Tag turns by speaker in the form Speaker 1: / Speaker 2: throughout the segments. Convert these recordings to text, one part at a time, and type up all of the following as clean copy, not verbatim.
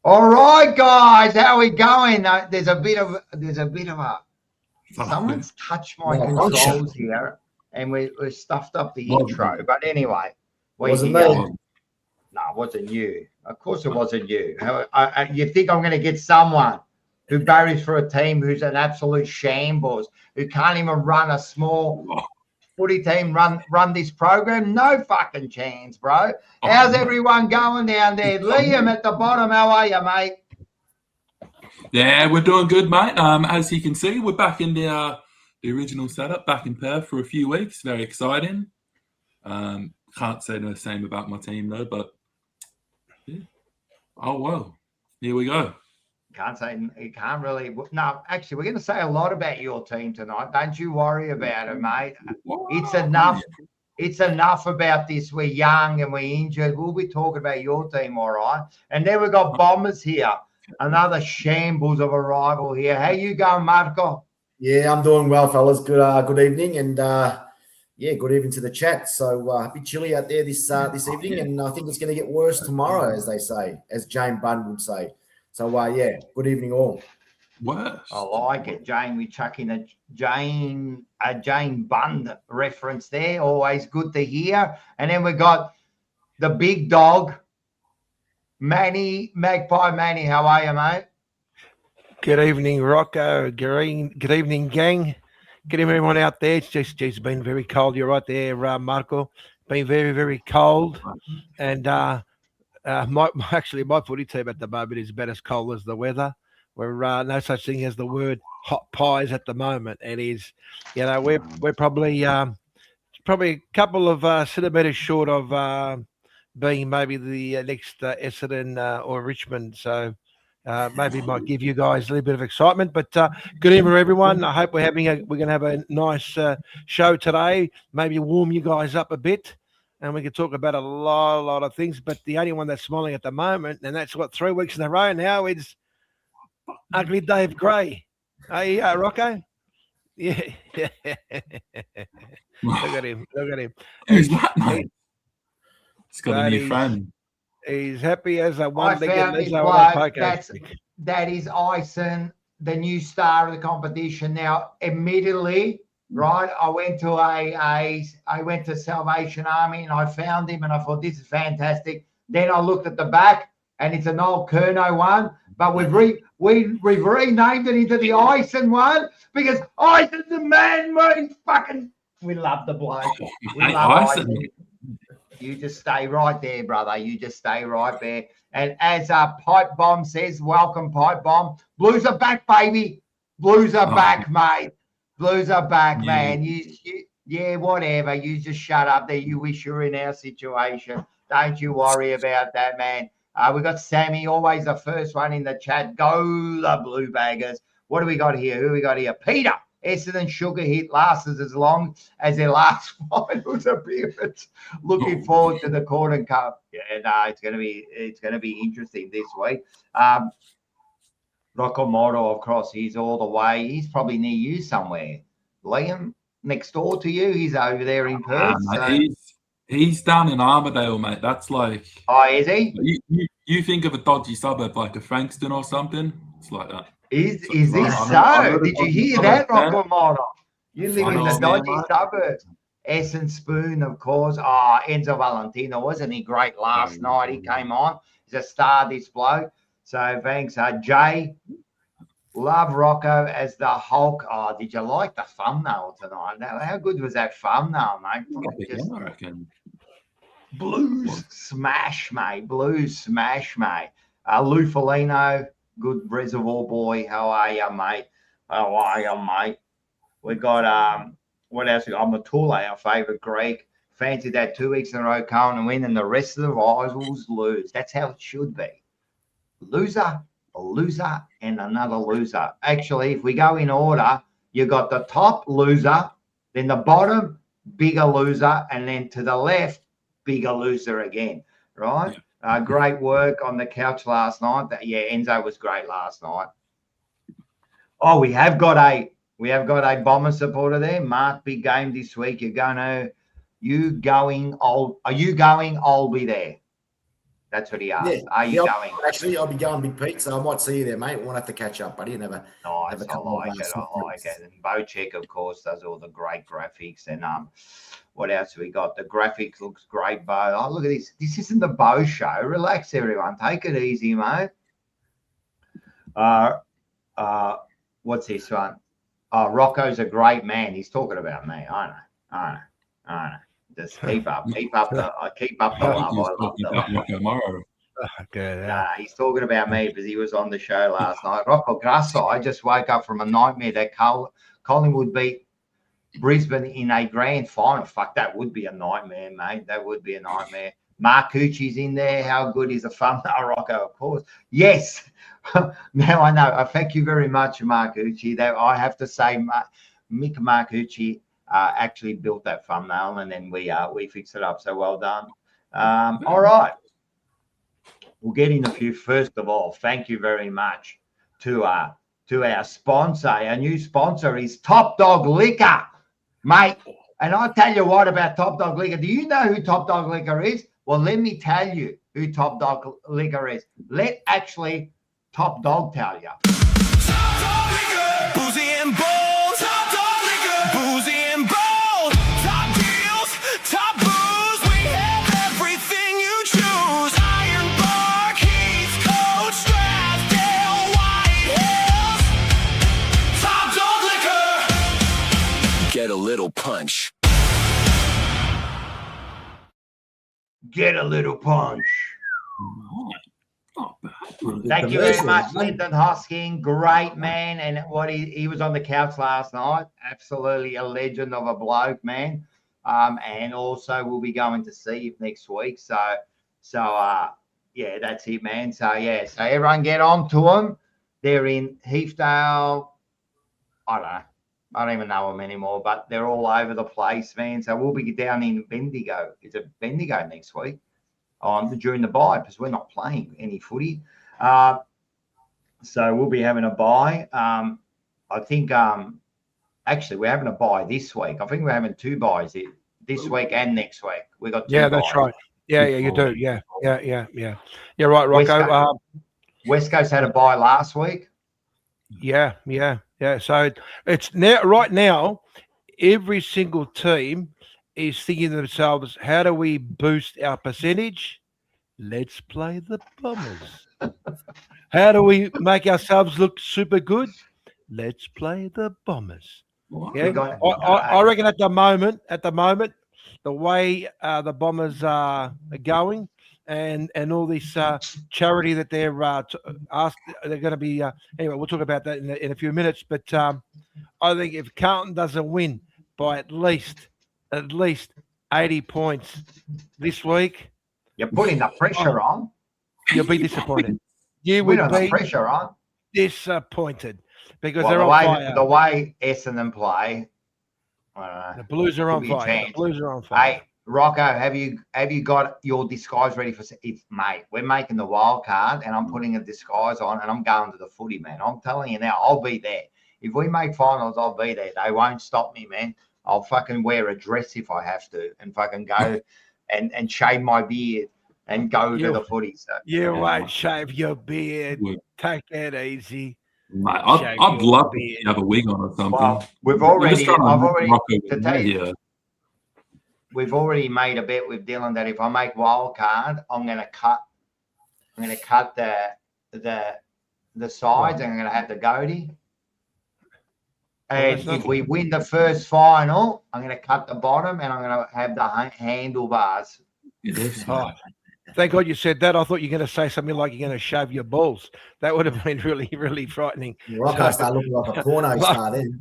Speaker 1: All right, guys, how are we going? There's a bit of a. Someone's touched my
Speaker 2: Malfunction.
Speaker 1: controls here, and we stuffed up the
Speaker 3: Wasn't
Speaker 1: intro.
Speaker 3: me.
Speaker 1: But anyway, we
Speaker 2: Wasn't
Speaker 1: here.
Speaker 2: me.
Speaker 1: No, it wasn't you. Of course, it wasn't you. You think I'm going to get someone who barrays for a team who's an absolute shambles, who can't even run a small footy team, run this program? No fucking chance, bro. How's everyone going down there? Liam at the bottom, how are you, mate?
Speaker 3: Yeah, we're doing good, mate. As you can see, we're back in the original setup, back in Perth for a few weeks. Very exciting. Can't say the same about my team though, but yeah. Oh well, here we go.
Speaker 1: Can't say you can't really. No, actually, we're going to say a lot about your team tonight. Don't you worry about it, mate. It's enough. It's enough about this. We're young and we're injured. We'll be talking about your team, all right. And then we've got Bombers here. Another shambles of a rival here. How you going, Marco?
Speaker 2: Yeah, I'm doing well, fellas. Good evening, and yeah, good evening to the chat. So a bit chilly out there this evening, and I think it's going to get worse tomorrow, as they say, as Jane Bunn would say. So yeah, good evening all.
Speaker 3: Worse.
Speaker 1: I like it, Jane. We chuck in a Jane Bunn reference there. Always good to hear. And then we got the big dog, Manny, Magpie Manny. How are you, mate?
Speaker 4: Good evening, Rocco. Good evening, gang. Good evening, everyone out there. It's been very cold. You're right there, Marco. Been very, very cold. And my footy team at the moment is about as cold as the weather. We're no such thing as the word hot pies at the moment. It is, we're probably a couple of centimetres short of being maybe the next Essendon or Richmond. So maybe might give you guys a little bit of excitement. But good evening, everyone. I hope we're going to have a nice show today. Maybe warm you guys up a bit. And we can talk about a lot of things. But the only one that's smiling at the moment, and that's 3 weeks in a row now, is Ugly Dave Gray. Hey, Rocco? Yeah. Look at him.
Speaker 3: Who's that, mate? He's got a new friend.
Speaker 4: He's happy as a
Speaker 1: I found this bloke. That is Ison, the new star of the competition. Now, immediately, right, I went to Salvation Army and I found him and I thought, this is fantastic. Then I looked at the back and it's an old Kerno one, but we've renamed it into the Ison one because Ison's the man. We love the bloke. We love Ison. You just stay right there, brother. You just stay right there. And as Pipe Bomb says, welcome, Pipe Bomb. Blues are back, baby. Blues are back, mate. Blues are back, man. Yeah, whatever. You just shut up there. You wish you were in our situation. Don't you worry about that, man. We got Sammy, always the first one in the chat. Go the Blue Baggers. What do we got here? Who we got here? Peter. Essendon Sugar Hit lasts as long as their last finals appearance. Looking forward to the Corner Cup. Yeah, no, it's gonna be interesting this week. Rocco Moro, of course, he's all the way. He's probably near you somewhere. Liam, next door to you. He's over there in Perth.
Speaker 3: He's down in Armadale, mate. That's like.
Speaker 1: Oh, is he?
Speaker 3: You think of a dodgy suburb like a Frankston or something? It's like that.
Speaker 1: Is this so? Did you hear that, Rocco Moro? You live in the dodgy suburbs. Essen Spoon, of course. Enzo Valentino, wasn't he great last night? He came on. He's a star, this bloke. So thanks, Jay. Love Rocco as the Hulk. Oh, did you like the thumbnail tonight? Now, how good was that thumbnail, mate?
Speaker 3: I reckon.
Speaker 1: Blues smash, mate. Blues smash, mate. Lou Felino, good reservoir boy. How are you, mate? We got what else? We got Matula, our favourite Greek. Fancied that 2 weeks in a row, Cohen and win, and the rest of the rivals lose. That's how it should be. Loser, a loser, and another loser. Actually, if we go in order, you got the top loser, then the bottom bigger loser, and then to the left bigger loser again. Right? Great work on the couch last night. Enzo was great last night. Oh, we have got a Bomber supporter there. Mark, big game this week. Are you going? I'll be there. That's what he asked.
Speaker 2: Yeah.
Speaker 1: Are you going?
Speaker 2: Actually, I'll be going, Big Pete, so I might see you there, mate. We'll have to catch up, buddy, and have a
Speaker 1: Nice,
Speaker 2: have a couple
Speaker 1: I like it. And Bocek, of course, does all the great graphics. And what else we got? The graphics looks great, Bo. Oh, look at this. This isn't the Bo show. Relax, everyone. Take it easy, mate. What's this one? Oh, Rocco's a great man. He's talking about me. I know. Just keep up the love. I love the love.
Speaker 4: Okay,
Speaker 1: Nah, he's talking about me because he was on the show last night. Rocco Grasso, I just woke up from a nightmare that Collingwood beat Brisbane in a grand final. Fuck, that would be a nightmare, mate. That would be a nightmare. Mark Cucci's in there. How good is a thumbnail, Rocco? Of course. Yes. Now I know. Thank you very much, Mark Cucci. That I have to say, Mick Marcucci actually built that thumbnail, and then we fixed it up. So well done. All right. We'll get in a few. First of all, thank you very much to our sponsor. Our new sponsor is Top Dog Liquor, mate. And I'll tell you what about Top Dog Liquor. Do you know who Top Dog Liquor is? Well, let me tell you who Top Dog Liquor is. Let actually Top Dog tell you.
Speaker 5: Top Dog Liquor, boozy and bold. Top Dog Liquor, boozy and bold. Top deals, top booze. We have everything you choose. Iron Bar, Keith, Coach, Strathdale, White Hills. Top Dog Liquor. Get a little punch.
Speaker 1: Get a little punch. Thank you very much, Lyndon Hosking. Great man. And what he was on the couch last night. Absolutely a legend of a bloke, man. And also we'll be going to see him next week. So yeah, that's it, man. So yeah, so everyone get on to them. They're in Heathdale. I don't even know them anymore, but they're all over the place, man. So we'll be down in Bendigo. It's a Bendigo next week during the bye because we're not playing any footy. So we'll be having a bye. I think actually we're having a bye this week. I think we're having 2 byes this week and next week. We got 2
Speaker 4: Yeah, that's
Speaker 1: byes.
Speaker 4: right. Yeah, you do. Yeah. You're right, Rocco.
Speaker 1: West Coast had a bye last week.
Speaker 4: Yeah. So it's right now, every single team is thinking to themselves, how do we boost our percentage? Let's play the Bombers. How do we make ourselves look super good? Let's play the Bombers. Yeah, I reckon at the moment, the way the Bombers are going, and all this charity that they're asked, they're going to be. Anyway, we'll talk about that in a few minutes. But I think if Carlton doesn't win by at least 80 points this week,
Speaker 1: you're putting the pressure on.
Speaker 4: You'll be disappointed. You
Speaker 1: would
Speaker 4: be
Speaker 1: pressure on.
Speaker 4: Disappointed because
Speaker 1: they're
Speaker 4: on fire.
Speaker 1: The way Essendon play,
Speaker 4: the Blues are on fire. The Blues are on fire.
Speaker 1: Hey, Rocco, have you got your disguise ready for it, mate? We're making the wild card, and I'm putting a disguise on, and I'm going to the footy, man. I'm telling you now, I'll be there. If we make finals, I'll be there. They won't stop me, man. I'll fucking wear a dress if I have to, and fucking go and shave my beard and go to the footy. So
Speaker 4: you won't shave your beard. Take it easy.
Speaker 3: Mate, I'd love to have a wig on or something.
Speaker 1: Well, we've already made a bet with Dylan that if I make wild card, I'm gonna cut the sides, and I'm gonna have the goatee. And if we win the first final, I'm gonna cut the bottom, and I'm gonna have the handlebars.
Speaker 4: Oh, thank God you said that. I thought you were going to say something like you're going to shave your balls. That would have been really, really frightening.
Speaker 2: Rocco start looking like a porno star then.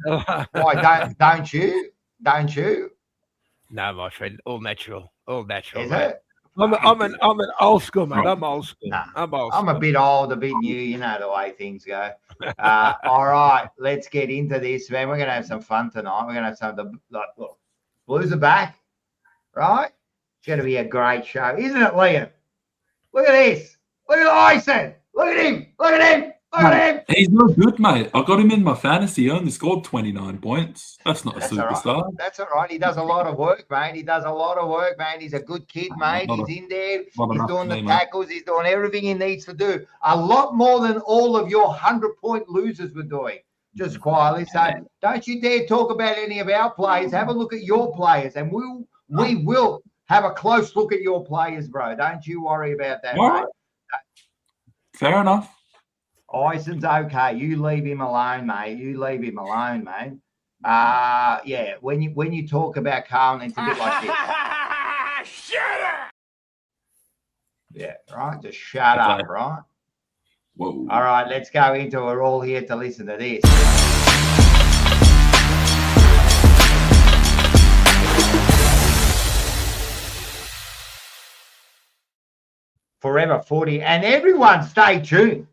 Speaker 1: Why don't you? Don't you?
Speaker 4: No, my friend. All natural. All natural.
Speaker 1: Is
Speaker 4: mate.
Speaker 1: it?
Speaker 4: I'm an old school, mate. I'm old school.
Speaker 1: Nah,
Speaker 4: I'm
Speaker 1: a bit old, a bit new. You know the way things go. All right, let's get into this, man. We're going to have some fun tonight. We're going to have some. Look, Blues are back, right? It's going to be a great show, isn't it, Liam? Look at this. Look at Ison. Look at him. Look at him. Look at him.
Speaker 3: He's no good, mate. I got him in my fantasy. He only scored 29 points. That's not a superstar.
Speaker 1: All right. That's all right. He does a lot of work, mate. He does a lot of work, man. He's a good kid, mate. He's in there. He's doing the tackles. He's doing everything he needs to do. A lot more than all of your 100-point losers were doing. Just quietly. So don't you dare talk about any of our players. Have a look at your players, and we will have a close look at your players, bro. Don't you worry about that,
Speaker 3: All right. Fair enough.
Speaker 1: Ison's okay. You leave him alone, mate. You leave him alone, mate. Yeah. When you talk about Carlton, it's a bit like this.
Speaker 5: Shut up!
Speaker 1: Yeah, right. Just shut up, right?
Speaker 3: Whoa.
Speaker 1: All right, let's go into it. We're all here to listen to this. Forever 40, and everyone stay tuned.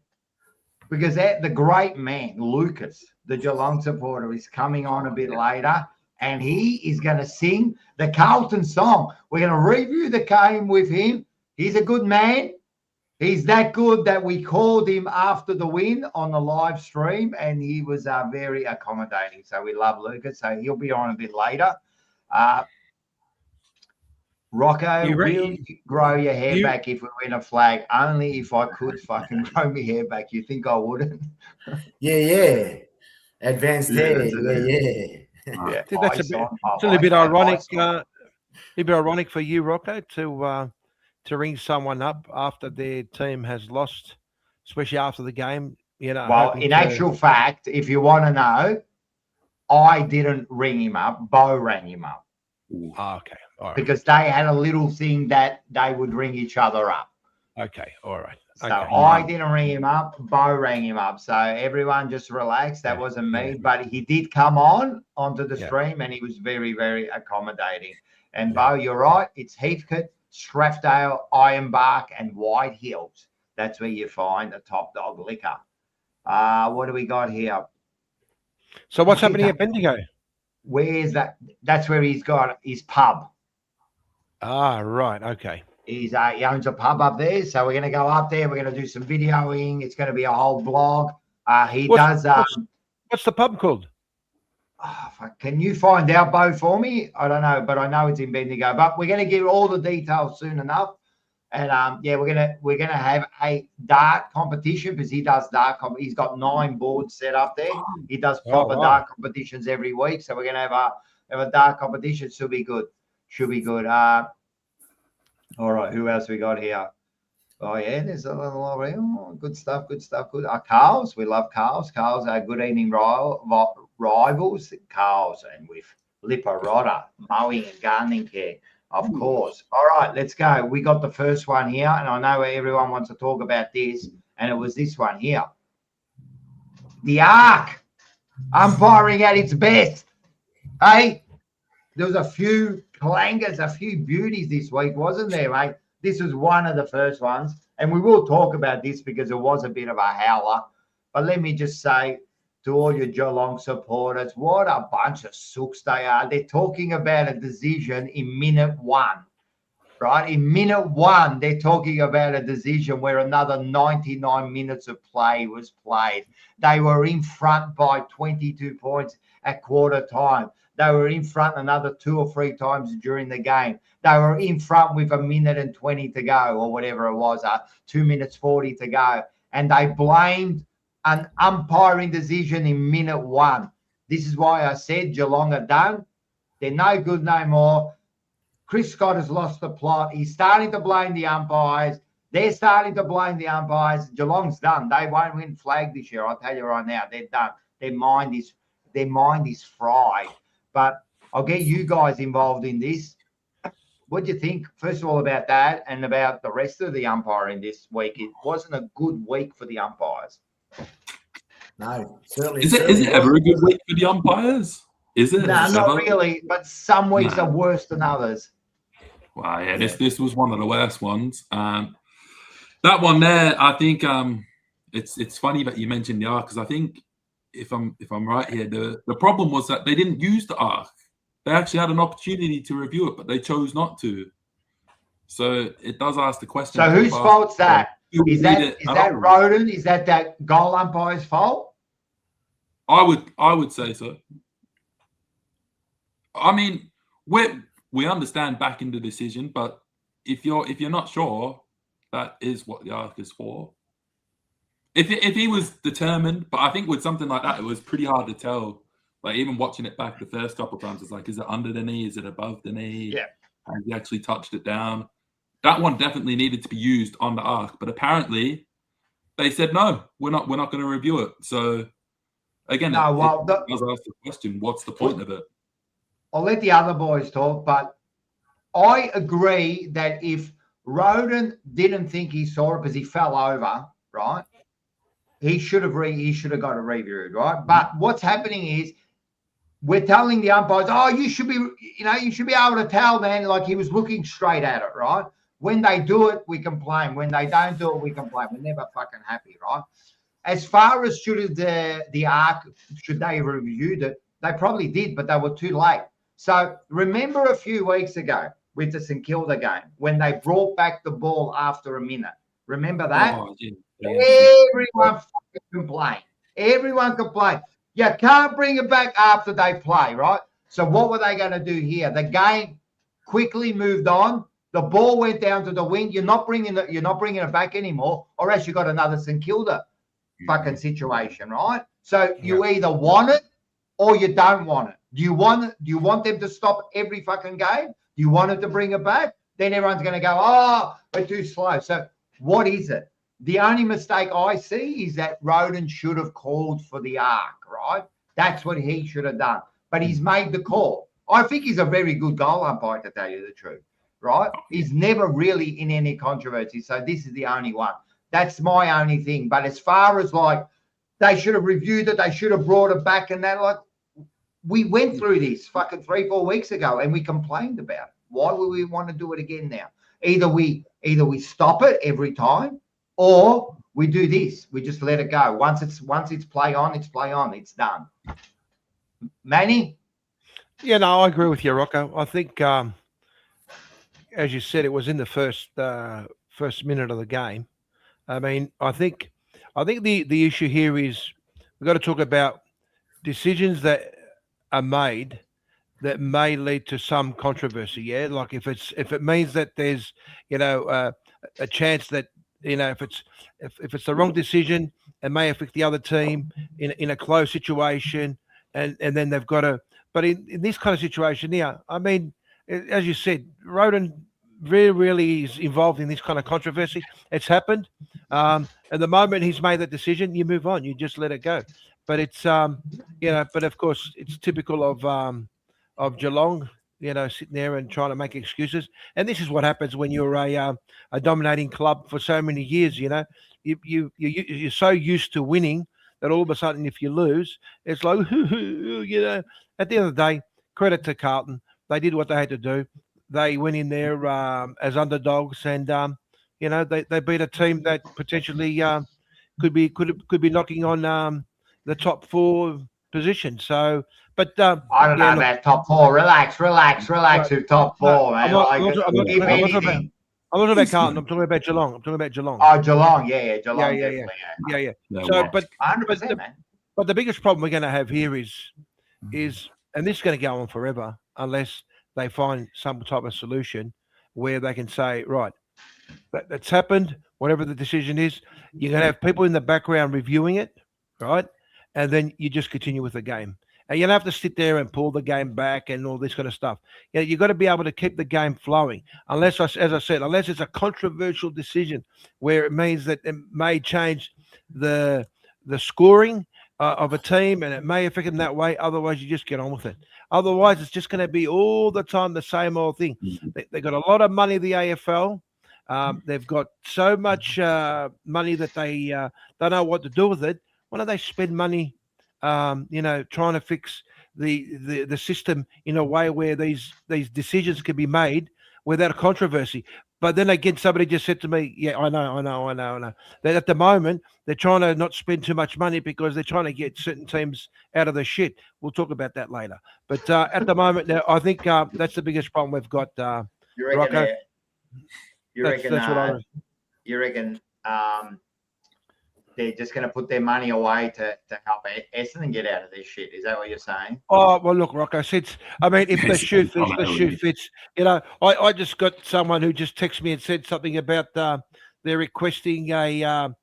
Speaker 1: Because the great man, Lucas, the Geelong supporter, is coming on a bit later, and he is going to sing the Carlton song. We're going to review the game with him. He's a good man. He's that good that we called him after the win on the live stream, and he was very accommodating. So we love Lucas. So he'll be on a bit later. Rocco, will you grow your hair back if we win a flag? Only if I could fucking grow my hair back. You think I wouldn't?
Speaker 2: Yeah. Advanced hair.
Speaker 1: Yeah.
Speaker 4: That's a little bit ironic. A bit ironic for you, Rocco, to ring someone up after their team has lost, especially after the game. You know.
Speaker 1: Well, in actual fact, if you want to know, I didn't ring him up. Bo rang him up.
Speaker 4: Oh, okay. All right.
Speaker 1: Because they had a little thing that they would ring each other up.
Speaker 4: Okay. All right.
Speaker 1: So
Speaker 4: okay.
Speaker 1: I didn't ring him up. Bo rang him up. So everyone just relax. That wasn't me. But he did come onto the stream, and he was very, very accommodating. And Bo, you're right. It's Heathcote, Strathdale, Ironbark, and White Hills. That's where you find the Top Dog liquor. What do we got here?
Speaker 4: So what's happening at Bendigo?
Speaker 1: Where's that? That's where he's got his pub.
Speaker 4: Ah, right. Okay.
Speaker 1: He owns a pub up there. So we're going to go up there. We're going to do some videoing. It's going to be a whole blog. What's
Speaker 4: the pub called?
Speaker 1: Oh, can you find out, Bo, for me? I don't know, but I know it's in Bendigo. But we're going to give all the details soon enough. And we're gonna have a dart competition because he does dart. He's got 9 boards set up there. He does proper dart competitions every week. So we're gonna have a dart competition. Should be good. All right. Who else we got here? Oh yeah, there's a lot of good stuff. Good. Carls. We love Carls. Carls are good evening rivals. Carls and with Liparotta, mowing and gardening care. Of course. All right, let's go. We got the first one here, and I know everyone wants to talk about this, and it was this one here. The Arc umpiring at its best. Hey, there was a few clangers, a few beauties this week, wasn't there, mate? This was one of the first ones, and we will talk about this because it was a bit of a howler. But let me just say, to all your Geelong supporters, what a bunch of sooks they are. They're talking about a decision in minute 1, right? In minute 1, they're talking about a decision where another 99 minutes of play was played. They were in front by 22 points at quarter time. They were in front another 2 or 3 times during the game. They were in front with 1:20 to go or whatever it was, 2 minutes 40 to go. And they blamed an umpiring decision in minute 1. This is why I said Geelong are done. They're no good no more. Chris Scott has lost the plot. He's starting to blame the umpires. They're starting to blame the umpires. Geelong's done. They won't win flag this year. I'll tell you right now, they're done. Their mind is fried. But I'll get you guys involved in this. What do you think, first of all, about that and about the rest of the umpiring this week? It wasn't a good week for the umpires.
Speaker 2: No, certainly.
Speaker 3: Is it ever a good week for the umpires? Is it?
Speaker 1: No, not really. But some weeks are worse than others.
Speaker 3: Well, yeah, this was one of the worst ones. That one there, I think it's funny that you mentioned the Arc because I think if I'm right here, the problem was that they didn't use the Arc. They actually had an opportunity to review it, but they chose not to. So it does ask the question.
Speaker 1: So whose fault's that? Is that Roden? Is that goal umpire's fault?
Speaker 3: I would say so. I mean, we understand backing the decision, but if you're not sure, that is what the arc is for. If he was determined, but I think with something like that, it was pretty hard to tell. Like even watching it back the first couple of times, it's like, is it under the knee? Is it above the knee?
Speaker 1: Yeah.
Speaker 3: Has he actually touched it down? That one definitely needed to be used on the arc, but apparently they said no, we're not going to review it. So again, I was asked the question, what's the point of it?
Speaker 1: I'll let the other boys talk, but I agree that if Roden didn't think he saw it because he fell over, right? He should have got it reviewed, right? But what's happening is we're telling the umpires, oh, you should be able to tell, man, like he was looking straight at it, right? When they do it, we complain. When they don't do it, we complain. We're never fucking happy, right? As far as should the arc, should they have reviewed it? They probably did, but they were too late. So remember a few weeks ago with the St Kilda game when they brought back the ball after a minute. Remember that?
Speaker 3: Oh, yeah.
Speaker 1: Everyone fucking complained. Everyone complained. You can't bring it back after they play, right? So what were they going to do here? The game quickly moved on. The ball went down to the wing. You're not bringing it back anymore, or else you got another St Kilda fucking situation, right? So you either want it or you don't want it. Do you want them to stop every fucking game? Do you want it to bring it back? Then everyone's going to go, oh, we're too slow. So what is it? The only mistake I see is that Roden should have called for the arc, right? That's what he should have done. But he's made the call. I think he's a very good goal umpire, to tell you the truth, right? He's never really in any controversy. So this is the only one. That's my only thing. But as far as like they should have reviewed it, they should have brought it back and that, like we went through this fucking 3-4 weeks ago and we complained about it. Why would we want to do it again now? Either we stop it every time, or we do this. We just let it go. Once it's play on, it's play on. It's done. Manny?
Speaker 4: Yeah, no, I agree with you, Rocco. I think, as you said, it was in the first minute of the game. I mean, I think the issue here is we've got to talk about decisions that are made that may lead to some controversy. Yeah, like if it means that there's a chance that if it's the wrong decision, it may affect the other team in a close situation, and then they've got to. But in this kind of situation here, I mean, as you said, Roden really is involved in this kind of controversy. It's happened. At the moment he's made that decision, you move on. You just let it go. But it's but of course it's typical of Geelong, sitting there and trying to make excuses. And this is what happens when you're a dominating club for so many years. You're so used to winning that all of a sudden, if you lose, it's like, at the end of the day, credit to Carlton. They did what they had to do. They went in there as underdogs, and they beat a team that potentially could be knocking on the top 4 position. So, but
Speaker 1: I don't know about top 4. Relax with top 4, man.
Speaker 4: I'm not about Carlton. I'm talking about Geelong.
Speaker 1: Oh, Geelong, yeah. Geelong, definitely.
Speaker 4: Yeah.
Speaker 3: No,
Speaker 4: So, but
Speaker 1: 100%, man.
Speaker 4: But the biggest problem we're going to have here is, and this is going to go on forever unless they find some type of solution where they can say, right, that's happened, whatever the decision is, you're going to have people in the background reviewing it, right? And then you just continue with the game. And you don't have to sit there and pull the game back and all this kind of stuff. You've got to be able to keep the game flowing. Unless it's a controversial decision where it means that it may change the scoring of a team and it may affect them that way. Otherwise, you just get on with it. Otherwise, it's just going to be all the time the same old thing. They've got a lot of money, the AFL. They've got so much money that they don't know what to do with it. Why don't they spend money trying to fix the system in a way where these decisions can be made without a controversy? But then again, somebody just said to me, yeah, I know. That at the moment, they're trying to not spend too much money because they're trying to get certain teams out of the shit. We'll talk about that later. But at the moment, now, I think that's the biggest problem we've got,
Speaker 1: You reckon,
Speaker 4: Rocco.
Speaker 1: you reckon they're just going to put their money away to help Essendon get out of this shit. Is that what you're saying?
Speaker 4: Oh, well, look, Rocco, if the shoe fits, the shoe fits. You know, I just got someone who just texted me and said something about they're requesting a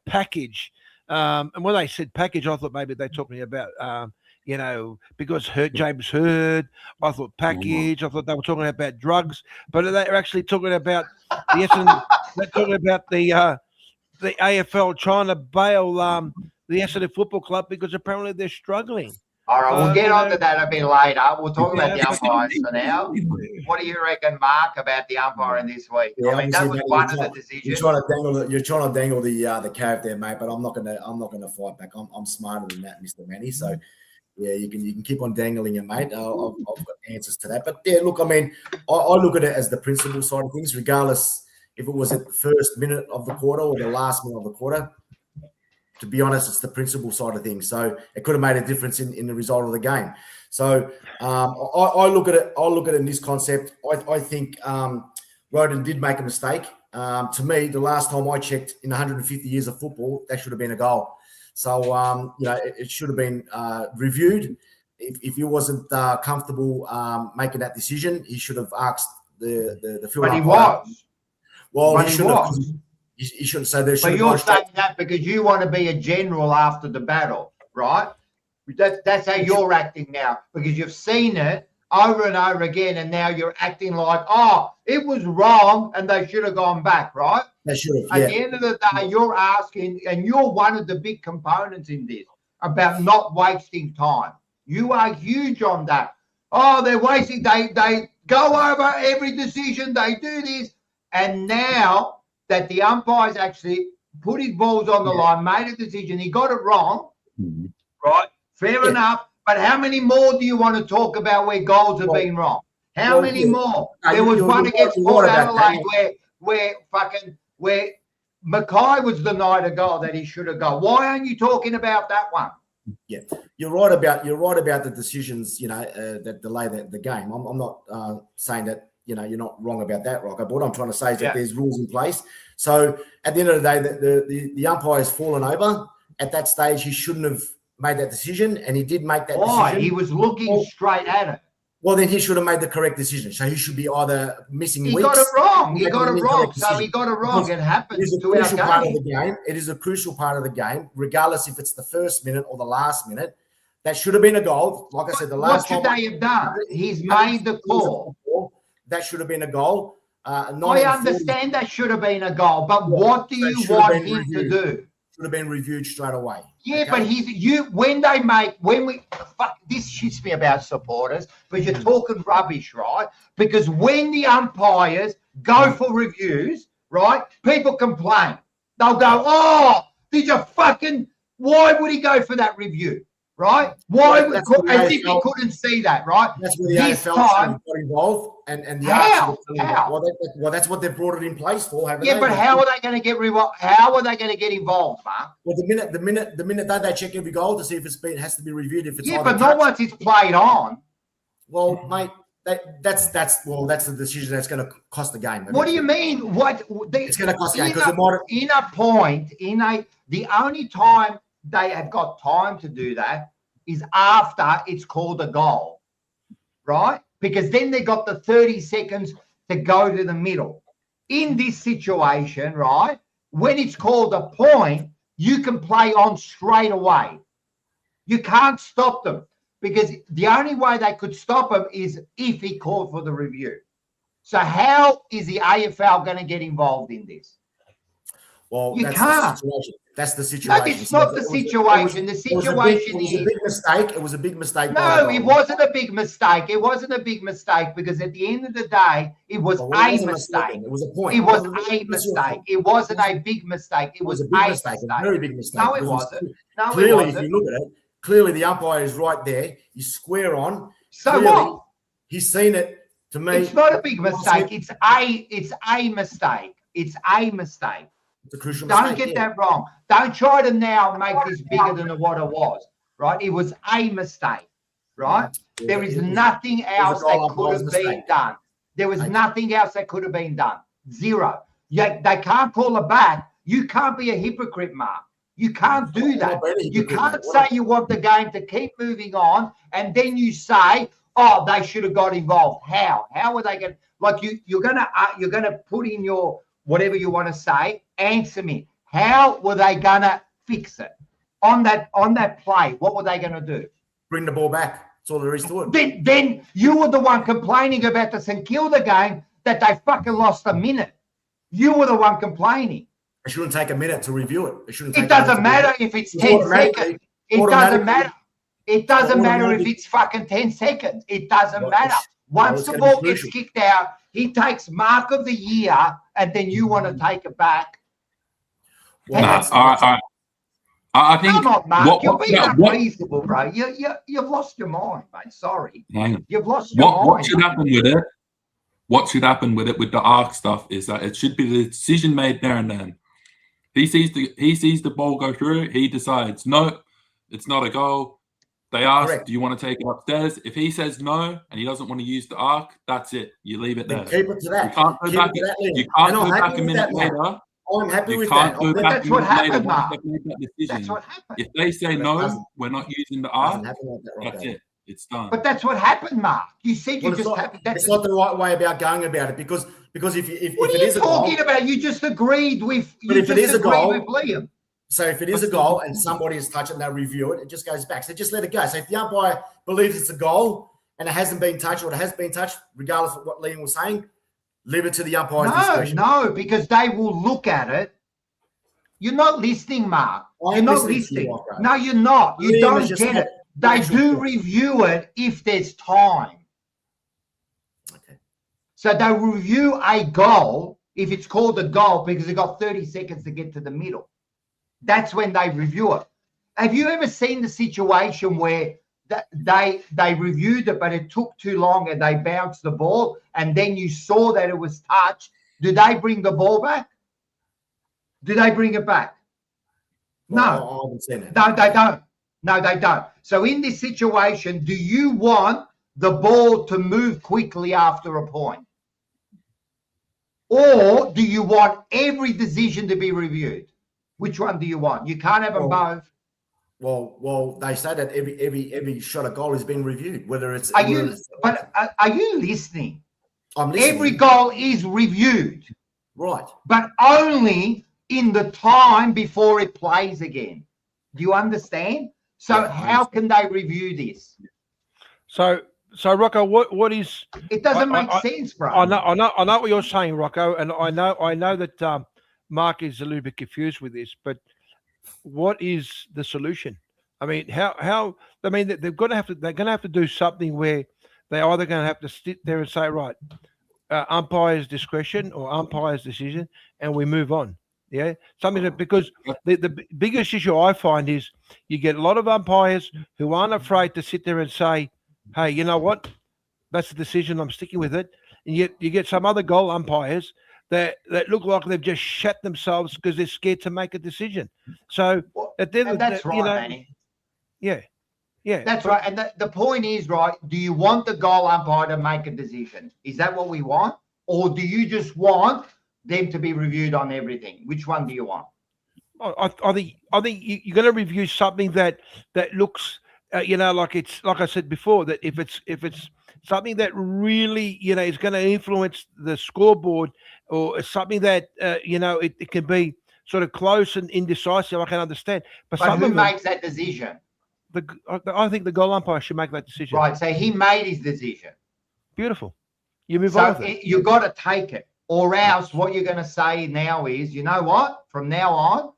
Speaker 4: package. And when they said package, I thought maybe they're talking about, because James Heard. I thought package. I thought they were talking about drugs, but they're actually talking about the Essendon. They're talking about the AFL trying to bail the Essendon Football Club because apparently they're struggling.
Speaker 1: All right, we'll get on to that a bit later. We'll talk about the umpires for now. What do you reckon, Mark, about the umpiring this week?
Speaker 2: Yeah,
Speaker 1: I mean, that was one of the decisions.
Speaker 2: You're trying to dangle the carrot there, mate. But I'm not gonna fight back. I'm smarter than that, Mr. Manny. So yeah, you can keep on dangling it, mate. I've got answers to that. But yeah, look, I mean, I look at it as the principle side of things, regardless if it was at the first minute of the quarter or the last minute of the quarter. To be honest, it's the principle side of things. So it could have made a difference in the result of the game. So I look at it. I'll look at it in this concept. I think Roden did make a mistake. To me, the last time I checked in 150 years of football, that should have been a goal. So it should have been reviewed. If he wasn't comfortable making that decision, he should have asked the field.
Speaker 1: But he was.
Speaker 2: Well, he should have. He shouldn't say there.
Speaker 1: But you're saying that because you want to be a general after the battle, right? That's how you're acting now, because you've seen it over and over again, and now you're acting like, oh, it was wrong and they should have gone back, right?
Speaker 2: They should have.
Speaker 1: At the end of the day, you're asking, and you're one of the big components in this, about not wasting time. You are huge on that. Oh, they're wasting. They go over every decision. They do this. And now that the umpires actually put his balls on the line, made a decision, he got it wrong, right? Fair enough. But how many more do you want to talk about where goals have been wrong? How many more? There was one against Port Adelaide where Mackay was denied a goal that he should have got. Why aren't you talking about that one?
Speaker 2: Yeah, you're right about the decisions, that delay the game. I'm not saying that you're not wrong about that, Rocco. But what I'm trying to say is that there's rules in place. So at the end of the day, the umpire's fallen over. At that stage, he shouldn't have made that decision, and he did make that decision.
Speaker 1: He was looking straight at it.
Speaker 2: Well, then he should have made the correct decision. So he should be either missing weeks.
Speaker 1: He got it wrong. He got it wrong. It happens to our
Speaker 2: part of the game. It is a crucial part of the game, regardless if it's the first minute or the last minute. That should have been a goal. Like I said, the last time.
Speaker 1: What should they have done? He's made the call.
Speaker 2: That should have been a goal.
Speaker 1: I understand that should have been a goal, but what do you want him to do?
Speaker 2: Should have been reviewed straight away.
Speaker 1: Yeah, but this shits me about supporters, but you're talking rubbish, right? Because when the umpires go for reviews, right, people complain. They'll go, why would he go for that review? Right? As if he couldn't see that, right?
Speaker 2: That's where the AFL got involved, and the
Speaker 1: how?
Speaker 2: Well, that's what they've brought it in place for.
Speaker 1: But how are they going to get How are they going to get involved, Mark?
Speaker 2: Well, the minute don't they check every goal to see if it has to be reviewed? If it's
Speaker 1: but not once it's played on.
Speaker 2: Well, mate, that's the decision that's going to cost the game.
Speaker 1: What do you mean?
Speaker 2: It's going to cost the game
Speaker 1: because the only time they have got time to do that is after it's called a goal, right? Because then they got the 30 seconds to go to the middle. In this situation, right, when it's called a point, you can play on straight away. You can't stop them, because the only way they could stop him is if he called for the review. So how is the AFL going to get involved in this?
Speaker 2: Well,
Speaker 1: you can't.
Speaker 2: That's the situation.
Speaker 1: No, it's not the situation. The situation is
Speaker 2: a big mistake. It was a big mistake.
Speaker 1: No, it wasn't a big mistake. It wasn't a big mistake, because at the end of the day, it was a mistake.
Speaker 2: It was a point.
Speaker 1: It was a mistake. It wasn't a big mistake. It was a big mistake.
Speaker 2: A very big mistake.
Speaker 1: No, it wasn't. No,
Speaker 2: clearly, if you look at it, clearly the umpire is right there. He's square on.
Speaker 1: So what?
Speaker 2: He's seen it. To me,
Speaker 1: it's not a big mistake. It's a mistake. It's a mistake.
Speaker 2: It's a crucial mistake.
Speaker 1: Don't get that wrong. Don't try to now make this bigger than what it was, right? It was a mistake, right? Yeah, there is nothing else that could have been done. There was nothing else that could have been done. Zero. Yeah, they can't call it back. You can't be a hypocrite, Mark. You can't do that. You can't say you want the game to keep moving on, and then you say, "Oh, they should have got involved." How? How are they going? Like you're gonna put in your whatever you want to say. Answer me. How were they gonna fix it on that play? What were they gonna do?
Speaker 2: Bring the ball back. That's all there is to it.
Speaker 1: Then you were the one complaining about the St Kilda game that they fucking lost a minute. You were the one complaining.
Speaker 2: It shouldn't take a minute to review it.
Speaker 1: It doesn't matter if it's 10 seconds. It doesn't matter. It doesn't matter if it's fucking 10 seconds. It doesn't matter. Once the ball gets kicked out, he takes mark of the year, and then you want to take it back.
Speaker 3: I think.
Speaker 1: Come on, Mark. You're being unreasonable, bro. You've lost your mind, mate. Sorry. You've lost your mind.
Speaker 3: What should happen with it? What should happen with it with the ARC stuff is that it should be the decision made there and then. He sees the ball go through. He decides, no, it's not a goal. They ask, correct. Do you want to take it upstairs? If he says no and he doesn't want to use the ARC, that's it. You leave it there.
Speaker 2: Keep it to that.
Speaker 3: You can't go back. You can't go back a minute later.
Speaker 2: I'm happy with that.
Speaker 1: That's what happened, Mark. That's what happened.
Speaker 3: If they say no, we're not using the ARC, that's it. It's done.
Speaker 1: But that's what happened, Mark. You said you just happened.
Speaker 2: It's not the right way about going about it because if
Speaker 1: what
Speaker 2: it is a goal,
Speaker 1: talking about? You just agreed with.
Speaker 2: But if it is a goal,
Speaker 1: with Liam.
Speaker 2: So if it is a goal and somebody is touching, they review it. It just goes back. So just let it go. So if the umpire believes it's a goal and it hasn't been touched or it has been touched, regardless of what Liam was saying, leave it to the umpire's discretion.
Speaker 1: No, because they will look at it. You're not listening, Mark. You're not listening. No, you're not. You don't get it. They do review it if there's time.
Speaker 2: Okay.
Speaker 1: So they review a goal if it's called a goal because they got 30 seconds to get to the middle. That's when they review it. Have you ever seen the situation where they reviewed it, but it took too long and they bounced the ball, and then you saw that it was touched? Do they bring the ball back? Do they bring it back? No.
Speaker 2: I haven't seen it.
Speaker 1: No, they don't. No, they don't. So in this situation, do you want the ball to move quickly after a point? Or do you want every decision to be reviewed? Which one do you want? You can't have them both.
Speaker 2: Well, they say that every shot of goal has been reviewed. Whether it's
Speaker 1: are you listening?
Speaker 2: I'm listening.
Speaker 1: Every goal is reviewed,
Speaker 2: right?
Speaker 1: But only in the time before it plays again. Do you understand? So how can they review this?
Speaker 4: So Rocco, what is?
Speaker 1: It doesn't make sense, bro.
Speaker 4: I know what you're saying, Rocco, and I know that Mark is a little bit confused with this, but what is the solution? I mean, how? I mean, they're going to have to do something where they're either going to have to sit there and say, right, umpire's discretion or umpire's decision, and we move on. Yeah, something that, because the biggest issue I find is you get a lot of umpires who aren't afraid to sit there and say, hey, you know what? That's the decision. I'm sticking with it. And yet you get some other goal umpires that look like they've just shut themselves because they're scared to make a decision. So at the end of the day,
Speaker 1: right, Manny.
Speaker 4: Yeah.
Speaker 1: That's right. And the point is, right, do you want the goal umpire to make a decision? Is that what we want? Or do you just want them to be reviewed on everything? Which one do you want?
Speaker 4: I think you're going to review something that looks, like I said before, that if it's something that really, is going to influence the scoreboard, or something that, it can be sort of close and indecisive, I can understand. But
Speaker 1: who makes that decision?
Speaker 4: I think the goal umpire should make that decision.
Speaker 1: Right, so he made his decision.
Speaker 4: Beautiful. You move on with it.
Speaker 1: You got to take it. Or else what you're going to say now is, you know what? From now on,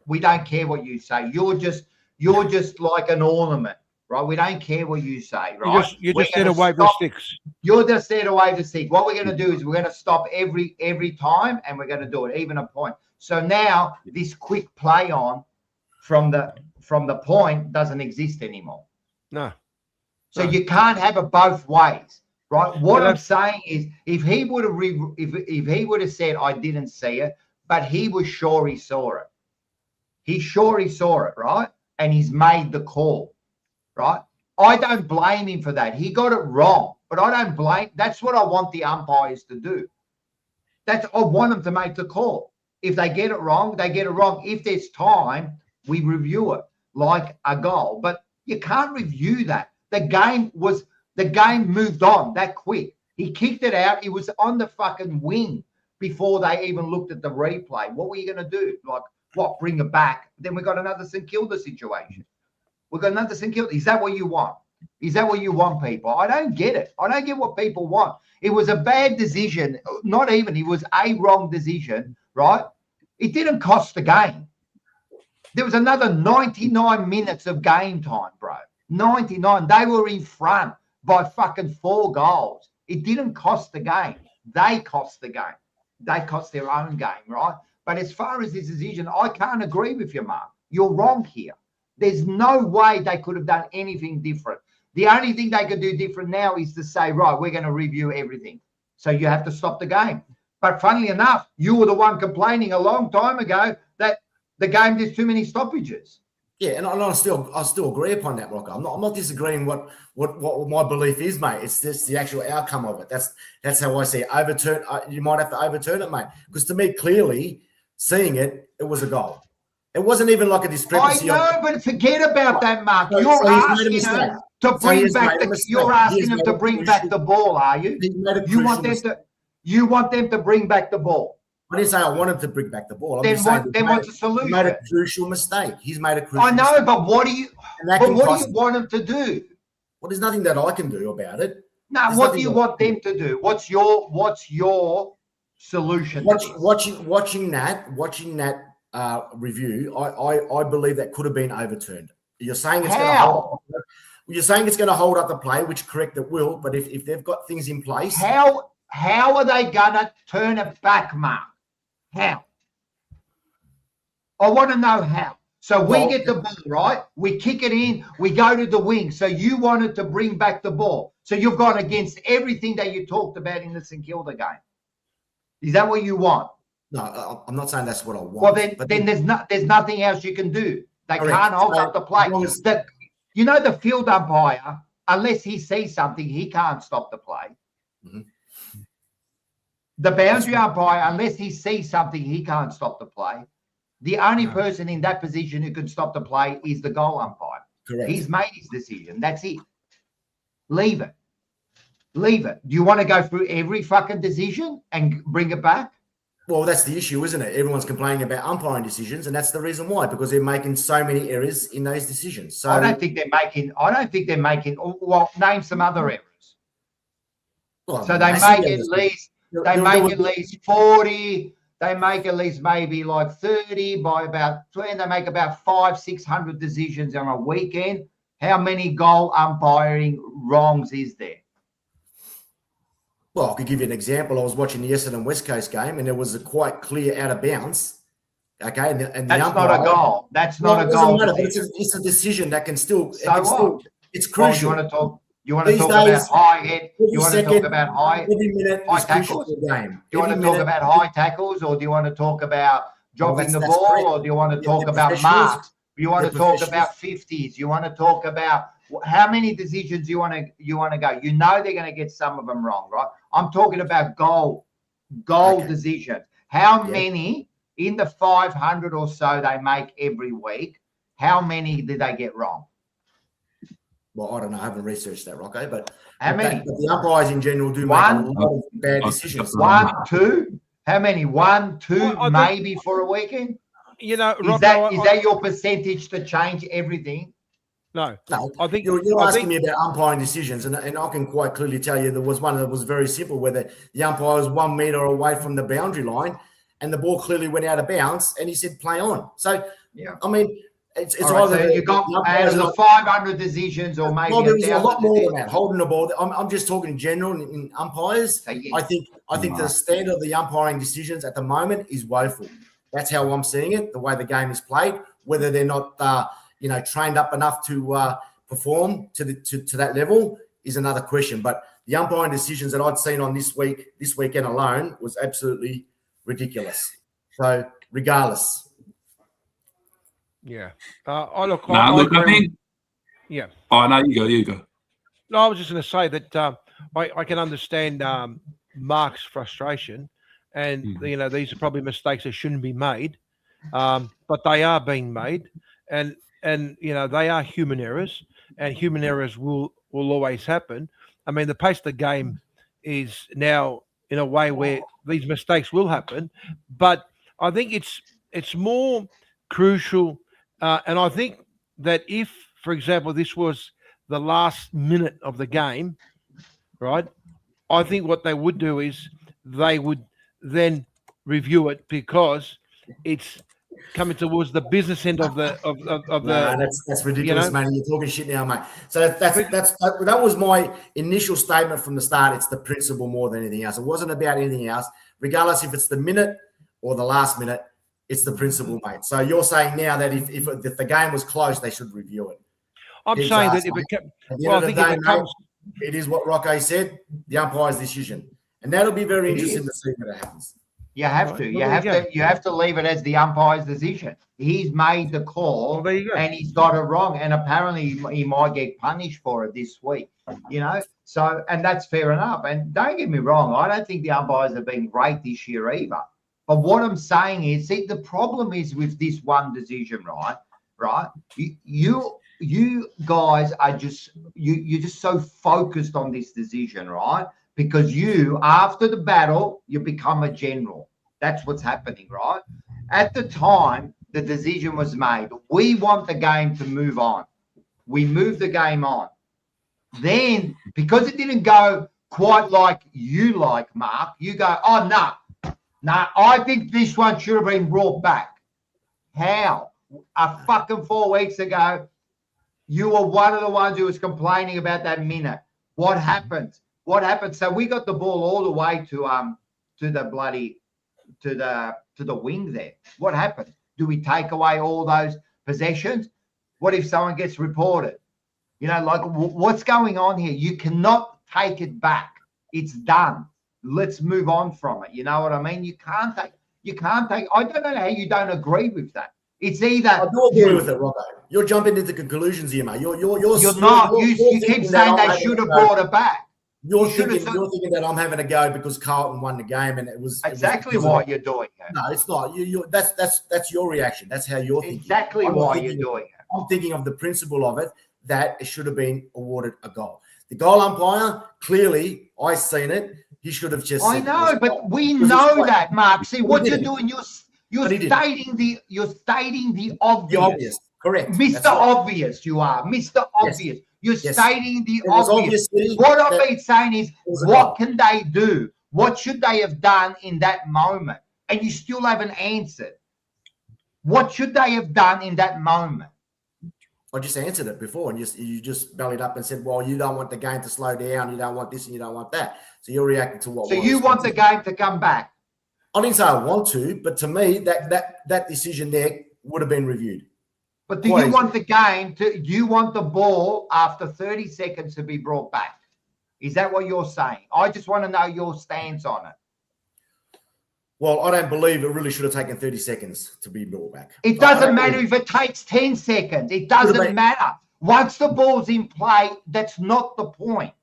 Speaker 1: we don't care what you say. You're just like an ornament, right? We don't care what you say, right?
Speaker 4: You're just there to wave the sticks.
Speaker 1: You're just there to wave the stick. What we're going to do is we're going to stop every time, and we're going to do it, even a point. So now this quick play on from the point doesn't exist anymore.
Speaker 4: No.
Speaker 1: So you can't have it both ways. Right. What I'm saying is, if he would have said I didn't see it, but he was sure he saw it. He's sure he saw it, right? And he's made the call, right? I don't blame him for that. He got it wrong, but I don't blame. That's what I want the umpires to do. I want them to make the call. If they get it wrong, they get it wrong. If there's time, we review it like a goal. But you can't review that. The game moved on that quick. He kicked it out. He was on the fucking wing before they even looked at the replay. What were you going to do? Like, what, bring it back? Then we got another St Kilda situation. We've got another St Kilda. Is that what you want? Is that what you want, people? I don't get it. I don't get what people want. It was a bad decision. Not even. It was a wrong decision, right? It didn't cost the game. There was another 99 minutes of game time, bro. 99. They were in front by fucking 4 goals. It didn't cost the game. They cost the game. They cost their own game, right? But as far as this decision, I can't agree with you, Mark. You're wrong here. There's no way they could have done anything different. The only thing they could do different now is to say, right, we're going to review everything. So you have to stop the game. But funnily enough, you were the one complaining a long time ago that the game, there's too many stoppages.
Speaker 2: Yeah, and I still agree upon that, Rocco. I'm not disagreeing what my belief is, mate. It's just the actual outcome of it. That's how I see it. You might have to overturn it, mate. Because to me, clearly, seeing it, it was a goal. It wasn't even like a discrepancy.
Speaker 1: I know, but forget about that, Mark. You're asking them to bring back the ball, are you? You want them to bring back the ball.
Speaker 2: I didn't say I want him to bring back the ball.
Speaker 1: Then what's the solution?
Speaker 2: He made a crucial mistake. He's made a crucial
Speaker 1: mistake.
Speaker 2: I know,
Speaker 1: but what do you want him to do?
Speaker 2: Well, there's nothing that I can do about it.
Speaker 1: No, what do you want them to do? What's your solution?
Speaker 2: Watching that review, I believe that could have been overturned. You're saying it's going to hold up the play, which correct it will. But if they've got things in place,
Speaker 1: how are they going to turn it back, Mark? How? I want to know how. So we get the ball, right? We kick it in. We go to the wing. So you wanted to bring back the ball. So you've gone against everything that you talked about in the St Kilda game. Is that what you want?
Speaker 2: No, I'm not saying that's what I want.
Speaker 1: Well, then there's nothing else you can do. They can't hold up the play. The field umpire, unless he sees something, he can't stop the play.
Speaker 2: Mm-hmm.
Speaker 1: The boundary umpire, unless he sees something, he can't stop the play. The only person in that position who can stop the play is the goal umpire.
Speaker 2: Correct.
Speaker 1: He's made his decision. That's it. Leave it. Do you want to go through every fucking decision and bring it back?
Speaker 2: Well, that's the issue, isn't it? Everyone's complaining about umpiring decisions, and that's the reason why, because they're making so many errors in those decisions. So
Speaker 1: I don't think they're making. Well, name some other errors.
Speaker 2: Well,
Speaker 1: so they make at least. They make at least 40. They make at least maybe like 30 by about 20. They make about 500-600 decisions on a weekend. How many goal umpiring wrongs is there?
Speaker 2: Well, I could give you an example. I was watching the Essendon West Coast game, and there was a quite clear out of bounds. Okay, and
Speaker 1: that's
Speaker 2: the umpire,
Speaker 1: not a goal. That's not a goal.
Speaker 2: It's a decision that can still. It's crucial.
Speaker 1: Oh, you want to talk? You want to talk about high head? You want to talk about
Speaker 2: every minute
Speaker 1: high tackles?
Speaker 2: The game.
Speaker 1: Do you want to talk about high tackles, or do you want to talk about dropping the ball,
Speaker 2: correct.
Speaker 1: or do you want to talk about marks? You want to talk about 50s? You want to talk about how many decisions you want to go? You know they're going to get some of them wrong, right? I'm talking about goal decisions. How many in the 500 or so they make every week? How many did they get wrong?
Speaker 2: Well, I don't know. I haven't researched that, Rocco. But
Speaker 1: how many?
Speaker 2: But the umpires in general do make a lot of bad decisions.
Speaker 1: 1, 2. How many? 1, 2, maybe for a weekend.
Speaker 4: Rocco,
Speaker 1: is that your percentage to change everything?
Speaker 2: No. I think you're asking me about umpiring decisions, and I can quite clearly tell you there was one that was very simple, where the umpire was 1 meter away from the boundary line, and the ball clearly went out of bounds, and he said play on. So, I mean, it's either
Speaker 1: so you got out of the 500 decisions, or maybe
Speaker 2: there's a lot more than that. Holding the ball, I'm just talking in general in umpires.
Speaker 1: So, yes.
Speaker 2: I think the standard of the umpiring decisions at the moment is woeful. That's how I'm seeing it. The way the game is played, whether they're not trained up enough to perform to that level is another question. But the umpiring decisions that I'd seen on this weekend alone was absolutely ridiculous. So regardless.
Speaker 4: Yeah.
Speaker 3: I think.
Speaker 4: Yeah.
Speaker 3: Oh, no, you go.
Speaker 4: No, I was just going to say that I can understand Mark's frustration, and these are probably mistakes that shouldn't be made, but they are being made, and they are human errors, and human errors will always happen. I mean, the pace of the game is now in a way where these mistakes will happen, but I think it's more crucial, and I think that if, for example, this was the last minute of the game, right? I think what they would do is they would then review it, because it's coming towards the business end of the
Speaker 2: that's ridiculous, man. You're talking shit now, mate. So that was my initial statement from the start. It's the principle more than anything else. It wasn't about anything else, regardless if it's the minute or the last minute. It's the principle, mate. So you're saying now that if the game was close, they should review it.
Speaker 4: I'm saying that if it comes,
Speaker 2: it is what Rocco said, the umpire's decision, and that'll be very interesting to see what happens.
Speaker 1: You have to. You have to leave it as the umpire's decision. He's made the call, and he's got it wrong, and apparently he might get punished for it this week. So and that's fair enough. And don't get me wrong, I don't think the umpires have been great this year either. But what I'm saying is, see, the problem is with this one decision, right? You guys are you're just so focused on this decision, right? Because after the battle, you become a general. That's what's happening, right? At the time the decision was made, we want the game to move on. We move the game on. Then, because it didn't go quite like you like, Mark, you go, oh, no, I think this one should have been brought back. How? A fucking 4 weeks ago, you were one of the ones who was complaining about that minute. What happened? So we got the ball all the way to the wing there. What happened? Do we take away all those possessions? What if someone gets reported? What's going on here? You cannot take it back. It's done. Let's move on from it. You know what I mean? You can't take. I don't know how you don't agree with that. It's either.
Speaker 2: I do agree with it, Robbo. You're jumping into conclusions here, mate. You're
Speaker 1: not. You keep saying they should have brought it back.
Speaker 2: You're thinking that I'm having a go because Carlton won the game, and it was
Speaker 1: exactly why you're doing it.
Speaker 2: No, it's not. That's your reaction. That's how you're thinking.
Speaker 1: Exactly why you're doing it.
Speaker 2: I'm thinking of the principle of it, that it should have been awarded a goal. The goal umpire, clearly, I seen it. He should have just.
Speaker 1: I know, but we know that, Mark. See what you're doing. You're stating the obvious.
Speaker 2: The obvious, correct,
Speaker 1: Mr. Obvious. You are Mr. Obvious. You're stating the obvious. What I've been saying is, what can they do? What should they have done in that moment? And you still haven't answered. What should they have done in that moment?
Speaker 2: I just answered it before, and you just bellied up and said, well, you don't want the game to slow down, you don't want this and you don't want that. So you're reacting to what.
Speaker 1: So you want the game to come back?
Speaker 2: I didn't say I want to, but to me, that decision there would have been reviewed.
Speaker 1: But do you want the game to? Do you want the ball after 30 seconds to be brought back? Is that what you're saying? I just want to know your stance on it.
Speaker 2: Well, I don't believe it really should have taken 30 seconds to be brought back.
Speaker 1: It doesn't matter if it takes 10 seconds. It doesn't matter. Once the ball's in play, that's not the point,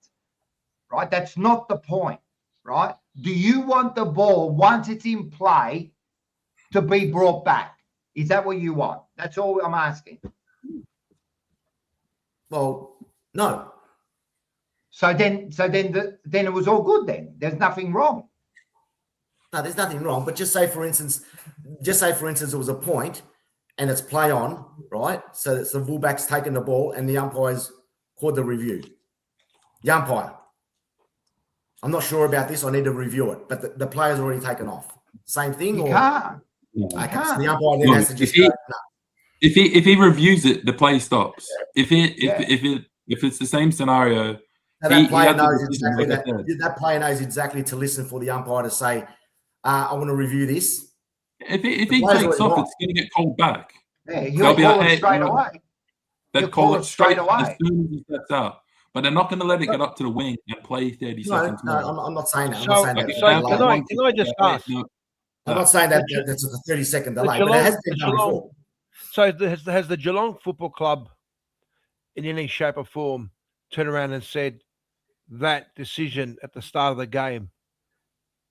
Speaker 1: right? That's not the point, right? Do you want the ball, once it's in play, to be brought back? Is that what you want? That's all I'm asking.
Speaker 2: Well, no.
Speaker 1: So then it was all good then. There's nothing wrong.
Speaker 2: No, there's nothing wrong. But just say, for instance, it was a point and it's play on, right? So it's the fullback's taking the ball and the umpire's called the review. The umpire. I'm not sure about this. I need to review it. But the player's already taken off. Same thing?
Speaker 1: You can't.
Speaker 2: Okay, so the umpire then has to just
Speaker 3: if he reviews it, the play stops. If it's the same scenario,
Speaker 2: that player knows exactly to listen for the umpire to say, I want to review this.
Speaker 3: If he takes off, it's going to get called back.
Speaker 1: Yeah, he'll call it straight away.
Speaker 3: They'll call it straight away as soon as he steps out. But they're not going to let it get up to the wing and play 30 seconds more.
Speaker 2: No, I'm not saying that.
Speaker 4: Can I just ask?
Speaker 2: I'm not saying that that's a 30-second delay, but it has been done before.
Speaker 4: So has the Geelong Football Club, in any shape or form, turned around and said that decision at the start of the game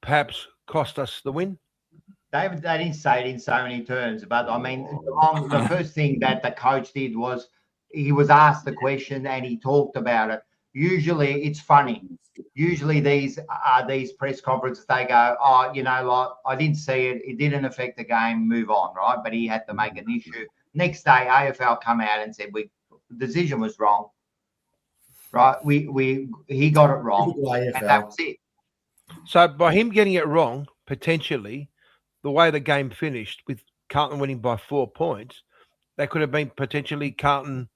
Speaker 4: perhaps cost us the win?
Speaker 1: They didn't say it in so many terms, but I mean, the first thing that the coach did was he was asked the question and he talked about it. Usually, it's funny. Usually, these press conferences, they go, "Oh, you know, like I didn't see it. It didn't affect the game. Move on, right?" But he had to make an issue. Next day, AFL come out and said the decision was wrong. Right? He got it wrong, and that was it.
Speaker 4: So by him getting it wrong, potentially, the way the game finished with Carlton winning by 4 points, that could have been potentially Carlton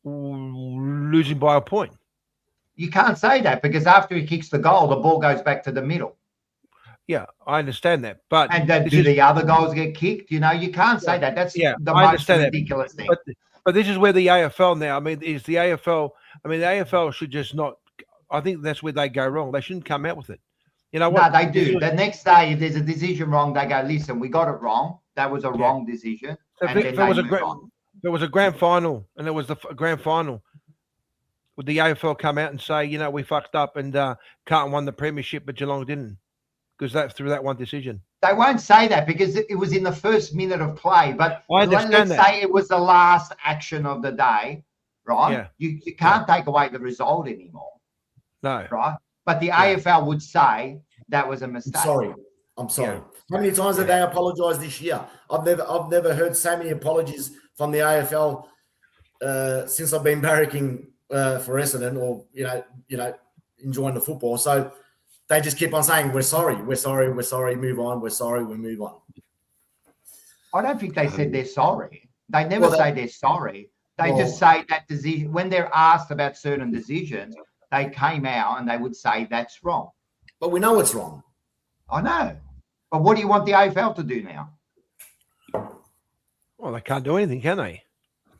Speaker 4: losing by a point.
Speaker 1: You can't say that because after he kicks the goal, the ball goes back to the middle.
Speaker 4: Yeah, I understand that. But
Speaker 1: do the other goals get kicked? You know, you can't say that. That's the most ridiculous thing.
Speaker 4: But this is where the AFL now, I mean, the AFL should just not, I think that's where they go wrong. They shouldn't come out with it. You know what?
Speaker 1: No, they do. The next day, if there's a decision wrong, they go, listen, we got it wrong. That was a wrong decision.
Speaker 4: So if there was a grand final and it was the grand final, would the AFL come out and say, you know, we fucked up and Carlton won the premiership, but Geelong didn't? Because that's through that one decision.
Speaker 1: They won't say that because it was in the first minute of play. But let's say it was the last action of the day, right? Yeah. You can't take away the result anymore.
Speaker 4: No.
Speaker 1: Right? But the AFL would say that was a mistake.
Speaker 2: I'm sorry. Yeah. How many times have they apologised this year? I've never heard so many apologies from the AFL since I've been barracking for Essendon or you know enjoying the football. So they just keep on saying we're sorry, move on, we're sorry, we move on.
Speaker 1: I don't think they said they're sorry. They never say they're sorry. They just say that decision when they're asked about certain decisions, they came out and they would say that's wrong.
Speaker 2: But we know it's wrong.
Speaker 1: I know. But what do you want the AFL to do now?
Speaker 4: Well, they can't do anything, can they?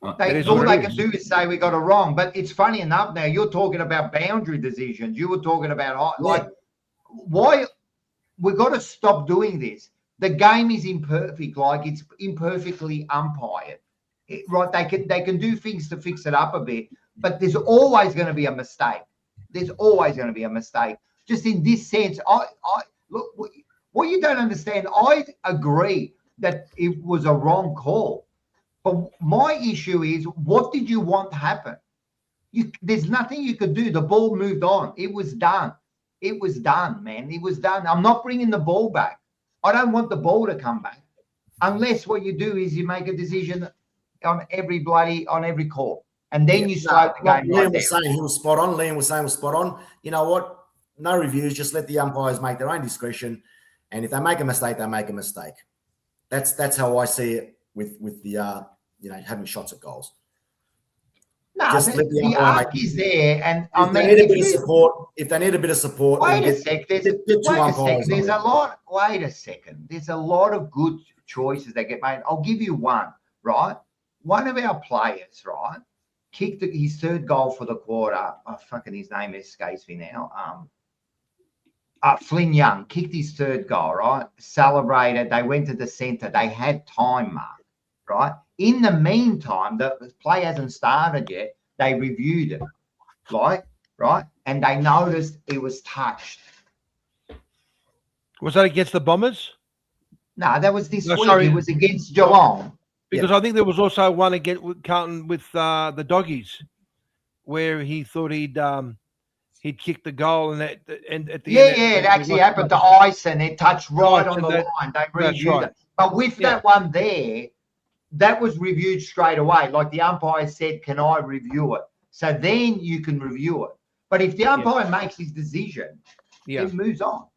Speaker 1: All they can do is say we got it wrong. But it's funny enough now, you're talking about boundary decisions. You were talking about why we've got to stop doing this. The game is imperfect, like it's imperfectly umpired. Right? They can do things to fix it up a bit, but there's always going to be a mistake. There's always going to be a mistake. Just in this sense, I look, what you don't understand, I agree that it was a wrong call. But my issue is, what did you want to happen? There's nothing you could do. The ball moved on. It was done. It was done, man. It was done. I'm not bringing the ball back. I don't want the ball to come back. Unless what you do is you make a decision on every call. And then you slow the game.
Speaker 2: Liam was saying he was spot on. Liam was saying was spot on. You know what? No reviews. Just let the umpires make their own discretion. And if they make a mistake, they make a mistake. That's how I see it with the having shots at goals.
Speaker 1: No, the arc is there, and
Speaker 2: if they need a bit of support,
Speaker 1: wait a sec. There's a lot of good choices that get made. I'll give you one. Right, one of our players, right, kicked his third goal for the quarter. His name escapes me now. Flynn Young kicked his third goal, right? Celebrated. They went to the centre. They had time marked, right? In the meantime, the play hasn't started yet. They reviewed it, right? And they noticed it was touched.
Speaker 4: Was that against the Bombers?
Speaker 1: No, that was this week. Sorry. It was against Geelong.
Speaker 4: Because I think there was also one against Carlton with the Doggies, where he thought he'd kicked the goal and at the end.
Speaker 1: It actually happened to ice and it touched right on the line. They reviewed it. But with that one there, that was reviewed straight away. Like the umpire said, can I review it? So then you can review it. But if the umpire makes his decision, it moves on.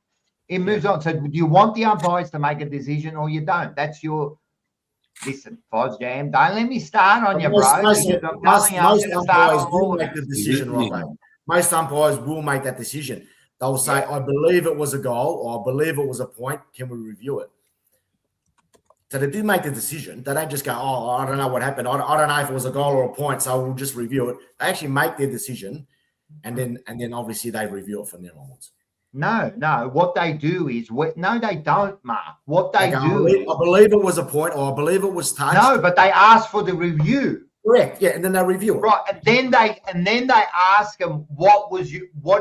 Speaker 1: It moves on. So do you want the umpires to make a decision or you don't? That's your... Listen, Foz Jam, don't let me start on you, bro.
Speaker 2: Most umpires will make the decision, right? Most umpires will make that decision. They'll say, I believe it was a goal or I believe it was a point. Can we review it? So they do make the decision. They don't just go, oh, I don't know what happened. I don't know if it was a goal or a point, so we'll just review it. They actually make their decision, and then obviously they review it from then onwards.
Speaker 1: No. What they do is, no, they don't, Mark. What they do
Speaker 2: I believe it was a point or I believe it was touched.
Speaker 1: No, but they ask for the review.
Speaker 2: Correct. Yeah, and then they review it.
Speaker 1: Right, and then they ask them, what do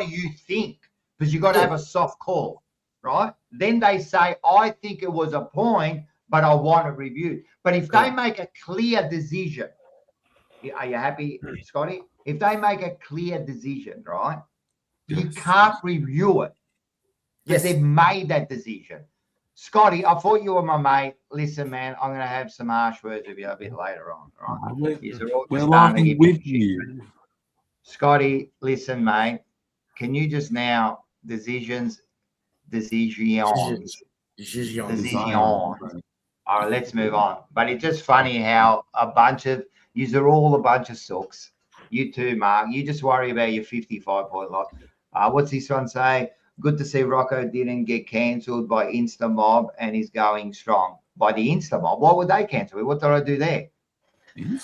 Speaker 1: you think? Because you got to have a soft call. right? Then they say, I think it was a point, but I want it reviewed. But if they make a clear decision, are you happy, Scotty? If they make a clear decision, right, you can't review it because they've made that decision. Scotty, I thought you were my mate. Listen, man, I'm going to have some harsh words with you a bit later on, right?
Speaker 3: We're laughing with you.
Speaker 1: Scotty, listen, mate, can you just now decisions. All right, let's move on. But it's just funny how you're all a bunch of sooks. You too, Mark. You just worry about your 55-point loss. What's this one say? Good to see Rocco didn't get cancelled by Instamob and is going strong. By the Instamob? Why would they cancel it? What did I do there?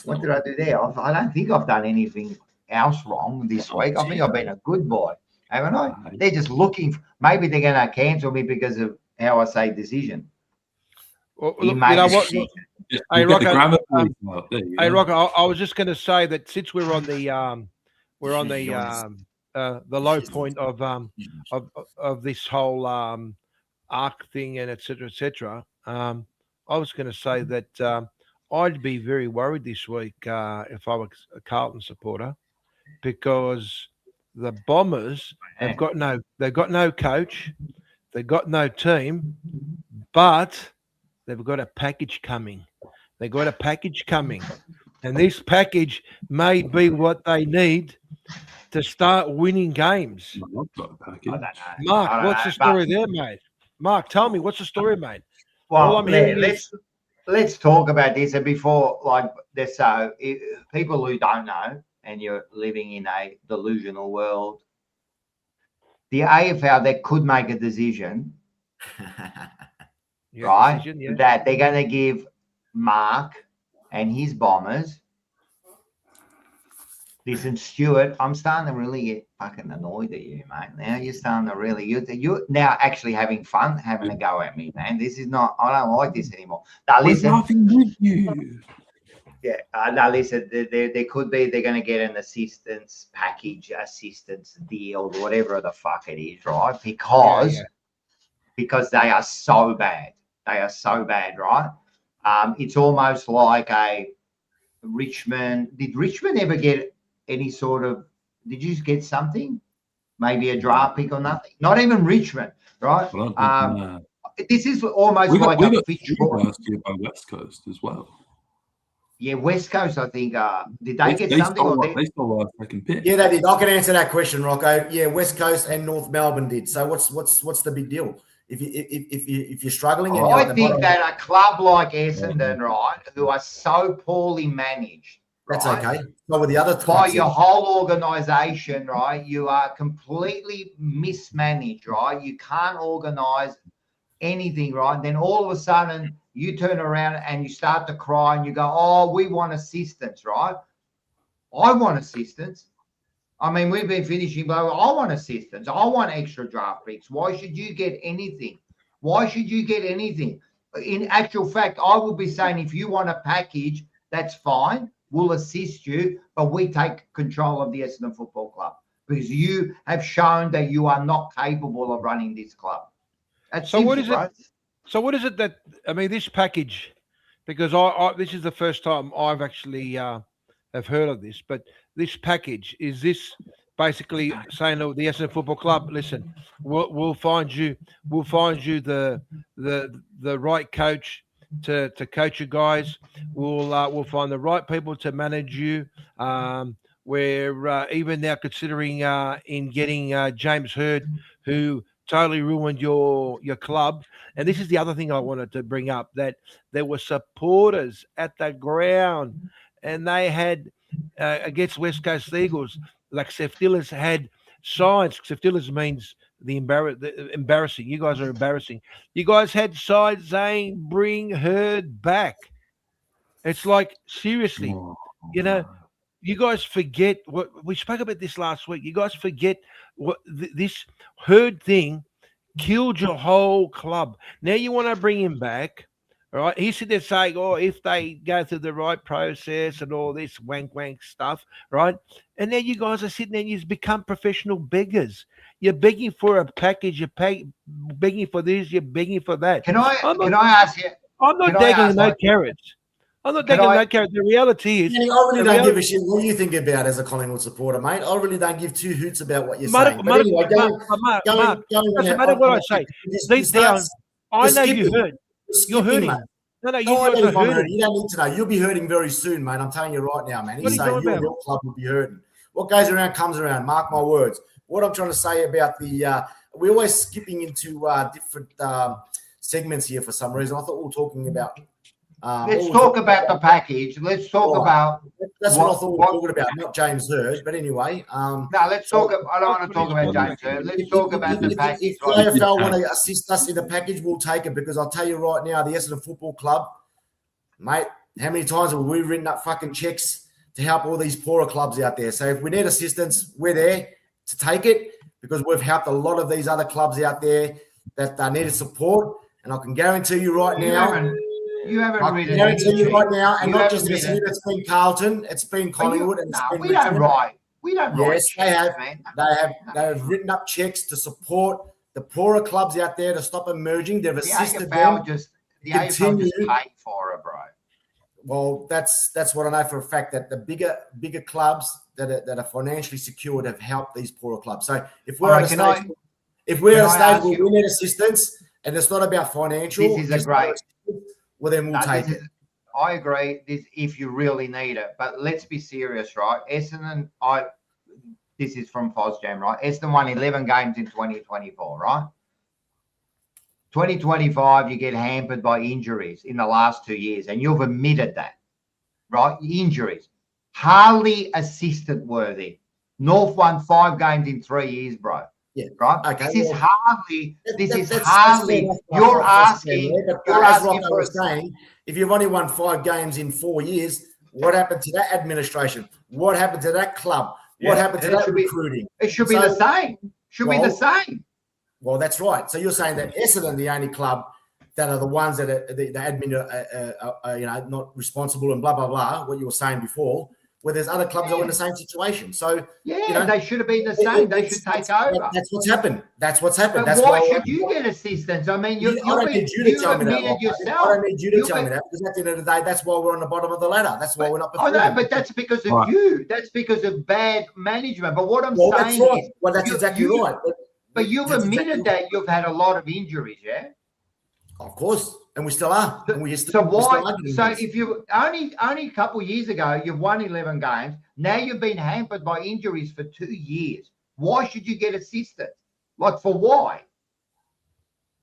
Speaker 1: What did I do there? I don't think I've done anything else wrong this week. I think I've been a good boy, haven't I? They're just looking. Maybe they're going to cancel me because of how I say decision.
Speaker 4: Well, look, you know what? Hey, Rocco, I was just going to say that since we're on the low point of this whole arc thing and et cetera, I was going to say that I'd be very worried this week if I was a Carlton supporter, because the Bombers have got no coach, they've got no team, but they've got a package coming. They've got a package coming, and this package may be what they need to start winning games. Mark, what's the story there, mate? Mark, tell me, what's the story, mate?
Speaker 1: Well, let's talk about this. And before, people who don't know, and you're living in a delusional world, the AFL, they could make a decision, right? That they're going to give Mark and his Bombers. Listen, Stuart, I'm starting to really get fucking annoyed at you, mate. Now you're starting to really, you're now actually having fun, having a go at me, man. This is not, I don't like this anymore. Now, listen.
Speaker 3: We're laughing with you.
Speaker 1: Yeah, now listen, there could be, they're going to get an assistance deal, or whatever the fuck it is, right? Because they are so bad. They are so bad, right? It's almost like a Richmond. Did Richmond ever get any sort of, did you get something? Maybe a draft pick or nothing? Not even Richmond, right? This is almost like a fish
Speaker 3: last year by West Coast as well.
Speaker 1: Yeah, West Coast, I think. Did they get something?
Speaker 3: They stole our second pick.
Speaker 2: Yeah, they did. I can answer that question, Rocco. Yeah, West Coast and North Melbourne did. So what's the big deal? If you're struggling,
Speaker 1: I think that a club like Essendon, right, who are so poorly managed,
Speaker 2: that's okay. Not with the other
Speaker 1: by your whole organisation, right? You are completely mismanaged, right? You can't organise anything, right? Then all of a sudden you turn around and you start to cry and you go, oh, we want assistance, right? I want assistance. I mean, we've been finishing, but I want assistance. I want extra draft picks. Why should you get anything? Why should you get anything? In actual fact, I would be saying, if you want a package, that's fine. We'll assist you, but we take control of the Essendon Football Club because you have shown that you are not capable of running this club. That's
Speaker 4: so
Speaker 1: simple,
Speaker 4: what is
Speaker 1: right?
Speaker 4: it? So what is it that, I mean, this package, because I this is the first time I've actually have heard of this, but this package, is this basically saying to the Essendon Football Club, listen, we'll find you the right coach to coach you guys. We'll find the right people to manage you. We're even now considering in getting James Hird, who totally ruined your club. And this is the other thing I wanted to bring up, that there were supporters at the ground, and they had against West Coast Eagles, like Seftilas had signs. Seftilas means the embarrassing. You guys are embarrassing. You guys had signs saying bring Hird back. It's like, seriously, you know, you guys forget what we spoke about this last week. You guys forget what this Hird thing killed your whole club. Now you want to bring him back. All right. He's sitting there saying, oh, if they go through the right process and all this wank stuff, right? And then you guys are sitting there and you've become professional beggars. You're begging for a package. Begging for this. You're begging for that.
Speaker 1: Can I ask you?
Speaker 4: I'm not dangling no carrots. I'm not dangling no carrots. The reality is,
Speaker 2: Kenny, I really don't give a shit what you think about as a Collingwood supporter, mate. I really don't give two hoots about what you're saying. But anyway,
Speaker 4: Mark, doesn't matter what I say. Deep down, I know you hurt. You're hurting.
Speaker 2: Mate.
Speaker 4: No,
Speaker 2: you don't need to know. You'll be hurting very soon, mate. I'm telling you right now, man. He's saying your club will be hurting. What goes around comes around. Mark my words. What I'm trying to say about we're always skipping into different segments here for some reason. I thought we were talking about.
Speaker 1: Let's talk about the package. Let's talk about.
Speaker 2: That's what I thought we were talking about, not James Hird. But anyway,
Speaker 1: no, let's talk. I don't want to talk about James Hird. Let's talk about the package.
Speaker 2: If the AFL want to assist us in the package, we'll take it, because I'll tell you right now, the Essendon Football Club, mate, how many times have we written up fucking checks to help all these poorer clubs out there? So if we need assistance, we're there to take it, because we've helped a lot of these other clubs out there that needed support. And I can guarantee you right now.
Speaker 1: You haven't read it.
Speaker 2: Guarantee you right now, and not just Essendon, it's been Carlton, it's been Collingwood, and it's been
Speaker 1: we don't write. We don't write.
Speaker 2: Yes, they have. Man. They have written up checks to support the poorer clubs out there to stop them merging. They've assisted them.
Speaker 1: The AFL just paid for it, bro.
Speaker 2: Well, that's what I know for a fact, that the bigger clubs that are financially secured have helped these poorer clubs. So if we're at a stage, where we need assistance, and it's not about financial,
Speaker 1: this is a great.
Speaker 2: Well, then we'll take it.
Speaker 1: I agree. This, if you really need it, but let's be serious, right? Essendon, this is from FozJam, right? Essendon won 11 games in 2024, right? 2025, you get hampered by injuries in the last 2 years, and you've admitted that, right? Injuries, hardly assistant worthy. North won 5 games in 3 years, bro.
Speaker 2: Yeah.
Speaker 1: Right.
Speaker 2: Okay.
Speaker 1: This is hardly. You're asking for
Speaker 2: saying. If you've only won 5 games in 4 years, what happened to that administration? What happened to that club? What happened to that recruiting?
Speaker 1: It should be the same. Be the same.
Speaker 2: Well, that's right. So you're saying that Essendon, the only club that are the ones that are the admin are not responsible and blah blah blah. What you were saying before. Where there's other clubs that are in the same situation. So
Speaker 1: they should have been the same. They should take over.
Speaker 2: That's what's happened. But
Speaker 1: that's why should you get assistance? I mean, you admitted yourself.
Speaker 2: I don't need you to tell me that, because at the end of the day, that's why we're on the bottom of the ladder. That's why we're not.
Speaker 1: I know, but that's because of you. That's because of bad management. But what I'm saying is,
Speaker 2: that's exactly right.
Speaker 1: But you've admitted that you've had a lot of injuries, yeah.
Speaker 2: Of course. And we still are.
Speaker 1: So if you only a couple of years ago, you've won 11 games. Now you've been hampered by injuries for 2 years. Why should you get assistance? Like, for why?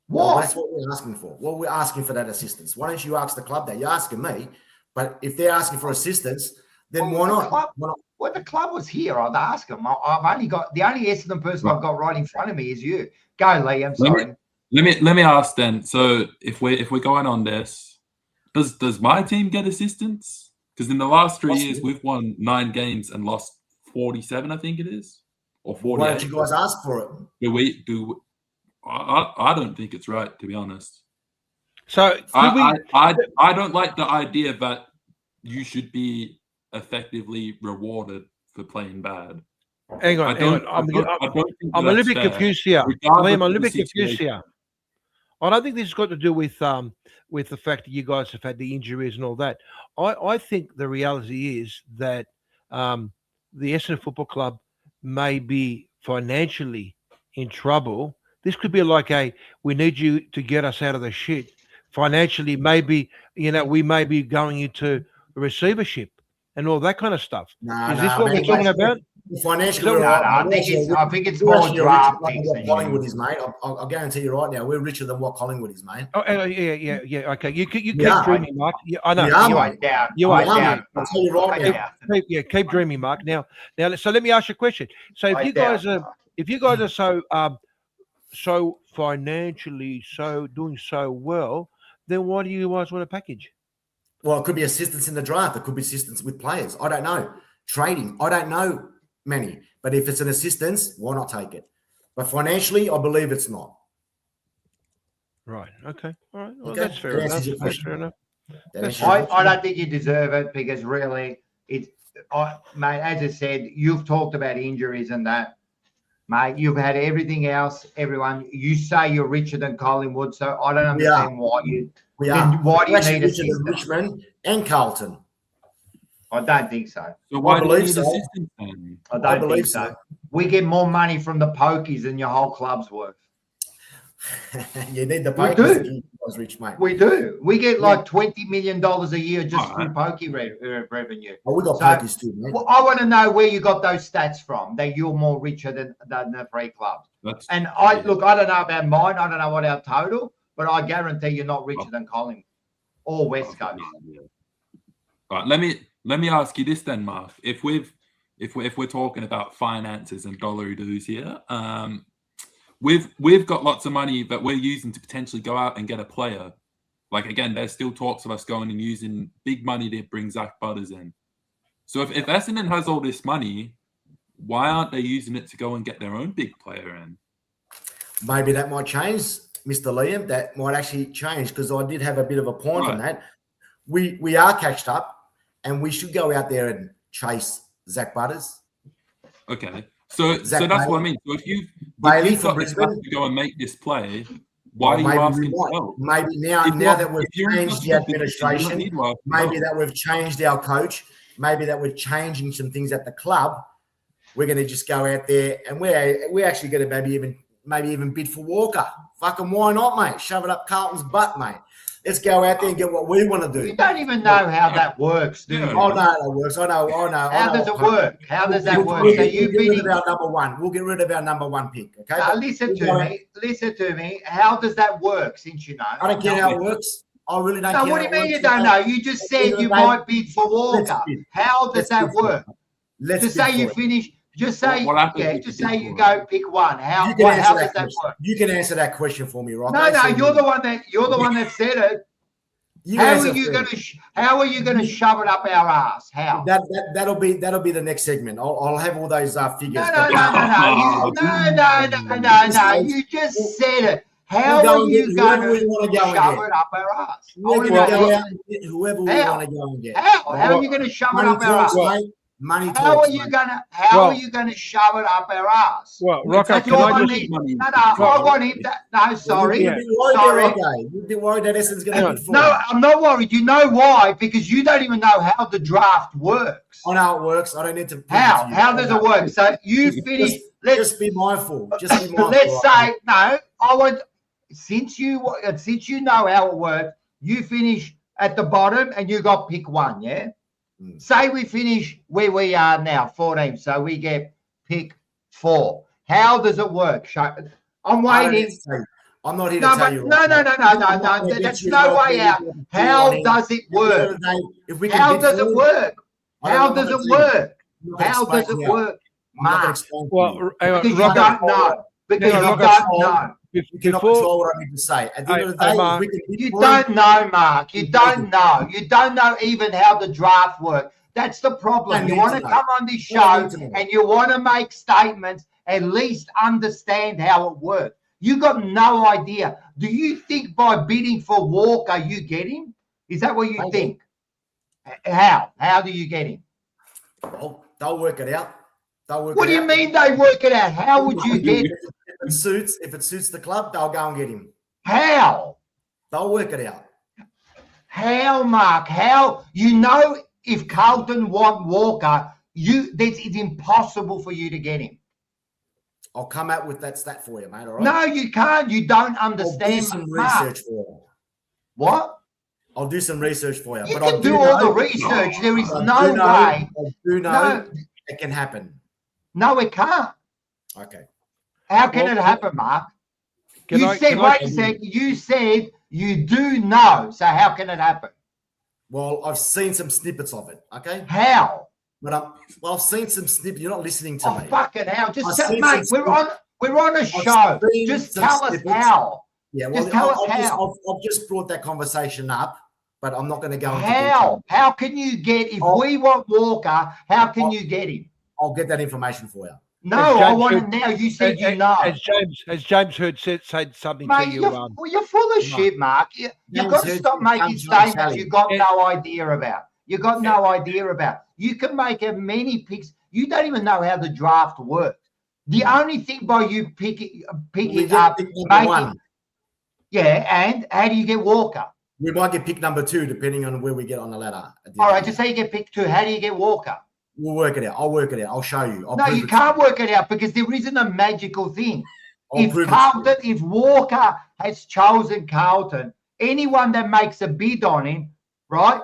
Speaker 1: Why?
Speaker 2: Well, that's what we're asking for. Well, we're asking for that assistance. Why don't you ask the club that? You're asking me. But if they're asking for assistance, then why not?
Speaker 1: Well, the club was here. I'd ask them. I've only got the only Essendon person I've got right in front of me is you. Go, Liam. Sorry.
Speaker 3: Let me ask then. So if we're going on this, does my team get assistance? Because in the last 3 years we've won 9 games and lost 47, I think it is, or 48.
Speaker 2: Why don't you guys ask for it?
Speaker 3: I don't think it's right, to be honest.
Speaker 4: So
Speaker 3: I don't like the idea that you should be effectively rewarded for playing bad.
Speaker 4: Hang on. I'm a little bit confused here. Liam, I'm a little bit confused here. I don't think this has got to do with the fact that you guys have had the injuries and all that. I think the reality is that the Essendon Football Club may be financially in trouble. This could be like we need you to get us out of the shit. Financially, maybe, we may be going into a receivership and all that kind of stuff. Is this what we're talking about?
Speaker 2: Financially,
Speaker 1: I think it's more draft picks.
Speaker 2: Collingwood is, mate. I'll guarantee you right now, we're richer than what Collingwood is, mate.
Speaker 4: Oh, yeah. Okay, you keep dreaming, Mark. Yeah, I know.
Speaker 1: You are down.
Speaker 2: I'll tell you right now.
Speaker 4: Keep dreaming, Mark. Now, so let me ask you a question. So if you guys are so financially doing so well, then why do you guys want a package?
Speaker 2: Well, it could be assistance in the draft. It could be assistance with players. I don't know. Trading. I don't know many. But if it's an assistance, why not take it? But financially, I believe it's not.
Speaker 4: Right. Okay. All right. Well, that's fair enough. That's fair enough.
Speaker 1: I don't think you deserve it, because really, mate, as I said, you've talked about injuries and that. Mate, you've had everything else. Everyone, you say you're richer than Collingwood, so I don't understand why you.
Speaker 2: We are.
Speaker 1: Why do you
Speaker 2: We're
Speaker 1: need a
Speaker 2: richer than
Speaker 1: system?
Speaker 2: Richmond and Carlton.
Speaker 1: I don't think so.
Speaker 3: So why do you
Speaker 2: believe
Speaker 3: need
Speaker 2: so.
Speaker 3: a system then?
Speaker 1: I
Speaker 2: I
Speaker 1: don't think
Speaker 2: believe
Speaker 1: so.
Speaker 2: so.
Speaker 1: We get more money from the pokies than your whole club's worth.
Speaker 2: You need the
Speaker 1: We
Speaker 2: pokers
Speaker 1: do.
Speaker 2: to keep you guys rich, mate.
Speaker 1: We do. We get like $20 million a year just through pokey revenue.
Speaker 2: Oh, we got
Speaker 1: So,
Speaker 2: pokers too, mate.
Speaker 1: Well, I want to know where you got those stats from, that you're more richer than the three clubs. And I don't know about mine. I don't know what our total, but I guarantee you're not richer than Collingwood or West Coast.
Speaker 3: Right, let me ask you this then, Mark. If we're talking about finances and dollar-doos here, we've got lots of money that we're using to potentially go out and get a player. Like, again, there's still talks of us going and using big money to bring Zach Butters in. So if Essendon has all this money, why aren't they using it to go and get their own big player in?
Speaker 2: Maybe that might change, Mr. Liam. That might actually change, because I did have a bit of a point on that. We are cashed up, and we should go out there and chase Zach Butters.
Speaker 3: Okay. So that's
Speaker 2: Bailey.
Speaker 3: what I mean. So if you've
Speaker 2: Bailey
Speaker 3: got
Speaker 2: from
Speaker 3: the cash
Speaker 2: Brisbane.
Speaker 3: to go and make this play, why are you asking for help?
Speaker 2: Maybe now that we've changed the administration, maybe that we've changed our coach, maybe that we're changing some things at the club, we're going to just go out there and we're actually going to maybe even bid for Walker. Fucking why not, mate? Shove it up Carlton's butt, mate. Let's go out there and get what we want to do.
Speaker 1: You don't even know how that works, do you?
Speaker 2: Oh, no, that works. I know.
Speaker 1: How does it work? How does that work?
Speaker 2: We'll
Speaker 1: So
Speaker 2: get rid of
Speaker 1: bidding.
Speaker 2: our number one. We'll get rid of our number one pick, okay?
Speaker 1: Listen to me. How does that work, since you know?
Speaker 2: I don't care how it works. I really don't care.
Speaker 1: No, what do you mean you don't know? You just said you might bid for Walker. How does that work? Just say you finish. Just say you go pick one. How does that work?
Speaker 2: You can answer that question for me, Rock.
Speaker 1: No, you're the one that said it. How are you going to shove it up our ass? How?
Speaker 2: That'll be the next segment. I'll have all those figures.
Speaker 1: No. You just said it. How are you going to shove it up our ass?
Speaker 2: Whoever we want to go and get.
Speaker 1: How are you going to shove it up our ass?
Speaker 2: Money talks,
Speaker 1: How are you gonna shove it up our ass?
Speaker 4: Well, Rocco,
Speaker 1: can I just... I want him to... No, sorry.
Speaker 2: You'd be worried that Essendon's going to bid for
Speaker 1: No,
Speaker 2: him.
Speaker 1: I'm not worried. You know why? Because you don't even know how the draft works.
Speaker 2: I know how it works. I don't need to...
Speaker 1: How does it work? So you finish...
Speaker 2: Just be mindful. Just be mindful.
Speaker 1: Let's say... No, I want... Since you know how it works, you finish at the bottom and you got pick one, yeah? Say we finish where we are now, 14, so we get pick 4. How does it work? I'm waiting.
Speaker 2: I'm not here to tell you.
Speaker 1: No. That's no way out. How does it work? How does it work? How does it work? How does it work, Mark?
Speaker 4: Well,
Speaker 1: because you don't know. Because you don't know.
Speaker 2: You cannot control what I need to say. At the end of the day,
Speaker 4: Mark,
Speaker 1: you don't know, Mark. You don't know. You don't know even how the draft works. That's the problem. You want to come on this show and you want to make statements, at least understand how it works. You got no idea. Do you think by bidding for Walker you get him? Is that what you think? How? How do you get him?
Speaker 2: Well, they'll work it out.
Speaker 1: What do you mean they work it out? How would you get him?
Speaker 2: If it suits the club, they'll go and get him.
Speaker 1: How?
Speaker 2: They'll work it out.
Speaker 1: How, Mark? How? You know, if Carlton want Walker, it's impossible for you to get him.
Speaker 2: I'll come out with that stat for you, mate. All right?
Speaker 1: No, you can't. You don't understand.
Speaker 2: I'll do some research for you.
Speaker 1: What?
Speaker 2: I'll do some research for you.
Speaker 1: You
Speaker 2: but
Speaker 1: can do all the research. There is no way.
Speaker 2: I do know it can happen.
Speaker 1: No, it can't.
Speaker 2: Okay.
Speaker 1: How can it happen, Mark? You said you do know. So how can it happen?
Speaker 2: Well, I've seen some snippets of it. Okay.
Speaker 1: How?
Speaker 2: But I've seen some snippets. You're not listening to me.
Speaker 1: Oh, fucking hell! Just mate, we're on a show. Just tell us how.
Speaker 2: Yeah, well,
Speaker 1: just tell us how.
Speaker 2: I've just brought that conversation up, but I'm not going to go into
Speaker 1: how.
Speaker 2: detail.
Speaker 1: How can you get if we want Walker? How can you get him?
Speaker 2: I'll get that information for you.
Speaker 1: No, I want it now. You said you know.
Speaker 4: Has James Heard said something
Speaker 1: mate,
Speaker 4: to you?
Speaker 1: You're full of shit, Mark. You've got to stop making statements you've got no idea about. You've got no idea about. You can make as many picks. You don't even know how the draft works. The only thing by you picking
Speaker 2: We get
Speaker 1: up,
Speaker 2: pick number one.
Speaker 1: yeah, and how do you get Walker?
Speaker 2: We might get pick number 2 depending on where we get on the ladder.
Speaker 1: All right, just say you get pick 2. How do you get Walker?
Speaker 2: We'll work it out. I'll work it out. I'll show you.
Speaker 1: No, you can't work it out because there isn't a magical thing. If Walker has chosen Carlton, anyone that makes a bid on him, right,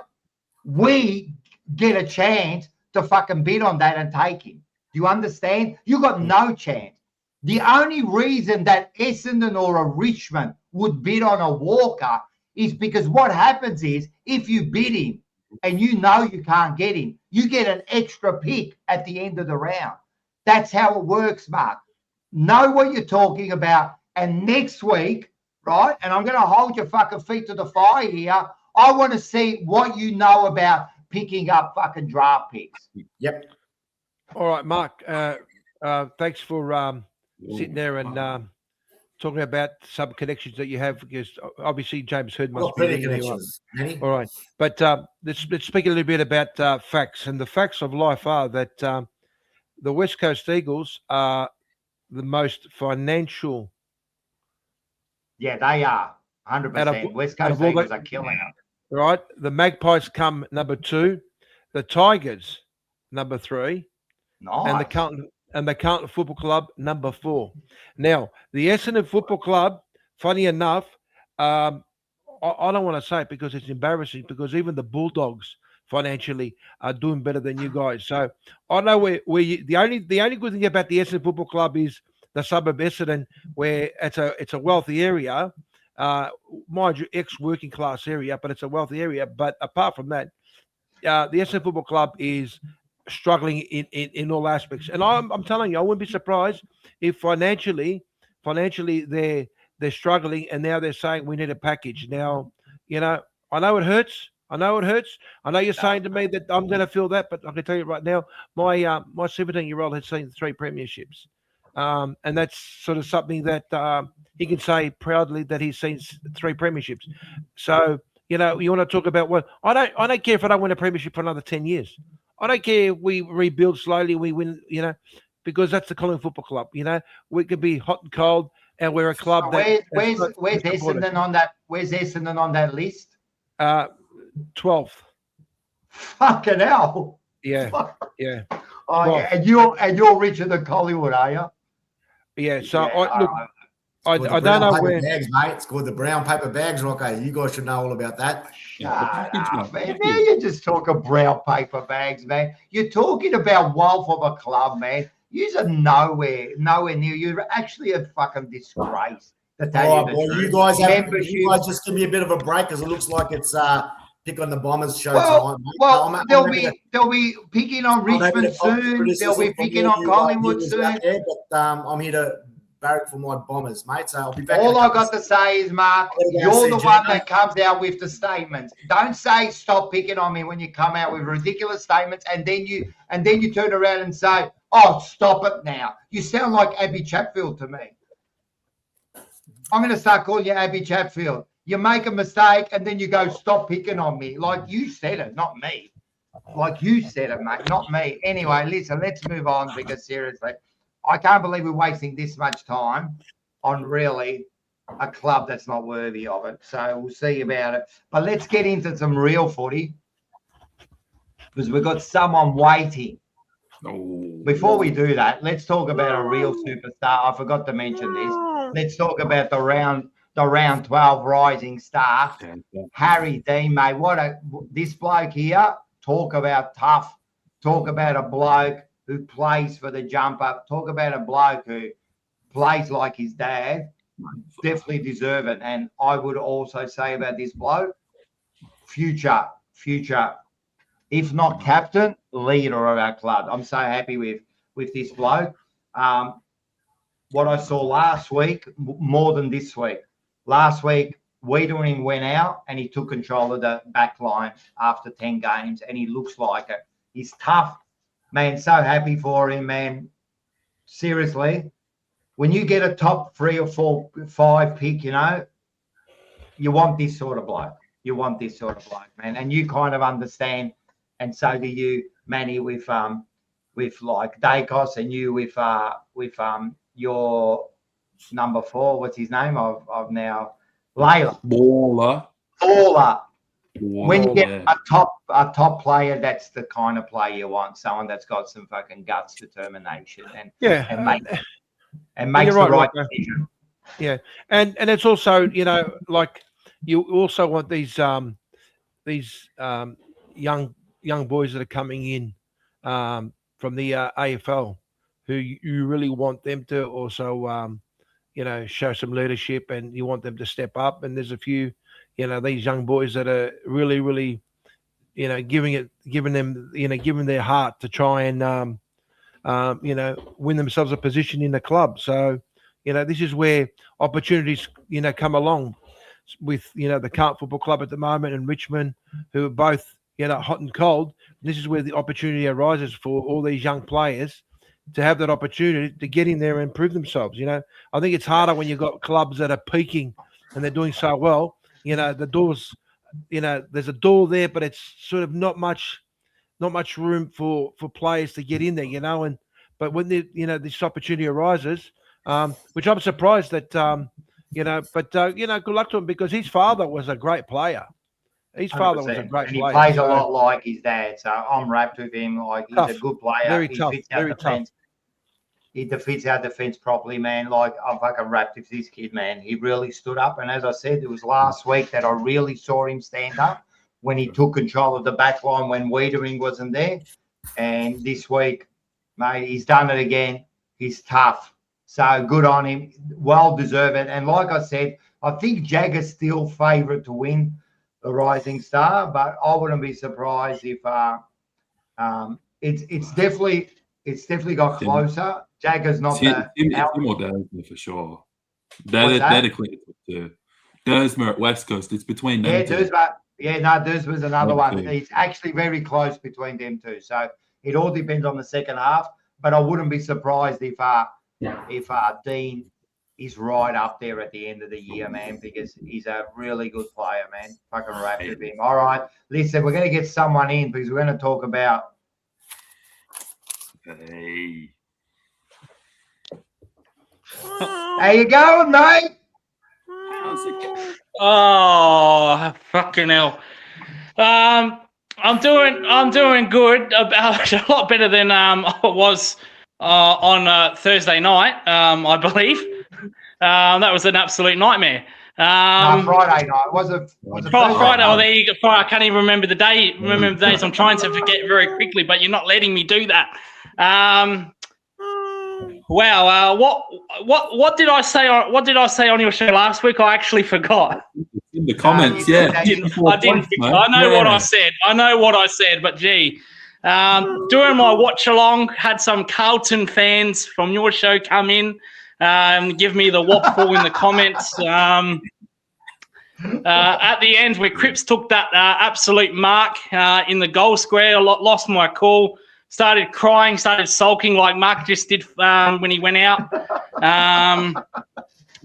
Speaker 1: we get a chance to fucking bid on that and take him. Do you understand? You got no chance. The only reason that Essendon or a Richmond would bid on a Walker is because what happens is if you bid him and you know you can't get him, you get an extra pick at the end of the round. That's how it works, Mark. Know what you're talking about. And next week, right, and I'm going to hold your fucking feet to the fire here, I want to see what you know about picking up fucking draft picks.
Speaker 2: Yep.
Speaker 4: All right, Mark. Thanks for sitting there and talking about some connections that you have, because obviously James Heard must be
Speaker 2: plenty connections.
Speaker 4: All right, but let's speak a little bit about facts. And the facts of life are that the West Coast Eagles are the most financial.
Speaker 1: Yeah, they are 100%. West Coast Eagles are killing them.
Speaker 4: Right, the Magpies come number 2, the Tigers number 3,
Speaker 1: nice.
Speaker 4: and the Carlton Football Club number 4. Now, the Essendon Football Club, funny enough, I don't want to say it because it's embarrassing, because even the Bulldogs financially are doing better than you guys. So I know where the only good thing about the Essendon Football Club is the suburb Essendon, where it's a wealthy area. Mind you, ex-working class area, but it's a wealthy area. But apart from that, the Essendon Football Club is struggling in all aspects. And I'm telling you, I wouldn't be surprised if financially they're struggling, and now they're saying we need a package. Now, I know it hurts. I know you're saying to me that I'm going to feel that, but I can tell you right now, my 17-year-old has seen 3 premierships. And that's sort of something that he can say proudly, that he's seen 3 premierships. So, you want to talk about what I don't care if I don't win a premiership for another 10 years. I don't care if we rebuild slowly, we win, because that's the Collingwood Football Club. We could be hot and cold, and we're a club
Speaker 1: where's Essendon on that? Where's Essendon on that list?
Speaker 4: 12th.
Speaker 1: Fucking hell.
Speaker 4: Yeah. Yeah.
Speaker 1: Oh, well, yeah. And you're richer than Collingwood, are you?
Speaker 4: Yeah. So I don't know where.
Speaker 2: Bags, mate. It's called the brown paper bags, Rocco. You guys should know all about that.
Speaker 1: Man. Now you're just talking brown paper bags, man. You're talking about wealth of a club, man. You're nowhere near. You're actually a fucking disgrace. You
Speaker 2: guys just give me a bit of a break, because it looks like it's pick on the Bombers show tonight.
Speaker 1: Well, they'll be picking on Richmond soon. They'll be picking on Collingwood soon.
Speaker 2: But I'm here to barrack for my Bombers, mate. So I'll be back.
Speaker 1: All I've got to say is, Mark, you're the one that comes out with the statements. Don't say stop picking on me when you come out with ridiculous statements, and then you turn around and say, oh, stop it now. You sound like Abby Chatfield to me. I'm going to start calling you Abby Chatfield. You make a mistake and then you go, stop picking on me. Like you said it, not me. Like you said it, mate, not me. Anyway, listen, let's move on, because seriously, I can't believe we're wasting this much time on really a club that's not worthy of it. So we'll see about it. But let's get into some real footy, because we've got someone waiting. Before we do that, let's talk about a real superstar. I forgot to mention this. Let's talk about the round 12 rising star, Harry Dean, mate. This bloke here, talk about tough, talk about a bloke who plays for the jumper, talk about a bloke who plays like his dad, definitely deserve it. And I would also say about this bloke, future, if not captain, leader of our club. I'm so happy with this bloke. What I saw last week, more than this week. Last week, Wiedering went out and he took control of the back line after 10 games, and he looks like it. He's tough, man. So happy for him, man. Seriously, when you get a top 3 or 4, 5 pick, you want this sort of bloke. You want this sort of bloke, man. And you kind of understand, and so do you, Manny, with like Dacos and you with your number 4. What's his name? I've now Layla.
Speaker 3: Waller.
Speaker 1: When you get a top player, that's the kind of player you want. Someone that's got some fucking guts, determination, and makes the right decision.
Speaker 4: Yeah, and it's also, you know, like you also want these young boys that are coming in from the AFL, who you really want them to also you know, show some leadership, and you want them to step up. And there's a few, you know, these young boys that are really, you know, giving their heart to try and you know, win themselves a position in the club. So, you know, this is where opportunities, you know, come along with, you know, the Cart Football Club at the moment and Richmond, who are both, you know, hot and cold. This is where the opportunity arises for all these young players to have that opportunity to get in there and prove themselves. You know, I think it's harder when you've got clubs that are peaking and they're doing so well. You know, the doors, you know, there's a door there, but it's sort of not much room for players to get in there, you know. And but when you know, this opportunity arises, which I'm surprised that you know, but you know, good luck to him, because his father was a great player. His father was a great player.
Speaker 1: He plays a lot like his dad, so I'm wrapped with him. Like, he's a good player.
Speaker 4: Very tough. Very tough.
Speaker 1: He defeats our defense properly, man. Like, I'm fucking wrapped with this kid, man. He really stood up, and as I said, it was last week that I really saw him stand up when he took control of the back line when Wiedering wasn't there. And this week, mate, he's done it again. He's tough. So good on him. Well deserved it. And like I said, I think Jagger's still favourite to win the Rising Star, but I wouldn't be surprised if it's definitely got closer. Jagger's not
Speaker 3: Dersmer for sure. They're the clear two. Dersmer at West Coast. It's between them.
Speaker 1: Dersmer's another one. It's actually very close between them two. So it all depends on the second half. But I wouldn't be surprised if Dean is right up there at the end of the year, man, because he's a really good player, man. Fucking wrapped with him. All right, listen, we're going to get someone in because we're going to talk about.
Speaker 3: Hey.
Speaker 1: How you going, mate?
Speaker 6: Oh, fucking hell. I'm doing good. About a lot better than I was on Thursday night, I believe. That was an absolute nightmare.
Speaker 1: No, Friday night. Was it
Speaker 6: Friday? Oh, there you go. Friday. I can't even remember the day. Remember the days. I'm trying to forget very quickly, but you're not letting me do that. Wow. What did I say? What did I say on your show last week? I actually forgot.
Speaker 3: In the comments,
Speaker 6: I didn't. I know what I said. I know what I said, but gee. During my watch along, had some Carlton fans from your show come in, give me the waffle in the comments. At the end, where Cripps took that absolute mark in the goal square, lost my cool, started crying, started sulking like Mark just did when he went out.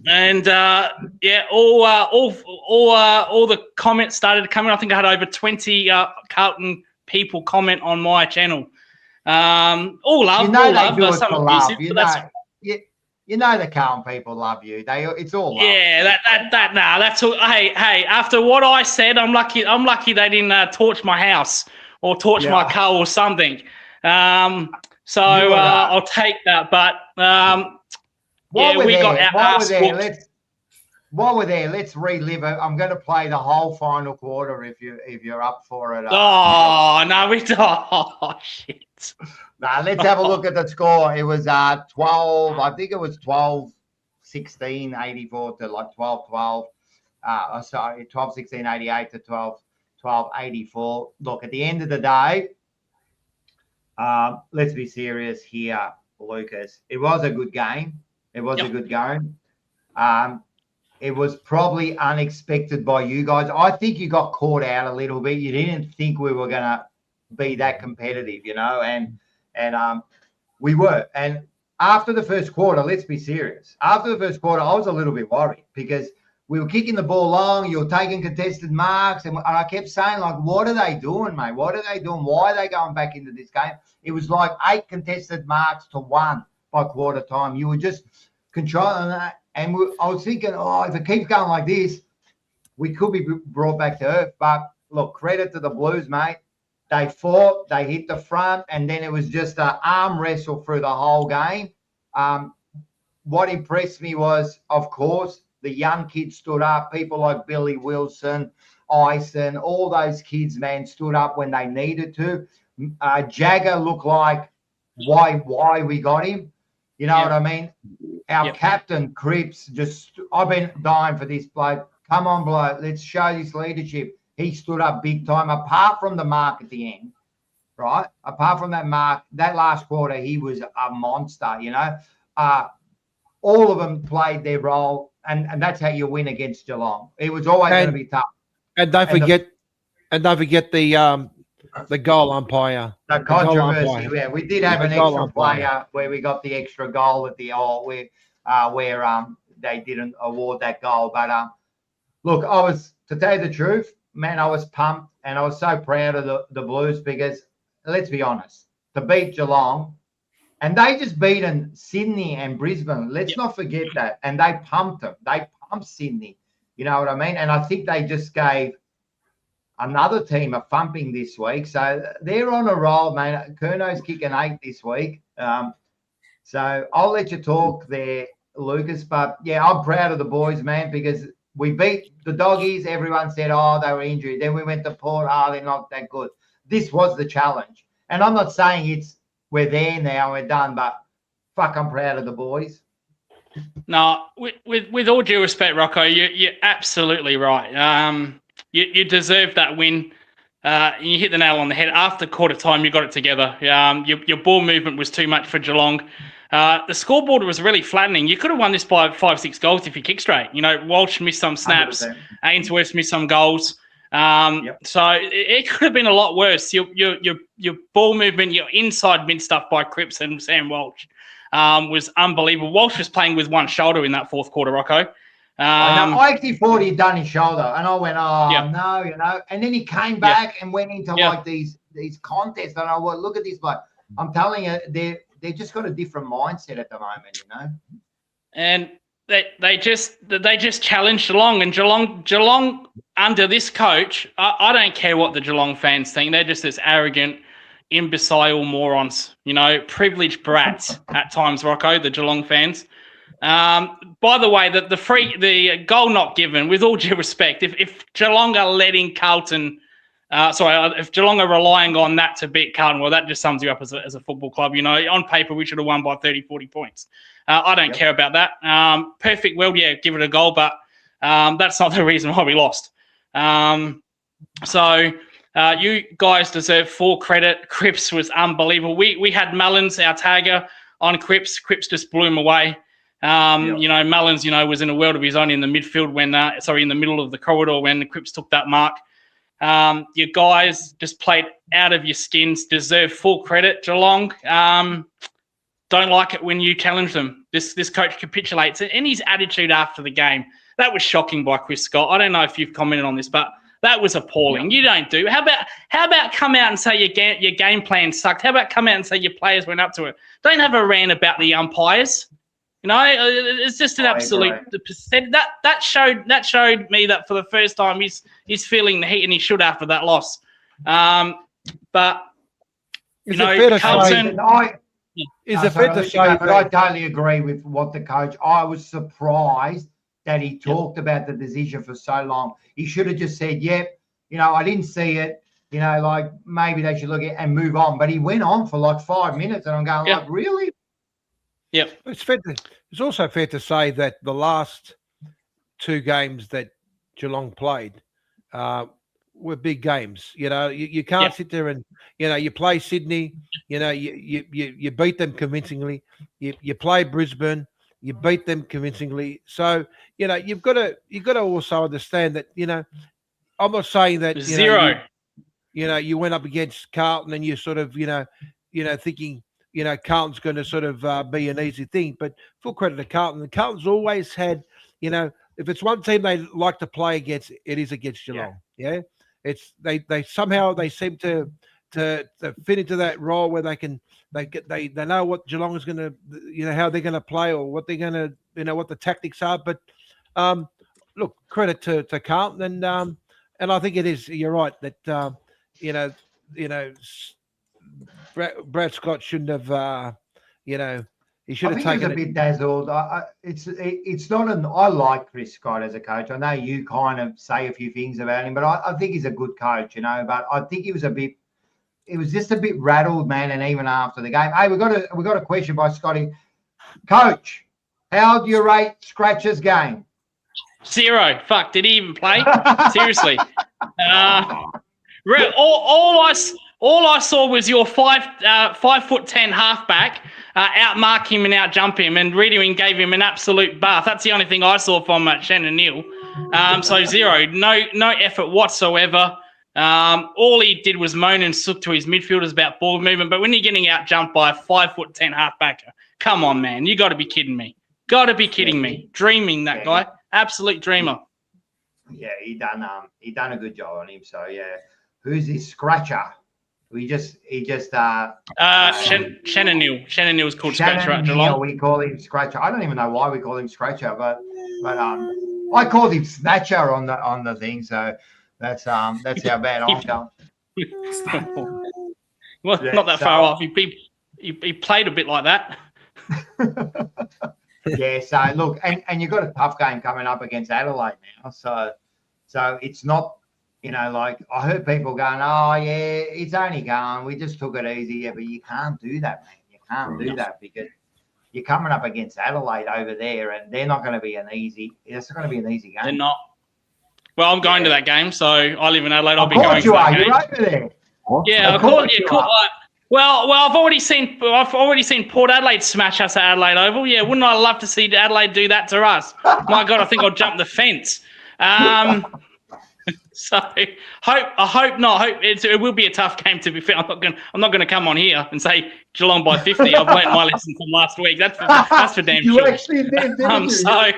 Speaker 6: And all the comments started coming. I think I had over 20 Carlton people comment on my channel. All love, some abusive.
Speaker 1: You know the Carlton people love you. It's all love.
Speaker 6: Yeah, that's all. Hey, after what I said, I'm lucky they didn't torch my house or torch my car or something. So I'll take that. But we got our ass whooped.
Speaker 1: While we're there, let's relive it. I'm going to play the whole final quarter if you're up for it.
Speaker 6: Oh no, we don't. Oh shit.
Speaker 1: Nah, let's have a look at the score. It was 12. I think it was 12-16, 84 to like 12-12. 12-16, 88 to 12, 84. Look, at the end of the day, let's be serious here, Lucas. It was a good game. It was a good game. It was probably unexpected by you guys. I think you got caught out a little bit. You didn't think we were going to be that competitive, you know, and we were. And after the first quarter, let's be serious. After the first quarter, I was a little bit worried because we were kicking the ball long. You were taking contested marks. And I kept saying, like, what are they doing, mate? What are they doing? Why are they going back into this game? It was like 8 contested marks to 1 by quarter time. You were just controlling that. And I was thinking, if it keeps going like this, we could be brought back to earth. But look, credit to the Blues, mate. They fought, they hit the front, and then it was just an arm wrestle through the whole game. What impressed me was, of course, the young kids stood up. People like Billy Wilson, Ison, all those kids, man, stood up when they needed to. Jagger looked like why we got him. You know what I mean? Our captain, Cripps, I've been dying for this bloke. Come on, bloke, let's show this leadership. He stood up big time, apart from the mark at the end, right? Apart from that mark, that last quarter, he was a monster, you know. All of them played their role, and that's how you win against Geelong. It was always going to be tough.
Speaker 4: And don't forget the goal umpire.
Speaker 1: The controversy. Yeah, we did have an extra player where we got the extra goal at the where they didn't award that goal. But look, to tell you the truth, man, I was pumped and I was so proud of the Blues because let's be honest, to beat Geelong, and they just beaten Sydney and Brisbane. Let's not forget that. And they pumped them. They pumped Sydney. You know what I mean? And I think they just gave another team a thumping this week. So they're on a roll, man. Curno's kicking 8 this week. So I'll let you talk there, Lucas. But, yeah, I'm proud of the boys, man, because we beat the Doggies. Everyone said, they were injured. Then we went to Port. They're not that good. This was the challenge. And I'm not saying we're there now, we're done, but fuck, I'm proud of the boys.
Speaker 6: No, with all due respect, Rocco, you're absolutely right. You deserve that win. You hit the nail on the head. After quarter time, you got it together. Your ball movement was too much for Geelong. The scoreboard was really flattening. You could have won this by 5-6 goals if you kick straight. You know, Walsh missed some snaps, 100%. Ainsworth missed some goals. So it could have been a lot worse. Your ball movement, your inside mid stuff by Cripps and Sam Walsh was unbelievable. Walsh was playing with one shoulder in that fourth quarter, Rocco.
Speaker 1: I actually thought he'd done his shoulder, and I went, no, you know. And then he came back and went into like these contests, and I went, look at this, but I'm telling you, they just got a different mindset at the moment, you know. And
Speaker 6: they just challenged Geelong, and Geelong under this coach, I don't care what the Geelong fans think. They're just this arrogant, imbecile morons, you know, privileged brats at times, Rocco, the Geelong fans. By the way, the goal not given, with all due respect, if Geelong are letting Carlton, if Geelong are relying on that to beat Carlton, well, that just sums you up as a football club. You know, on paper, we should have won by 30, 40 points. I don't care about that. Perfect world, give it a goal, but that's not the reason why we lost. You guys deserve full credit. Cripps was unbelievable. We had Mullins, our tagger, on Cripps. Cripps just blew him away. You know, Mullins, was in a world of his own in the midfield in the middle of the corridor when the Cripps took that mark. You guys just played out of your skins, deserve full credit. Geelong, don't like it when you challenge them. This coach capitulates, and his attitude after the game, that was shocking by Chris Scott. I don't know if you've commented on this, but that was appalling. You don't do. How about come out and say your game plan sucked? How about come out and say your players went up to it? Don't have a rant about the umpires. You know, it's just an absolute percent. That showed me that for the first time he's feeling the heat, and he should after that loss. But
Speaker 4: is it fair to
Speaker 6: Carlton,
Speaker 1: say? I totally agree with what the coach. I was surprised that he talked about the decision for so long. He should have just said, "Yep, I didn't see it. Like maybe they should look at it and move on." But he went on for like 5 minutes, and I'm going, like, really?
Speaker 6: Yeah,
Speaker 4: it's also fair to say that the last 2 games that Geelong played were big games. You can't sit there and you play Sydney. You beat them convincingly. You play Brisbane. You beat them convincingly. So you've got to also understand that I'm not saying that
Speaker 6: zero.
Speaker 4: You went up against Carlton and you sort of thinking. Carlton's going to sort of be an easy thing, but full credit to Carlton. Carlton's always had, if it's one team they like to play against, it is against Geelong. Yeah, it's they somehow they seem to fit into that role where they know what Geelong is going to, how they're going to play or what they're going to, what the tactics are. But look, credit to Carlton, and I think it is. You're right that Brad Scott shouldn't have, he should have taken
Speaker 1: it. A bit dazzled. It's not I like Chris Scott as a coach. I know you kind of say a few things about him, but I think he's a good coach, but I think he was just a bit rattled, man, and even after the game. Hey, we got a question by Scotty. Coach, how do you rate Scratcher's game?
Speaker 6: 0. Fuck, did he even play? Seriously. All I saw was your 5'10" halfback outmark him and outjump him, and Redwing gave him an absolute bath. That's the only thing I saw from Shannon Neal. So 0, no effort whatsoever. All he did was moan and sook to his midfielders about ball movement. But when you're getting outjumped by a 5'10" halfbacker, come on, man, you got to be kidding me. Got to be kidding me. Dreaming, that guy, absolute dreamer.
Speaker 1: Yeah, he done a good job on him. So yeah, who's this Scratcher? Shannon Neal. Shannon Neal's called Scratcher at Geelong. We call him Scratcher. I don't even know why we call him Scratcher, but I called him Snatcher on the thing. So that's how bad I'm going.
Speaker 6: Well, not that far off. He played a bit like that.
Speaker 1: Yeah. So look, and you've got a tough game coming up against Adelaide now. So it's not. Like I heard people going, oh, yeah, it's only gone. We just took it easy. Yeah, but you can't do that, man. You can't do that because you're coming up against Adelaide over there, and they're not going to be it's not going to be an easy game.
Speaker 6: They're not. Well, I'm going to that game, so I live in Adelaide. I'll be going
Speaker 1: to that game.
Speaker 6: You're
Speaker 1: over there.
Speaker 6: Yeah, of course. Well, I've already seen Port Adelaide smash us at Adelaide Oval. Yeah, wouldn't I love to see Adelaide do that to us? My God, I think I'll jump the fence. So I hope not. It will be a tough game, to be fair. I'm not going to come on here and say Geelong by 50. I've learnt my lesson from last week. That's for damn sure.
Speaker 1: You actually did, didn't you?
Speaker 6: So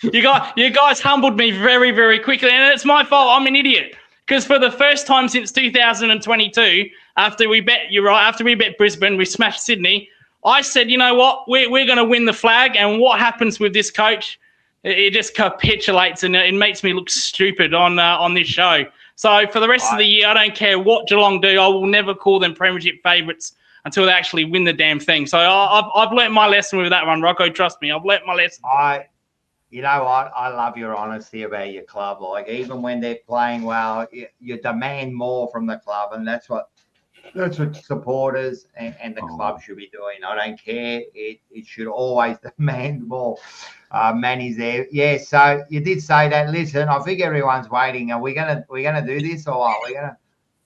Speaker 6: you guys humbled me very, very quickly, and it's my fault. I'm an idiot because for the first time since 2022, after we bet Brisbane, we smashed Sydney. I said, you know what, we're going to win the flag, and what happens with this coach? It just capitulates and it makes me look stupid on this show. So for the rest of the year, I don't care what Geelong do. I will never call them premiership favourites until they actually win the damn thing. So I've learnt my lesson with that one, Rocco. Trust me, I've learnt my lesson.
Speaker 1: You know what? I love your honesty about your club. Like even when they're playing well, you demand more from the club, and that's what supporters and the club should be doing. I don't care. It should always demand more. Manny's there. Yeah, so you did say that. Listen, I think everyone's waiting. Are we gonna do this or what?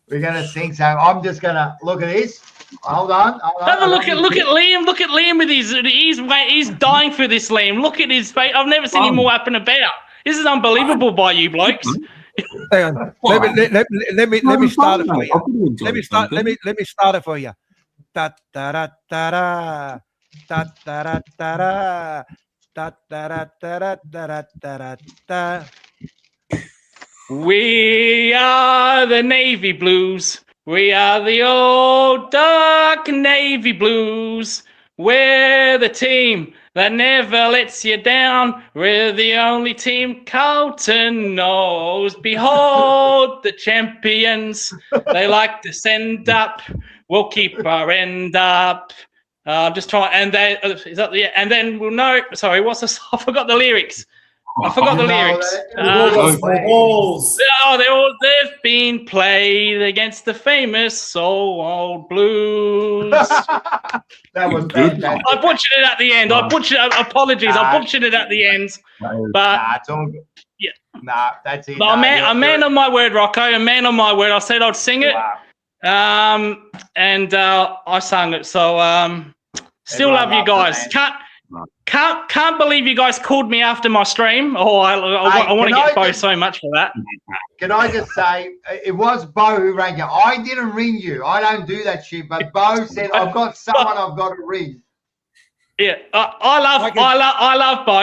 Speaker 1: We're gonna sing. So I'm just gonna look at this. Hold on.
Speaker 6: Have a look at Liam. Look at Liam with he's dying for this, Liam. Look at his face. I've never seen him more up and about. This is unbelievable by you blokes.
Speaker 4: Hang on. Let me start it for you. Let me start it for you. Da da da da da da da da. Da, da, da, da, da, da, da.
Speaker 6: We are the Navy Blues. We are the old dark Navy Blues. We're the team that never lets you down. We're the only team Carlton knows. Behold the champions. They like to send up. We'll keep our end up. Just try and then and then we'll know. Sorry, what's this? I forgot the lyrics. They've been played against the famous old Blues.
Speaker 1: That was good.
Speaker 6: I butchered it at the end. Apologies. I butchered it at the end. But
Speaker 1: it's all good.
Speaker 6: Yeah.
Speaker 1: That's it.
Speaker 6: But a man on my word, Rocco. A man on my word. I said I'd sing it. Wow. And I sung it. So still love you guys. Can't believe you guys called me after my stream. Oh, I want to get Bo so much for that.
Speaker 1: Can I just say, it was Bo who rang you. I didn't ring you. I don't do that shit. But Bo said, I've got someone I've got to ring.
Speaker 6: Yeah, I love Bo.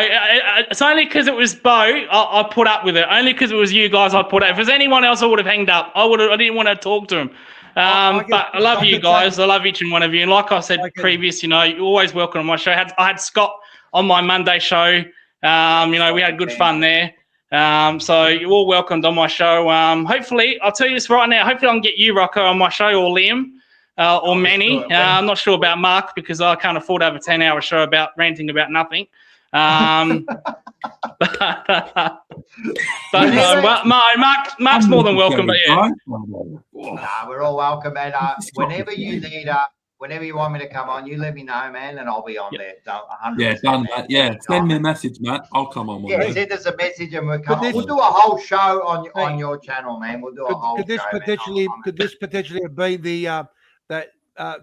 Speaker 6: It's only because it was Bo I put up with it. Only because it was you guys I put up. If it was anyone else, I would have hanged up. I didn't want to talk to him. But I love you guys. I love each and one of you. And like I said previous, you're always welcome on my show. I had Scott on my Monday show. We had good fun there. So you're all welcomed on my show. Hopefully, I'll tell you this right now. Hopefully, I can get you, Rocco, on my show, or Liam. Or Manny. I'm not sure about Mark because I can't afford to have a 10-hour show about ranting about nothing. But Mark's more than welcome. But yeah,
Speaker 1: we're all welcome. And whenever you need whenever you want me to come on, you let me know, man, and I'll be on there.
Speaker 3: Done that. Yeah, send me a message, Matt. I'll come on.
Speaker 1: Send us a message and we'll come on. We'll do a whole show on your channel, man. We'll do a whole show.
Speaker 4: Could this potentially be the that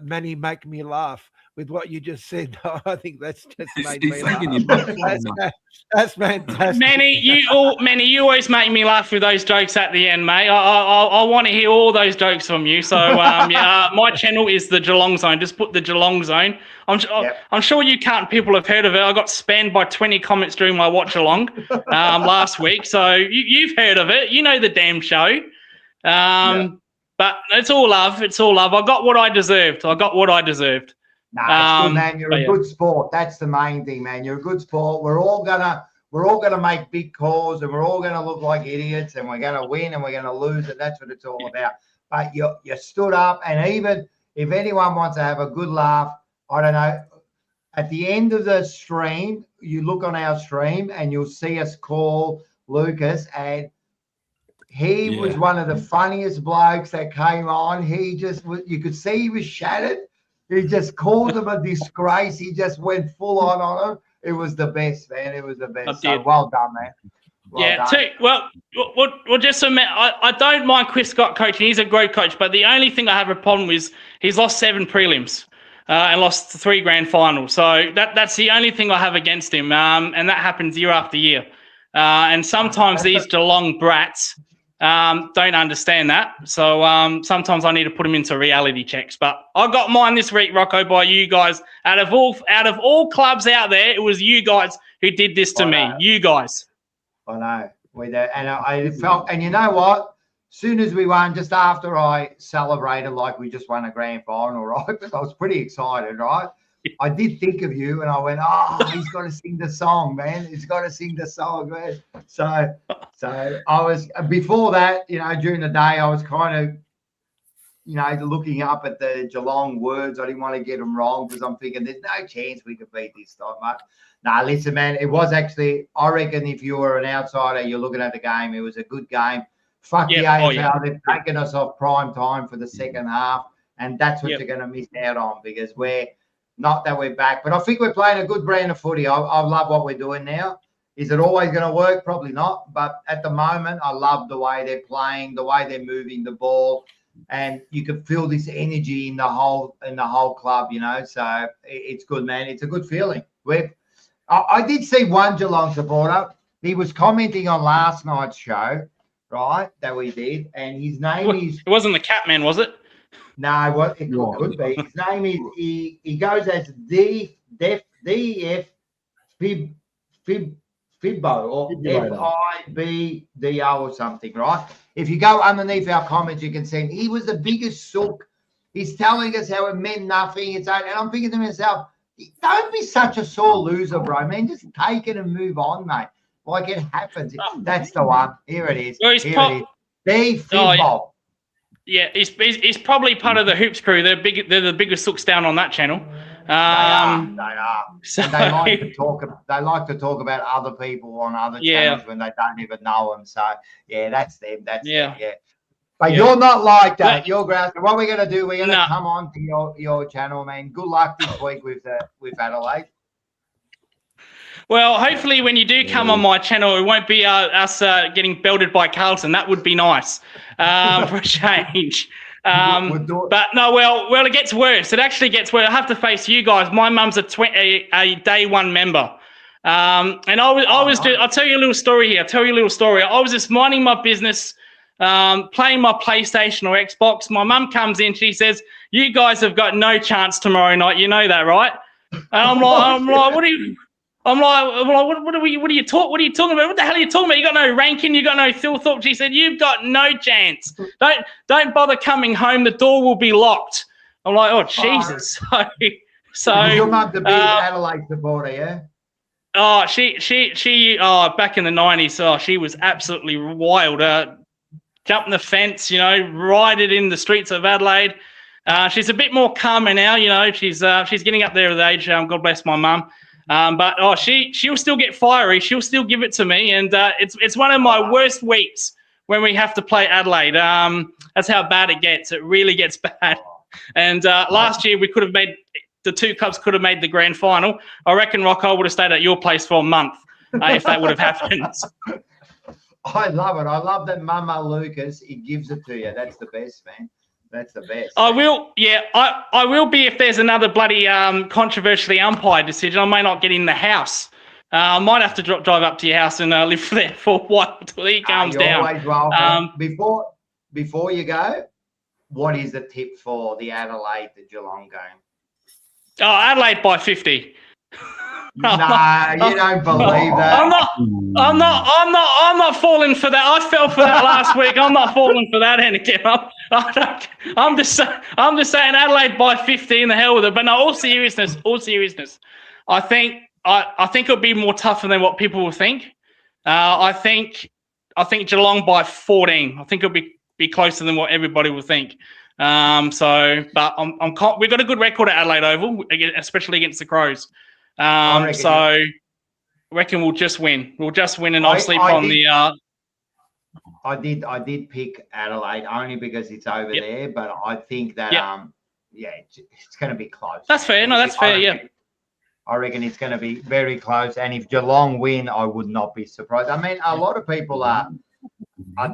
Speaker 4: Manny make me laugh with what you just said? I think that's just made me laugh. That's fantastic.
Speaker 6: Manny, you always make me laugh with those jokes at the end, mate. I want to hear all those jokes from you. So my channel is the Geelong Zone. Just put the Geelong Zone. I'm sure people have heard of it. I got spammed by 20 comments during my watch along last week. So you've heard of it. You know the damn show. But it's all love. It's all love. I got what I deserved.
Speaker 1: Nah, it's good, man. You're a good sport. That's the main thing, man. You're a good sport. We're all gonna make big calls, and we're all gonna look like idiots, and we're gonna win, and we're gonna lose, and that's what it's all about. But you stood up, and even if anyone wants to have a good laugh, I don't know. At the end of the stream, you look on our stream, and you'll see us call Lucas, and he was one of the funniest blokes that came on. You could see he was shattered. He just called him a disgrace. He just went full on him. It was the best, man. It was the best. So well done, man. Well, just a minute. I don't mind Chris Scott coaching. He's a great coach. But the only thing I have a problem with is he's lost 7 prelims and lost 3 grand finals. So that's the only thing I have against him. And that happens year after year. And sometimes these Geelong brats don't understand that. So sometimes I need to put them into reality checks. But I got mine this week, Rocco, by you guys. Out of all clubs out there, it was you guys who did this to me. You guys. I know. And I felt, and you know what? As soon as we won, just after I celebrated like we just won a grand final, right? Because I was pretty excited, right? I did think of you, and I went, he's got to sing the song, man. He's got to sing the song, man. So I was, before that, during the day, I was kind of, looking up at the Geelong words. I didn't want to get them wrong because I'm thinking there's no chance we could beat this time. But listen, man, it was actually, I reckon if you were an outsider, you're looking at the game, it was a good game. Fuck the AFL. They've taken us off prime time for the second half, and that's what they're going to miss out on because not that we're back, but I think we're playing a good brand of footy. I love what we're doing now. Is it always going to work? Probably not. But at the moment, I love the way they're playing, the way they're moving the ball, and you can feel this energy in the whole club. So it's good, man. It's a good feeling. I did see one Geelong supporter. He was commenting on last night's show, right? That we did, and his name is.
Speaker 6: It wasn't the Catman, was it?
Speaker 1: No, it could be. His name is he goes as DF Fibbo or FIBDO or something, right? If you go underneath our comments, you can see he was the biggest sook. He's telling us how it meant nothing. And I'm thinking to myself, don't be such a sore loser, bro, man. Just take it and move on, mate. Like it happens. That's the one. Here it is. Here it is. Fibbo.
Speaker 6: Yeah, he's probably part of the Hoops crew. They're the biggest sooks down on that channel.
Speaker 1: They are. So, they like to talk about other people on other channels when they don't even know them. So that's them. That's them. Yeah. But you're not like that. You're ground. What we're gonna do? We're gonna come on to your channel, man. Good luck this week with Adelaide.
Speaker 6: Well, hopefully when you do come on my channel, it won't be us getting belted by Carlton. That would be nice for a change. But no, well, it gets worse. It actually gets worse. I have to face you guys. My mum's a day one member. And I'll tell you a little story here. I was just minding my business, playing my PlayStation or Xbox. My mum comes in. She says, "You guys have got no chance tomorrow night. You know that, right?" And I'm like, what are you? I'm like, what are you talking about? What the hell are you talking about? You got no Rankin, you got no Thilthorpe. She said, you've got no chance. Don't bother coming home. The door will be locked. I'm like, oh Jesus. So
Speaker 1: your mum's a big Adelaide supporter, yeah?
Speaker 6: Oh, she back in the 90s, she was absolutely wild. Jumping the fence, ride it in the streets of Adelaide. She's a bit more calmer now, she's getting up there with age. God bless my mum. But she'll still get fiery. She'll still give it to me, and it's one of my worst weeks when we have to play Adelaide. That's how bad it gets. It really gets bad. And last year the two clubs could have made the grand final. I reckon Rocco would have stayed at your place for a month if that would have happened.
Speaker 1: I love it. I love that Mama Lucas. He gives it to you. That's the best, man. That's the best.
Speaker 6: I will. Yeah, I will be if there's another bloody controversially umpired decision. I may not get in the house. I might have to drive up to your house and live there for a while until he calms down.
Speaker 1: Always welcome. Before you go, what is the tip for the Adelaide to Geelong game?
Speaker 6: Oh, Adelaide by 50.
Speaker 1: No, you don't believe that.
Speaker 6: I'm not falling for that. I fell for that last week. I'm not falling for that again. I'm just saying Adelaide by 50 and the hell with it. But no, all seriousness. I think it'll be more tougher than what people will think. I think Geelong by 14. I think it'll be closer than what everybody will think. But we've got a good record at Adelaide Oval, especially against the Crows. I reckon we'll just win. And I'll sleep on the.
Speaker 1: I did pick Adelaide only because it's over there, but I think that it's going to be close.
Speaker 6: That's fair. No, that's fair. Yeah.
Speaker 1: I reckon it's going to be very close, and if Geelong win, I would not be surprised. I mean, a lot of people are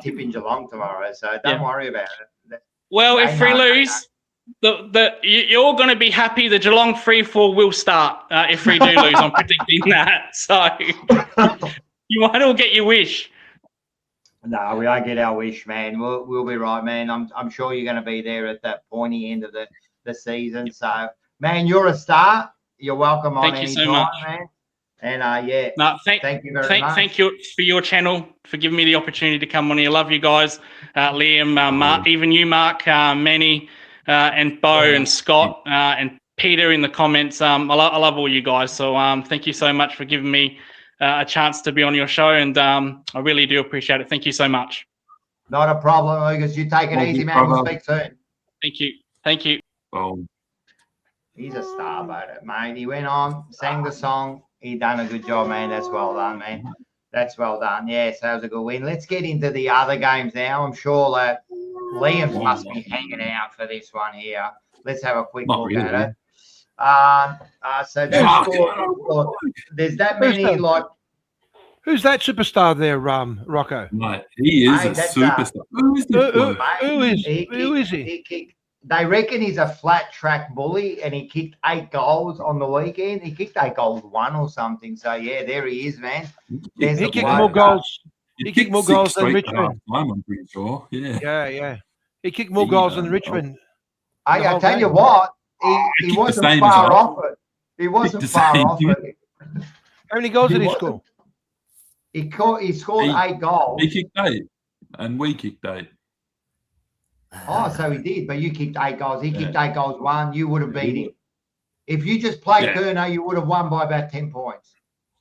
Speaker 1: tipping Geelong tomorrow, so don't worry about it.
Speaker 6: Well, if we lose. You're going to be happy the Geelong 3-4 will start if we do lose. I'm predicting that. So you might all get your wish.
Speaker 1: No, we don't get our wish, man. We'll be right, man. I'm sure you're going to be there at that pointy end of the season. So, man, you're a star. You're welcome on any time, man. And thank you very much.
Speaker 6: Thank you for your channel, for giving me the opportunity to come on here. Love you guys, Liam, Mark, even you, Mark, Manny. And Bo and Scott and Peter in the comments. I love all you guys. So thank you so much for giving me a chance to be on your show. And I really do appreciate it. Thank you so much.
Speaker 1: Not a problem, Lucas. You take it easy, man. We'll speak soon.
Speaker 6: Thank you.
Speaker 1: He's a star about it, mate. He went on, sang the song. He done a good job, man. That's well done, man. That's well done. Yes, that was a good win. Let's get into the other games now. I'm sure that Liam must be hanging out for this one here. Let's have a quick look at it. So there's that many like.
Speaker 4: Who's that superstar there, Rocco?
Speaker 3: Mate, he is a superstar.
Speaker 4: Who is he?
Speaker 1: They reckon he's a flat track bully, and he kicked 8 goals on the weekend. He kicked 8 goals, 1 or something. So yeah, there he is, man.
Speaker 4: He kicked more goals. He kicked more goals than Richmond.
Speaker 3: I'm pretty sure.
Speaker 4: Yeah. He kicked more goals than Richmond.
Speaker 1: I tell you what, he wasn't far off it. He wasn't far off it.
Speaker 4: How many goals did he score?
Speaker 1: He scored 8 goals.
Speaker 3: He kicked 8, and we kicked 8.
Speaker 1: Oh, so he did, but you kicked 8 goals. He kicked 8 goals, 1. You would have beat him. If you just played Kerno, you would have won by about 10 points.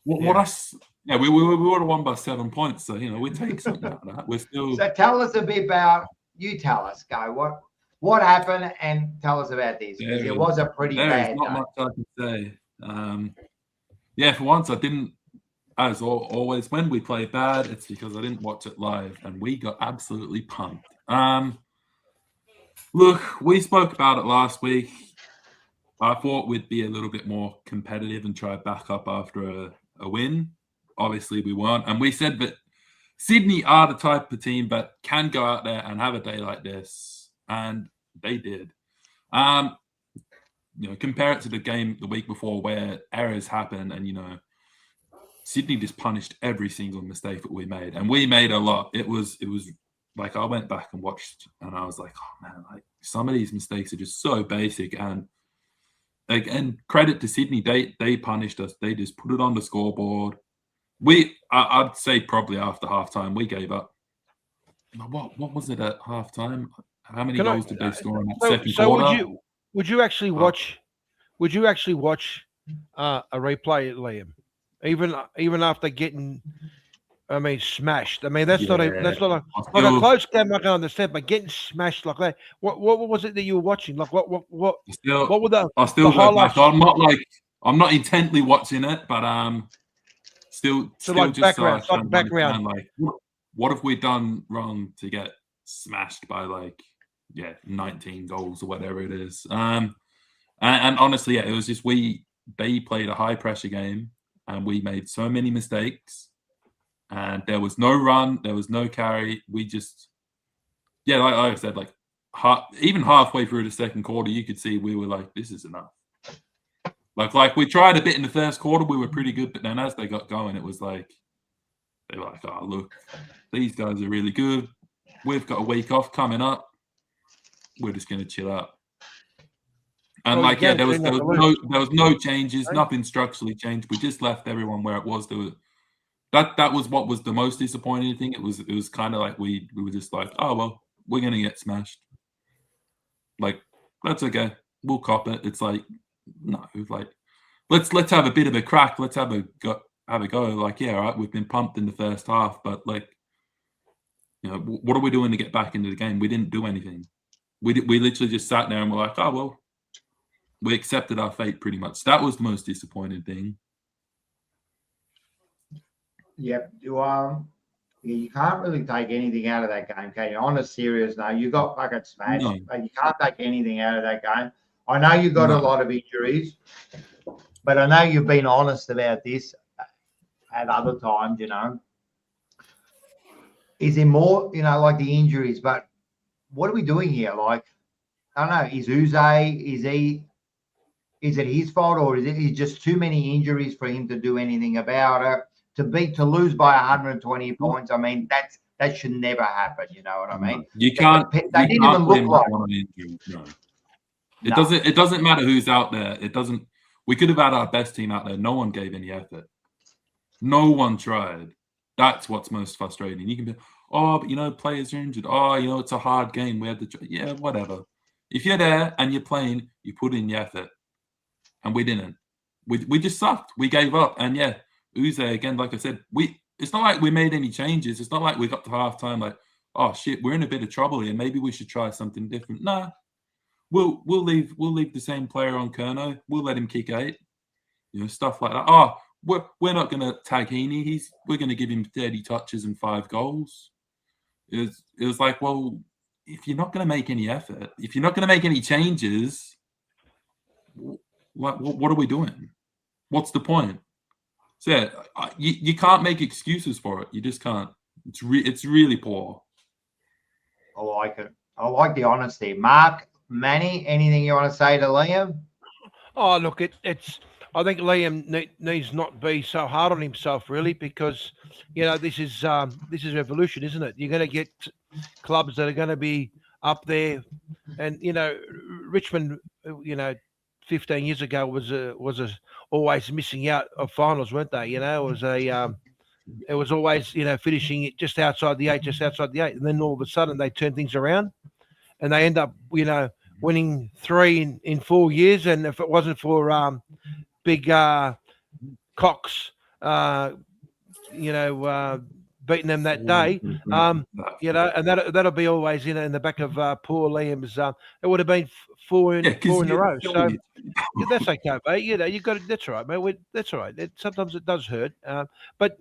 Speaker 3: We would have won by 7 points. So we take something out of that. We're still.
Speaker 1: So tell us a bit about. You tell us, go. What happened, and tell us about this, because it was a pretty bad.
Speaker 3: There's not much I can say. For once, I didn't. As always, when we play bad, it's because I didn't watch it live, and we got absolutely pumped. Look, we spoke about it last week. I thought we'd be a little bit more competitive and try back up after a win. Obviously, we weren't. And we said that Sydney are the type of team that can go out there and have a day like this. And they did. Compare it to the game the week before where errors happen and, Sydney just punished every single mistake that we made. And we made a lot. It was like I went back and watched and I was like, oh man, like some of these mistakes are just so basic. And again, credit to Sydney. They punished us. They just put it on the scoreboard. I'd say probably after halftime we gave up. What was it at halftime? How many goals did they score in that second quarter?
Speaker 4: Would you actually watch? Would you actually watch a replay, Liam? Even after getting, I mean, smashed. I mean, that's not a close game. I can understand, but getting smashed like that. What was it that you were watching? Like what were the?
Speaker 3: I still
Speaker 4: the
Speaker 3: go
Speaker 4: highlights?
Speaker 3: back. I'm not intently watching it, but still
Speaker 4: like
Speaker 3: just
Speaker 4: background,
Speaker 3: so I
Speaker 4: like background.
Speaker 3: like what have we done wrong to get smashed by 19 goals or whatever it is. And honestly, it was just they played a high pressure game and we made so many mistakes and there was no run, there was no carry. We just, like I said, even halfway through the second quarter, you could see we were like, this is enough. Like we tried a bit in the first quarter, we were pretty good, but then as they got going, it was like, they were like, oh, look, these guys are really good. We've got a week off coming up. We're just going to chill out. And there was no changes, nothing structurally changed. We just left everyone where it was. That was what was the most disappointing thing. It was kind of like we were just like, oh well, we're going to get smashed. Like that's okay, we'll cop it. It's like no, like let's have a bit of a crack. Let's have a go. Like all right, we've been pumped in the first half, but what are we doing to get back into the game? We didn't do anything. We literally just sat there and we're like, oh well, we accepted our fate pretty much. That was the most disappointing thing.
Speaker 1: Yep, you can't really take anything out of that game, can you? On a serious note, you got fucking smashed, but you can't take anything out of that game. I know you got a lot of injuries, but I know you've been honest about this at other times. Is there more? Like the injuries, but what are we doing here? Like, I don't know. Is Uze? Is it his fault, or is it just too many injuries for him to do anything about it? To lose by 120 points, I mean, that should never happen. You know what I mean?
Speaker 3: You can't.
Speaker 1: They didn't even look like.
Speaker 3: No. It doesn't matter who's out there. It doesn't. We could have had our best team out there. No one gave any effort. No one tried. That's what's most frustrating. You can be, but players are injured. Oh, it's a hard game. We had to. Whatever. If you're there and you're playing, you put in the effort, and we didn't. We just sucked. We gave up, and Uze, again, like I said, it's not like we made any changes. It's not like we got to halftime like, oh shit, we're in a bit of trouble here. Maybe we should try something different. Nah, we'll leave the same player on Kerno. We'll let him kick 8. Stuff like that. Oh, we're not gonna tag Heaney. We're gonna give him 30 touches and 5 goals. It was like, well, if you're not gonna make any effort, if you're not gonna make any changes, what are we doing? What's the point? So you can't make excuses for it. You just can't. It's really poor.
Speaker 1: I like it. I like the honesty. Mark, Manny, anything you want to say to Liam?
Speaker 4: Oh, look, it's. I think Liam needs not be so hard on himself, really, because this is evolution, isn't it? You're going to get clubs that are going to be up there, and Richmond, 15 years ago was always missing out of finals, weren't they? It was always finishing it just outside the 8, and then all of a sudden they turn things around, and they end up winning 3 in 4 years. And if it wasn't for big Cox, beating them that day, and that'll be always in the back of poor Liam's. It would have been 4 in a row. So that's okay, mate. You got it. That's all right, mate. That's all right. Sometimes it does hurt, but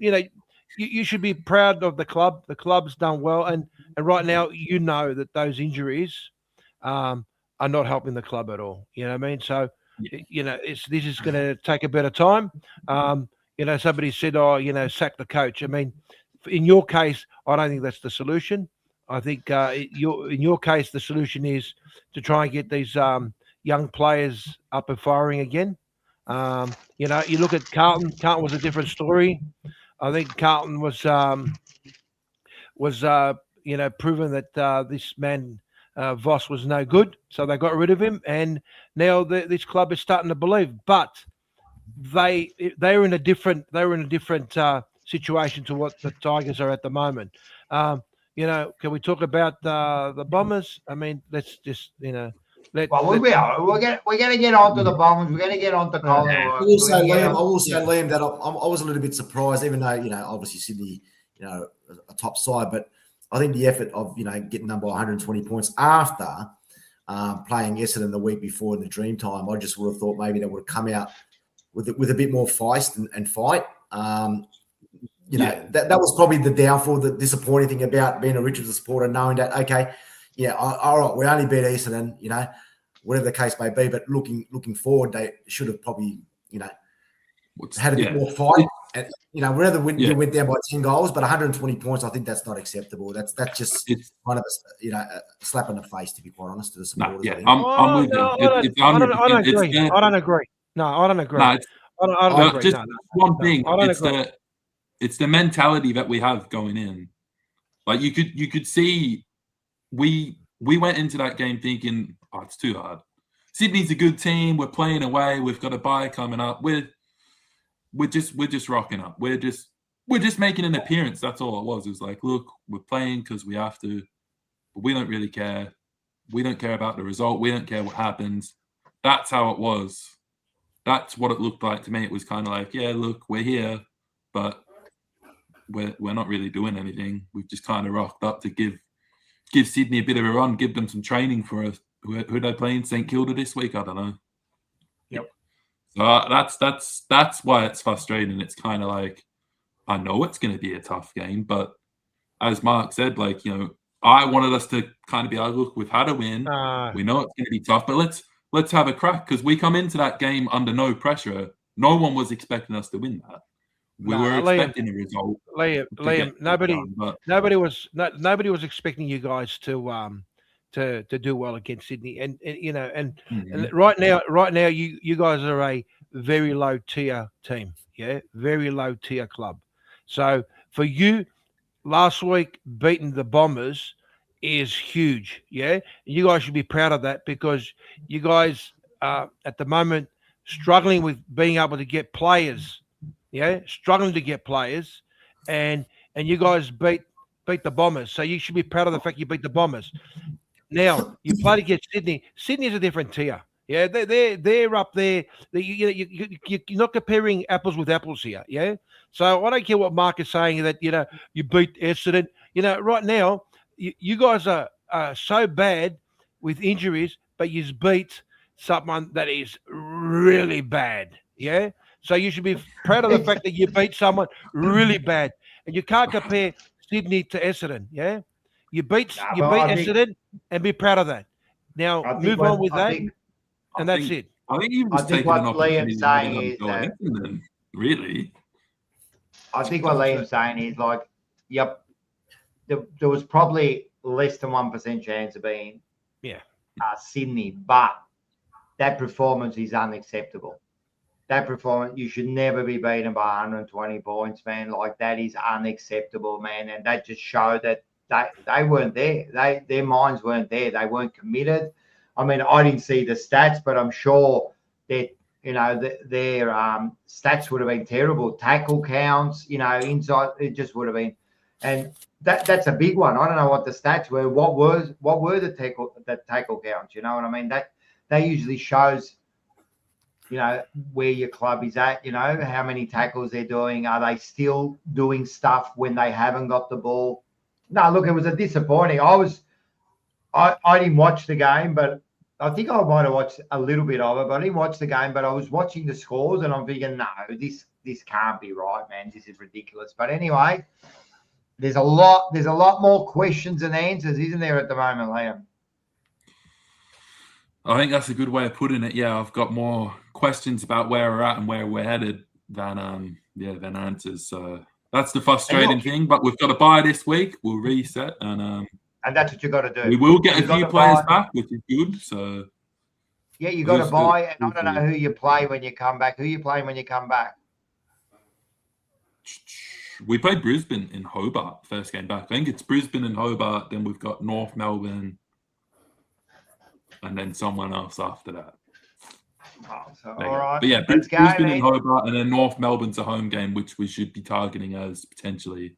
Speaker 4: you should be proud of the club. The club's done well, and right now that those injuries are not helping the club at all. You know what I mean? So this is going to take a bit of time. Somebody said, sack the coach. I mean, in your case, I don't think that's the solution. I think in your case, the solution is to try and get these young players up and firing again. You look at Carlton. Carlton was a different story. I think Carlton was proven that this man Voss was no good, so they got rid of him, and now this club is starting to believe. But they're in a different situation to what the Tigers are at the moment. Can we talk about the Bombers? I mean, let's just
Speaker 1: we're going to get onto the Bombers. We're going to get onto Collingwood.
Speaker 2: I will say, Liam, that I was a little bit surprised, even though obviously Sydney, a top side, but I think the effort of getting number 120 points after playing Essendon the week before in the Dreamtime, I just would have thought maybe they would have come out with a bit more feist and fight. That was probably the downfall, the disappointing thing about being a Richards supporter, knowing that all right, we only beat Essendon, whatever the case may be. But looking forward, they should have probably had a bit more fight. And whether you went down by 10 goals, but 120 points, I think that's not acceptable. That's just kind of a slap in the face, to be quite honest, to the supporters.
Speaker 3: I'm with you.
Speaker 4: I don't agree. No, I don't agree.
Speaker 3: No,
Speaker 4: I don't agree.
Speaker 3: Just one thing. It's the mentality that we have going in. Like you could see, we went into that game thinking, oh, it's too hard. Sydney's a good team. We're playing away. We've got a bye coming up. We're just rocking up. We're just making an appearance. That's all it was. It was like, look, we're playing because we have to, but we don't really care. We don't care about the result. We don't care what happens. That's how it was. That's what it looked like to me. It was kind of like, yeah, look, we're here, but we're not really doing anything. We've just kind of rocked up to give Sydney a bit of a run, give them some training for us. Who they playing? St Kilda this week? I don't know.
Speaker 4: Yep.
Speaker 3: So that's why it's frustrating. It's kind of like, I know it's going to be a tough game, but as Mark said, I wanted us to kind of be like, look, we've had a win. We know it's going to be tough, but let's have a crack, because we come into that game under no pressure. No one was expecting us to win that. We were expecting a result.
Speaker 4: Liam, nobody was expecting you guys to do well against Sydney, and right now you guys are a very low tier team, very low tier club. So for you, last week beating the Bombers is huge, You guys should be proud of that, because you guys are at the moment struggling with being able to get players, struggling to get players, and you guys beat the Bombers. So you should be proud of the fact you beat the Bombers. Now you played against Sydney. Sydney's a different tier. They're up there. You're not comparing apples with apples here. So I don't care what Mark is saying that you beat Essendon. Right now you guys are so bad with injuries, but you beat someone that is really bad. So you should be proud of the fact that you beat someone really bad, and you can't compare Sydney to Essendon. You beat Essendon, and be proud of that. Now move on with that, and that's it.
Speaker 3: I think you just taking an opportunity to saying is that, really.
Speaker 1: I think what Liam's saying is there was probably less than 1% chance of being Sydney, but that performance is unacceptable. That performance, you should never be beaten by 120 points, man. That is unacceptable, man. And that just showed that they weren't there. Their minds weren't there. They weren't committed. I mean, I didn't see the stats, but I'm sure that their stats would have been terrible. Tackle counts, inside, it just would have been. And that's a big one. I don't know what the stats were. What were the tackle counts? You know what I mean? That usually shows, where your club is at. How many tackles they're doing. Are they still doing stuff when they haven't got the ball? No, look, it was a disappointing. I didn't watch the game, but I think I might have watched a little bit of it, but I didn't watch the game. But I was watching the scores, and I'm thinking, no, this can't be right, man. This is ridiculous. But anyway, there's a lot more questions than answers, isn't there, at the moment, Liam?
Speaker 3: I think that's a good way of putting it. Yeah, I've got more questions about where we're at and where we're headed than answers. So that's the frustrating thing. But we've got to buy this week. We'll reset, and
Speaker 1: that's what you got to do.
Speaker 3: We will get a few players back, which is good. So
Speaker 1: you got to buy, and I don't know who you play when you come back. Who you playing when you come back?
Speaker 3: We played Brisbane in Hobart first game back. I think it's Brisbane and Hobart. Then we've got North Melbourne, and then someone else after that.
Speaker 1: Oh, so,
Speaker 3: There you
Speaker 1: all
Speaker 3: go.
Speaker 1: right,
Speaker 3: But yeah,
Speaker 1: let's go,
Speaker 3: Brisbane
Speaker 1: mate.
Speaker 3: and Hobart, and then North Melbourne's a home game, which we should be targeting as potentially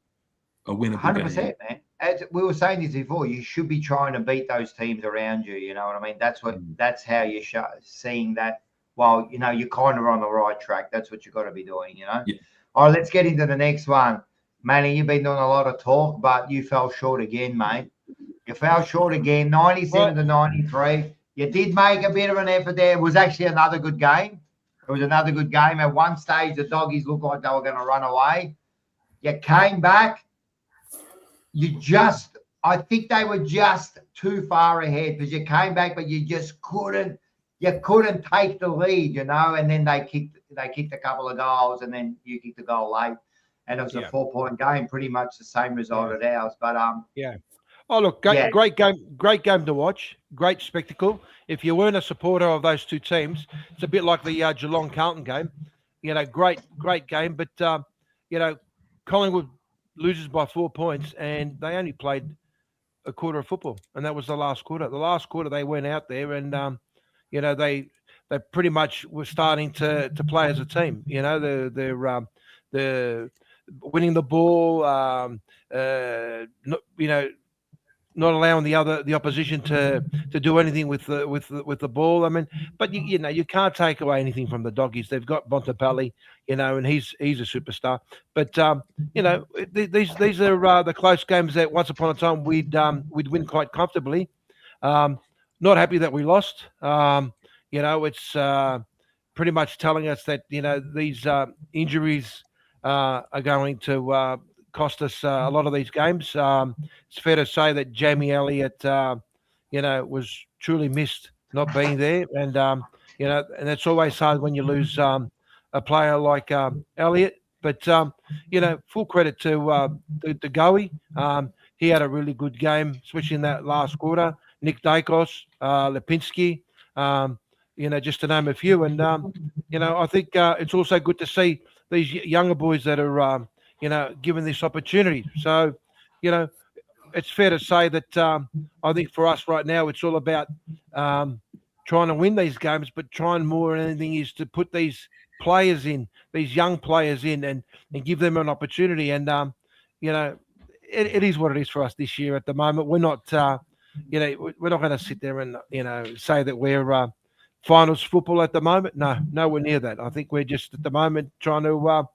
Speaker 3: a winnable
Speaker 1: 100%,
Speaker 3: game.
Speaker 1: man. As we were saying this before, you should be trying to beat those teams around you. You know what I mean? That's how you're seeing that. Well, you know, you're kind of on the right track. That's what you've got to be doing, you know?
Speaker 3: Yeah.
Speaker 1: All right, let's get into the next one. Manny, you've been doing a lot of talk, but you fell short again, mate. You fell short again, 97 to 93. You did make a bit of an effort there. It was actually another good game. It was another good game. At one stage, the doggies looked like they were going to run away. You came back. I think they were just too far ahead because you came back, but you just couldn't take the lead, you know, and then they kicked a couple of goals and then you kicked a goal late. And it was a 4-point game, pretty much the same result as ours. But
Speaker 4: yeah. Oh, look, great game to watch. Great spectacle. If you weren't a supporter of those two teams, it's a bit like the Geelong Carlton game. You know, great game. But, you know, Collingwood loses by 4 points and they only played a quarter of football. And that was the last quarter. The last quarter, they went out there and, you know, they pretty much were starting to play as a team. You know, they're winning the ball, you know, not allowing the opposition to do anything with the ball. I mean, but you know, you can't take away anything from the doggies. They've got Bontempelli, you know, and he's a superstar. But you know, these are the close games that once upon a time we'd win quite comfortably. Not happy that we lost. You know, it's pretty much telling us that, you know, these injuries are going to cost us a lot of these games. It's fair to say that Jamie Elliott, you know, was truly missed not being there. And, you know, and it's always hard when you lose a player like Elliott. But, you know, full credit to Goey. He had a really good game, especially in that last quarter. Nick Dacos, Lipinski, you know, just to name a few. And, you know, I think it's also good to see these younger boys that are, you know, given this opportunity. So, you know, it's fair to say that I think for us right now, it's all about trying to win these games, but trying more than anything is to put these players in, these young players in, and give them an opportunity. And, you know, it is what it is for us this year at the moment. We're not, you know, we're not going to sit there and, you know, say that we're finals football at the moment. No, nowhere near that. I think we're just at the moment trying to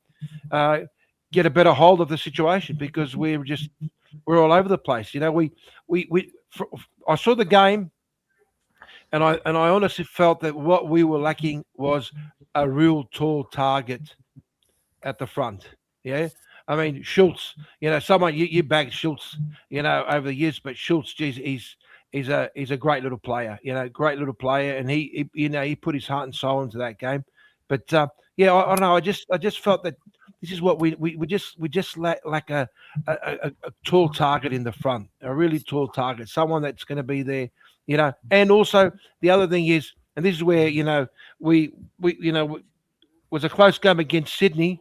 Speaker 4: get a better hold of the situation because we're all over the place. You know, I saw the game and I honestly felt that what we were lacking was a real tall target at the front. Yeah. I mean, Schultz, you know, someone you bagged Schultz, you know, over the years, but Schultz, geez, he's a great little player, you know, great little player. And he you know, he put his heart and soul into that game. But yeah, I don't know. I just felt that this is what we just lack a tall target in the front, a really tall target, someone that's going to be there, you know. And also the other thing is, and this is where, you know, we you know, was a close game against Sydney,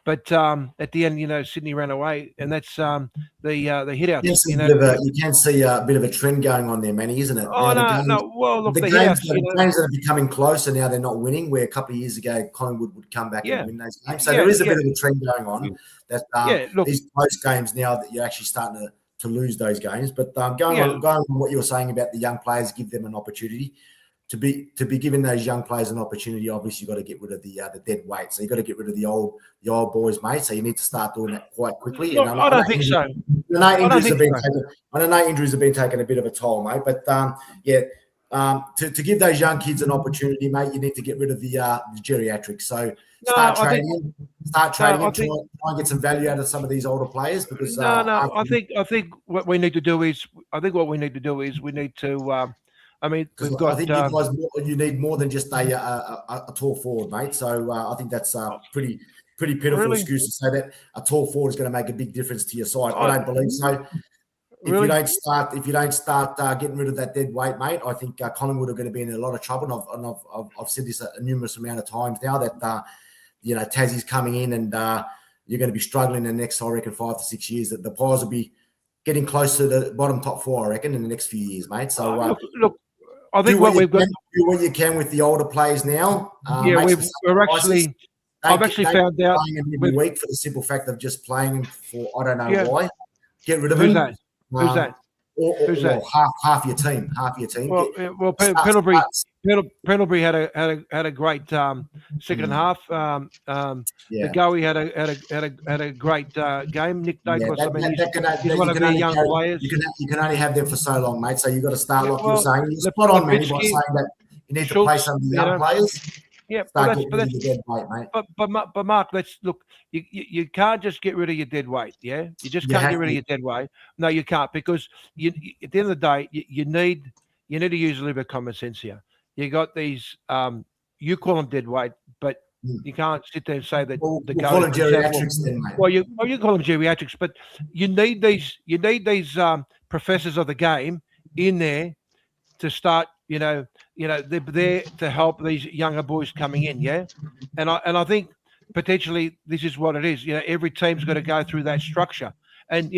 Speaker 4: but at the end, you know, Sydney ran away, and that's the hitouts.
Speaker 2: Yes,
Speaker 4: you know,
Speaker 2: you can see a bit of a trend going on there, Manny, isn't it?
Speaker 4: Oh,
Speaker 2: now,
Speaker 4: well, look,
Speaker 2: the
Speaker 4: the
Speaker 2: games,
Speaker 4: hitouts,
Speaker 2: the games that are becoming closer now, they're not winning. Where a couple of years ago, Collingwood would come back and win those games. So there is a bit of a trend going on that these close games now that you're actually starting to lose those games. But going on what you were saying about the young players, give them an opportunity. To be giving those young players an opportunity, obviously you've got to get rid of the dead weight. So you've got to get rid of the old boys, mate. So you need to start doing that quite quickly.
Speaker 4: Look, I don't think so.
Speaker 2: I know injuries have been taking a bit of a toll, mate. But to give those young kids an opportunity, mate, you need to get rid of the geriatrics. So start trading, try and get some value out of some of these older players. Because
Speaker 4: I think what we need to do is we need to. I mean, we've got.
Speaker 2: I think you need more than just a tall forward, mate. So I think that's a pretty pitiful excuse to say that a tall forward is going to make a big difference to your side. I don't believe so. If you don't start getting rid of that dead weight, mate, I think Collingwood are going to be in a lot of trouble. And I've said this a numerous amount of times now that you know, Tassie's coming in and you're going to be struggling in the next, I reckon, 5 to 6 years. That the Pies will be getting close to the bottom top 4, I reckon, in the next few years, mate. So
Speaker 4: look. I think what we've got.
Speaker 2: Do what you can with the older players now.
Speaker 4: Yeah, we're actually. I've actually found out
Speaker 2: every week for the simple fact of just playing them for I don't know why. Get rid of
Speaker 4: Who's
Speaker 2: them.
Speaker 4: that? Who's that?
Speaker 2: Who's that? Half your team.
Speaker 4: Well, Pendlebury had a great second half. The Goey had a great game. Nick Dacos, he's one of their young players.
Speaker 2: You can only have them for so long, mate. So you've got to start like you're saying. You're spot on, man, by saying that you need to play some of the young players.
Speaker 4: Yeah, but Mark, let's look. You can't just get rid of your dead weight. Yeah, you just can't get rid of your dead weight. No, you can't, because you at the end of the day, you need to use a little bit of common sense here. You got these. You call them dead weight, but you can't sit there and say that
Speaker 2: we'll call them geriatrics then, mate.
Speaker 4: Well, you call them geriatrics, but you need these professors of the game in there to start. They're there to help these younger boys coming in, yeah. And I think potentially this is what it is. Every team's got to go through that structure, and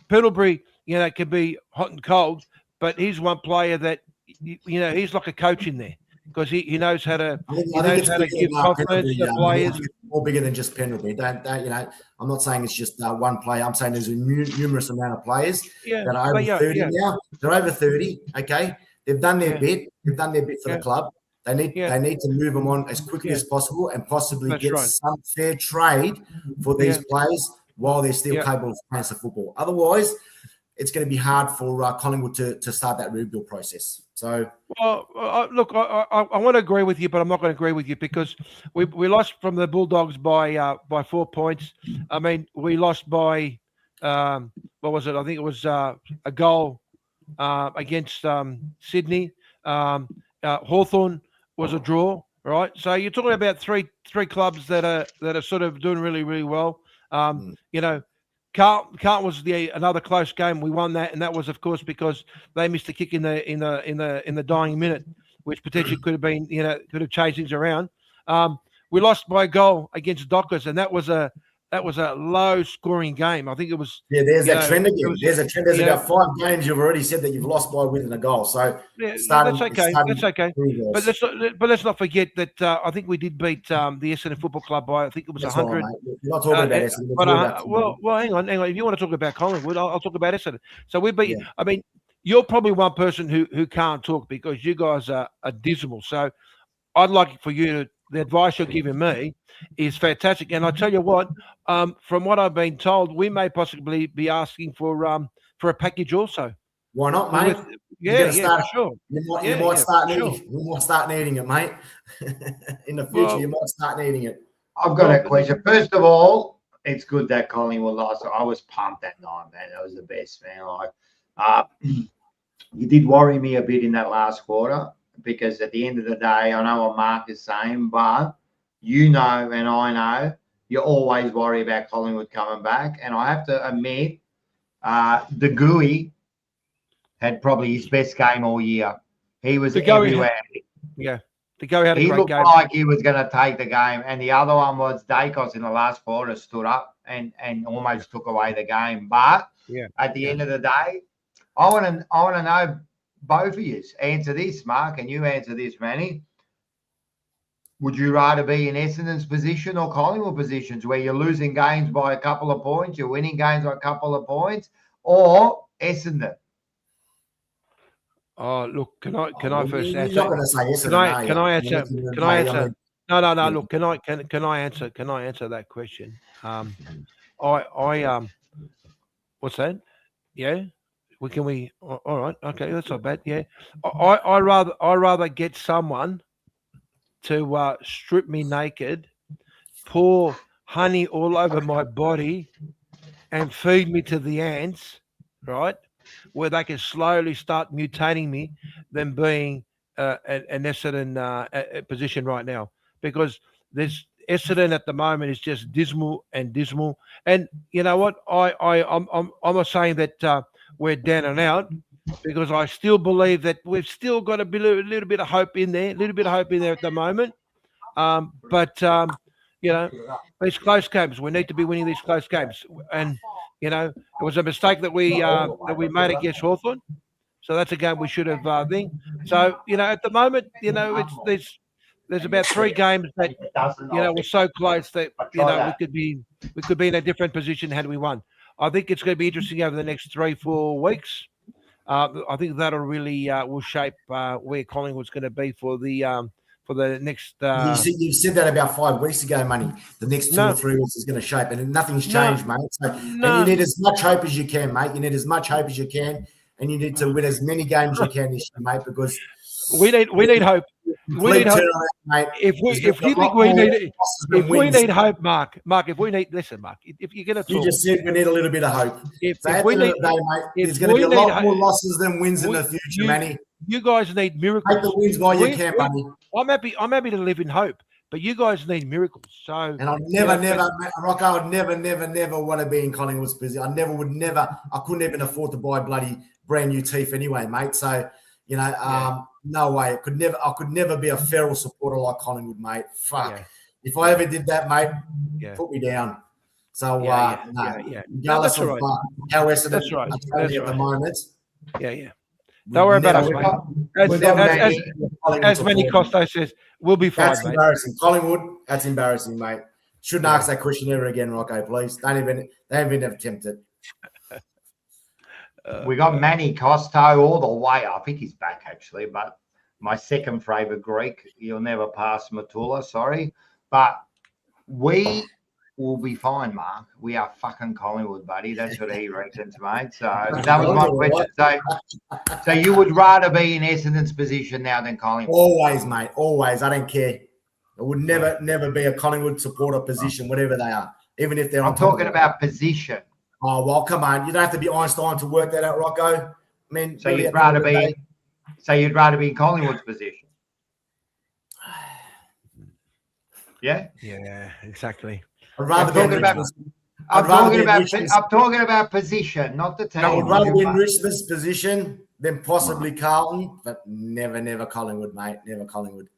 Speaker 4: Pendlebury, can be hot and cold, but he's one player that he's like a coach in there, because he knows how to give confidence to players.
Speaker 2: More bigger than just Pendlebury. Don't I'm not saying it's just one player. I'm saying there's a numerous amount of players that are over 30 now. They're over 30. Okay. They've done their bit. They've done their bit for the club. They need to move them on as quickly as possible and possibly get some fair trade for these players while they're still capable of playing some football. Otherwise, it's going to be hard for Collingwood to start that rebuild process. So,
Speaker 4: look, I want to agree with you, but I'm not going to agree with you, because we lost from the Bulldogs by 4 points. I mean, we lost by what was it? I think it was a goal. Against Sydney, Hawthorn was a draw, right? So you're talking about three clubs that are sort of doing really, really well. Carlton was another close game. We won that, and that was, of course, because they missed a kick in the dying minute, which potentially could have been, could have changed things around. We lost by a goal against Dockers, and that was a low-scoring game. I think it was.
Speaker 2: Yeah, there's that trend again. There's a trend. There's about 5 games you've already said that you've lost by within a goal. So
Speaker 4: that's okay. But let's not forget that I think we did beat the Essendon Football Club by, I think it was 100.
Speaker 2: Right, we're not talking about Essendon.
Speaker 4: Well, hang on. If you want to talk about Collingwood, I'll talk about Essendon. So we beat. Yeah. I mean, you're probably one person who can't talk, because you guys are dismal. So I'd like for you to. The advice you're giving me is fantastic, and I tell you what, from what I've been told, we may possibly be asking for a package also.
Speaker 2: Why not, mate?
Speaker 4: Sure.
Speaker 2: You might start needing it, mate. In the future, you might start needing it.
Speaker 1: I've got a question. First of all, it's good that Collingwood lost. I was pumped that night, man. That was the best, man. You did worry me a bit in that last quarter, because at the end of the day, I know what Mark is saying, but and I know, you always worry about Collingwood coming back. And I have to admit, the Gooey had probably his best game all year. He was everywhere.
Speaker 4: The Gooey had a great game. He looked
Speaker 1: like he was going to take the game. And the other one was Dacos in the last quarter stood up and almost took away the game. But at the end of the day, I want to know, both of you answer this, Mark, and you answer this, Manny. Would you rather be in Essendon's position or Collingwood positions, where you're losing games by a couple of points, you're winning games by a couple of points, or Essendon?
Speaker 4: Oh, look, can I first answer?
Speaker 2: You're not going to say Essendon.
Speaker 4: Can I answer? No. Look, can I answer? Can I answer that question? What's that? Yeah. All right. Okay, that's not bad. Yeah, I rather get someone to strip me naked, pour honey all over my body, and feed me to the ants, right? Where they can slowly start mutating me, than being an Essendon position right now, because there's Essendon at the moment is just dismal. And you know what? I'm not saying that. We're down and out, because I still believe that we've still got a little bit of hope in there, at the moment. But these close games, we need to be winning these close games. And it was a mistake that we made against Hawthorn. So that's a game we should have thing. So at the moment, there's about 3 games that we're so close that we could be in a different position had we won. I think it's going to be interesting over the next 3-4 weeks. I think that'll really will shape where Collingwood's going to be for the next.
Speaker 2: You said that about 5 weeks ago, Money. The next 2 or 3 weeks is going to shape, and nothing's changed, mate. So, and you need as much hope as you can, mate. You need as much hope as you can, and you need to win as many games you can this year, mate. Because
Speaker 4: we need hope. We need hope,
Speaker 2: mate.
Speaker 4: If we need hope, Mark. If we need, listen, Mark. If you're going to,
Speaker 2: you just said we need a little bit of hope.
Speaker 4: If
Speaker 2: we need, mate, there's going to be a lot more losses than wins in the future, Manny.
Speaker 4: You guys need miracles.
Speaker 2: Take the wins while you can, Manny.
Speaker 4: I'm happy to live in hope, but you guys need miracles. So,
Speaker 2: and I'd Rocco, I'd never want to be in Collingwood's position. I couldn't even afford to buy bloody brand new teeth anyway, mate. So, no way. I could never be a feral supporter like Collingwood, mate. Fuck. Yeah. If I ever did that, mate, put me down. So, regardless of how Essendon are at the moment.
Speaker 4: Yeah. Don't worry about us, mate. As Manny Costo says, we'll be fine,
Speaker 2: That's embarrassing. Collingwood, that's embarrassing, mate. Shouldn't ask that question ever again, Rocco, please. Don't even attempt it.
Speaker 1: We got Manny Costo all the way. I think he's back, actually. But my second favourite Greek, you'll never pass Matula, sorry. But we will be fine, Mark. We are fucking Collingwood, buddy. That's what he reckons, mate. So that was my question. So you would rather be in Essendon's position now than Collingwood?
Speaker 2: Always, mate. Always. I don't care. I would never be a Collingwood supporter position, whatever they are, even if they're on top.
Speaker 1: I'm talking about position.
Speaker 2: Oh, well, come on. You don't have to be Einstein to work that out, Rocco. I mean,
Speaker 1: so you'd rather be in Collingwood's position? Yeah?
Speaker 4: Yeah, exactly.
Speaker 2: I'm talking
Speaker 1: about position, not the team.
Speaker 2: I would rather be in Richmond's position than possibly Carlton, but never Collingwood, mate. Never Collingwood.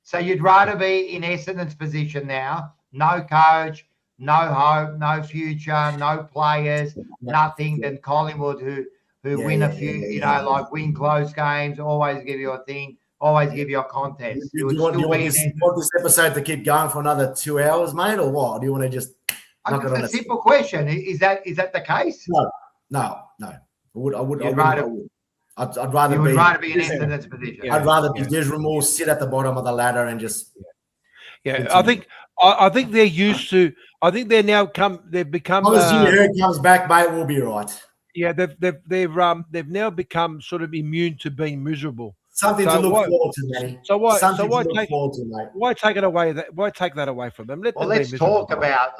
Speaker 1: So you'd rather be in Essendon's position now, no coach, no hope, no future, no players, nothing, than Collingwood who win a few, like win close games, always give you a thing, always give you a contest.
Speaker 2: Do you want this episode to keep going for another 2 hours, mate, or what? Do you want to just knock it on
Speaker 1: a simple question? Is that the case?
Speaker 2: No. I'd
Speaker 1: rather be in Essendon's position.
Speaker 2: I'd rather be Desmond Moore, sit at the bottom of the ladder and just.
Speaker 4: Yeah, I think they're used to. I think they've become.
Speaker 2: As Jimmy Herd comes back, mate, we'll be right.
Speaker 4: Yeah, they've now become sort of immune to being miserable.
Speaker 2: Something to look forward to, Manny.
Speaker 4: Why take it away? Why take that away from them?
Speaker 1: Let's talk about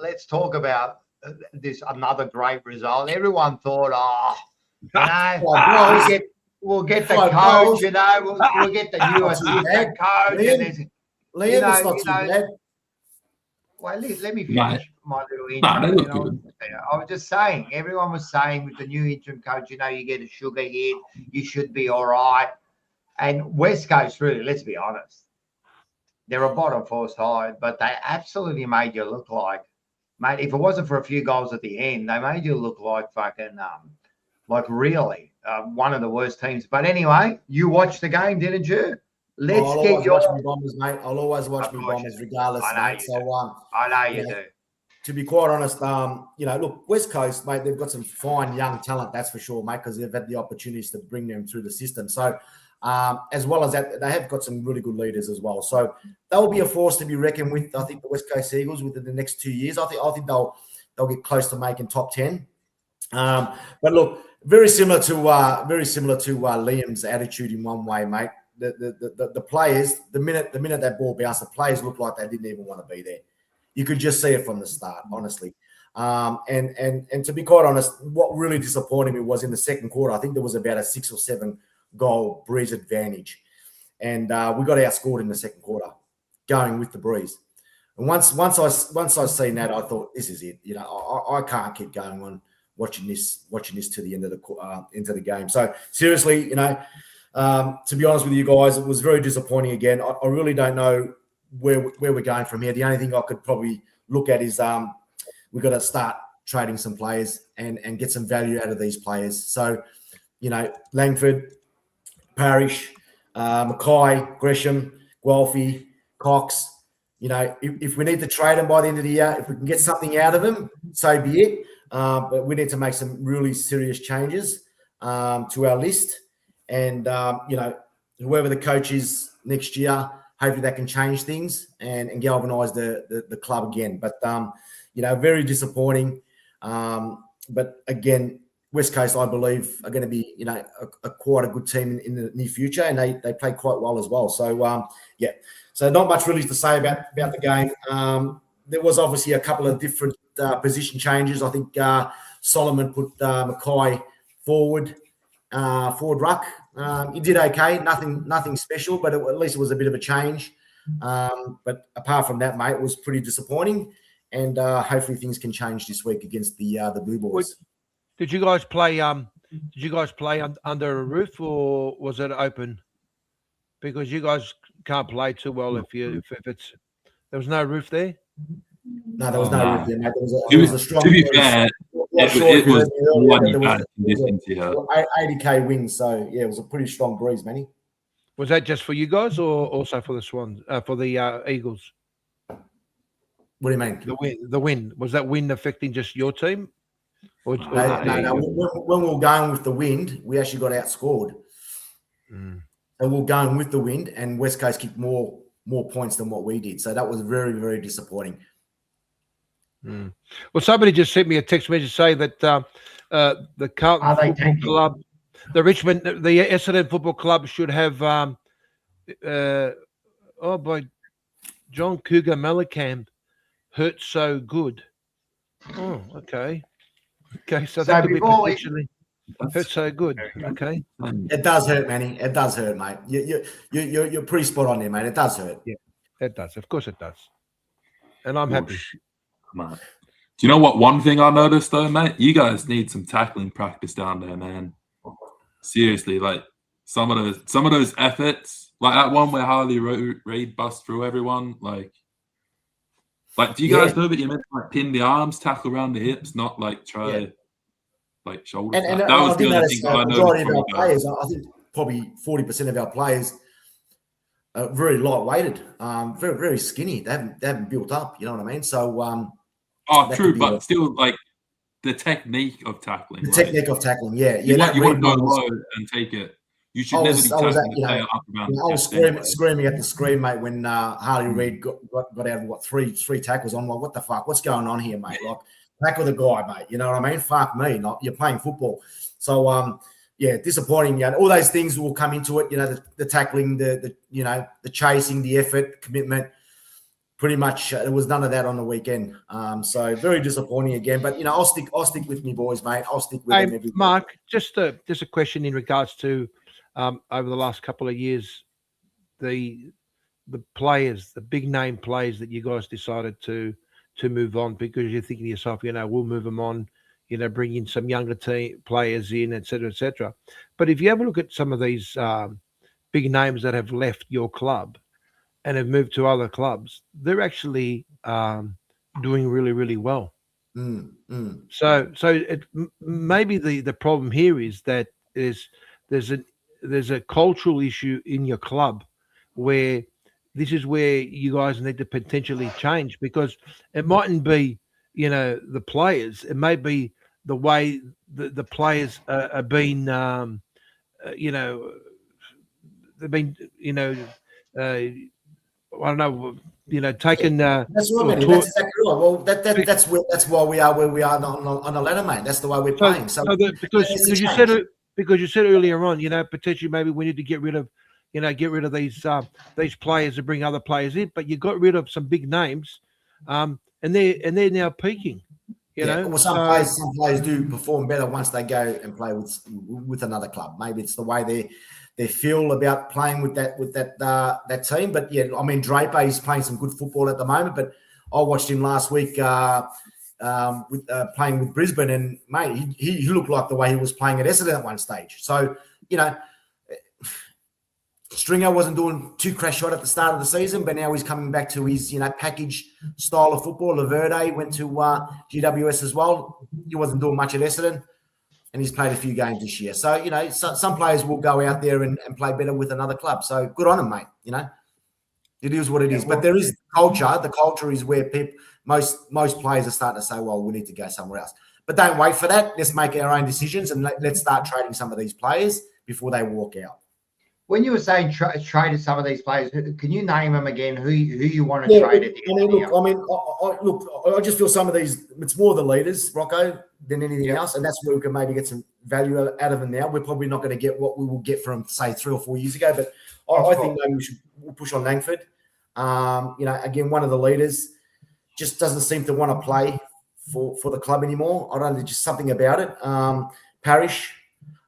Speaker 1: this another great result. Everyone thought, we'll get the coach, we'll get the new assistant coach.
Speaker 2: Liam, that's not too bad.
Speaker 1: Well, let me finish my little intro. I was just saying, everyone was saying with the new interim coach, you get a sugar hit, you should be all right. And West Coast, really, let's be honest, they're a bottom four side, but they absolutely made you look like, mate, if it wasn't for a few goals at the end, they made you look like fucking, really one of the worst teams. But anyway, you watched the game, didn't you?
Speaker 2: I'll always watch my Bombers, mate. I'll always watch my Bombers regardless, mate.
Speaker 1: I know you do.
Speaker 2: To be quite honest, look, West Coast, mate, they've got some fine young talent, that's for sure, mate, because they've had the opportunities to bring them through the system. So, as well as that, they have got some really good leaders as well. So they'll be a force to be reckoned with. I think the West Coast Eagles within the next 2 years. I think they'll get close to making top 10. But look, very similar to Liam's attitude in one way, mate. The players, the minute that ball bounced, the players looked like they didn't even want to be there. You could just see it from the start, honestly. And to be quite honest, what really disappointed me was in the second quarter. I think there was about a 6 or 7 goal breeze advantage, and we got outscored in the second quarter, going with the breeze. And once I seen that, I thought, this is it. I can't keep going on watching this to the end of the game. So seriously, to be honest with you guys, it was very disappointing again. I really don't know where we're going from here. The only thing I could probably look at is we've got to start trading some players and get some value out of these players. So Langford, Parrish, Mackay, Gresham, Guelphy, Cox. If we need to trade them by the end of the year, if we can get something out of them, so be it. But we need to make some really serious changes to our list. And, whoever the coach is next year, hopefully that can change things and galvanise the club again. But, very disappointing. But again, West Coast, I believe, are going to be, quite a good team in the near future, and they play quite well as well. So, So not much really to say about the game. There was obviously a couple of different position changes. I think Solomon put Mackay forward ruck. He did okay, nothing special, but at least it was a bit of a change. But apart from that, mate, it was pretty disappointing. And hopefully things can change this week against the Blue Boys.
Speaker 4: Did you guys play? Under a roof, or was it open? Because you guys can't play too well if it's there was no roof there.
Speaker 2: No, there was no roof there, mate. There was a strong.
Speaker 3: To be fair, it was bloody bad conditions here.
Speaker 2: 80k wind, so yeah, it was a pretty strong breeze, man.
Speaker 4: Was that just for you guys, or also for the Swans, for the Eagles?
Speaker 2: What do you mean?
Speaker 4: The wind. Was that wind affecting just your team?
Speaker 2: No. When we were going with the wind, we actually got outscored. And we were going with the wind, and West Coast kicked more points than what we did. So that was very, very disappointing.
Speaker 4: Well, somebody just sent me a text message saying that the Carlton Football Club, the Essendon Football Club should have John Cougar Mellencamp hurt so good. Oh, okay. Okay, so that could be potentially hurt so good. Okay.
Speaker 2: It does hurt, Manny. It does hurt, mate. You're pretty spot on there, mate. It does hurt.
Speaker 4: Yeah, it does. Of course it does. And I'm happy.
Speaker 3: Come on. Do you know what? One thing I noticed though, mate, you guys need some tackling practice down there, man. Seriously, like some of those efforts, like that one where Harley Reid busts through everyone, like do you guys know that you're meant to like pin the arms, tackle around the hips, not like try like shoulder?
Speaker 2: And
Speaker 3: that was the other thing
Speaker 2: I think probably 40% of our players are very lightweighted, very, very skinny. They haven't built up, you know what I mean? So
Speaker 3: true, but still like the technique of tackling.
Speaker 2: The technique of tackling, yeah.
Speaker 3: You want to go low and take it. You should never be tackling the player up around.
Speaker 2: I was screaming at the screen, mate, when Harley Reid got out of three tackles. I'm like, what the fuck? What's going on here, mate? Like, tackle the guy, mate. You know what I mean? Fuck me. You're playing football. So, disappointing. All those things will come into it. The tackling, the chasing, the effort, commitment. Pretty much, there was none of that on the weekend. So very disappointing again. But I'll stick with me boys, mate. I'll stick with them every
Speaker 4: Mark, just a question in regards to over the last couple of years, the players, the big name players that you guys decided to move on because you're thinking to yourself, we'll move them on, bring in some younger team players in, et cetera, et cetera. But if you have a look at some of these big names that have left your club and have moved to other clubs, they're actually doing really, really well. So maybe the problem here is that there's a cultural issue in your club where this is where you guys need to potentially change, because it mightn't be, the players. It may be the way the players are being, they've been, I don't know, taken.
Speaker 2: That's what I mean. That's exactly right. Well, that's why we are where we are on the ladder, mate. That's the way we're playing.
Speaker 4: Because you said earlier on, potentially maybe we need to get rid of these players and bring other players in, but you got rid of some big names, and they're now peaking.
Speaker 2: Well, some players do perform better once they go and play with another club. Maybe it's the way they feel about playing with that team. But yeah, I mean, Draper is playing some good football at the moment. But I watched him last week playing with Brisbane, and mate, he looked like the way he was playing at Essendon at one stage. So Stringer wasn't doing too crash shot at the start of the season, but now he's coming back to his package style of football. Laverde went to GWS as well. He wasn't doing much at Essendon. and he's played a few games this year. So, some players will go out there and play better with another club. So good on him, mate. It is what it is. But there is culture. The culture is where most players are starting to say, well, we need to go somewhere else. But don't wait for that. Let's make our own decisions and let's start trading some of these players before they walk out.
Speaker 1: When you were saying traded some of these players, can you name them again? Who you want to trade at the end?
Speaker 2: I just feel some of these, it's more the leaders, Rocco, than anything else. And that's where we can maybe get some value out of them now. We're probably not going to get what we will get from, say, 3 or 4 years ago. But I think maybe we'll push on Langford. Again, one of the leaders just doesn't seem to want to play for the club anymore. I don't know, there's just something about it. Parrish.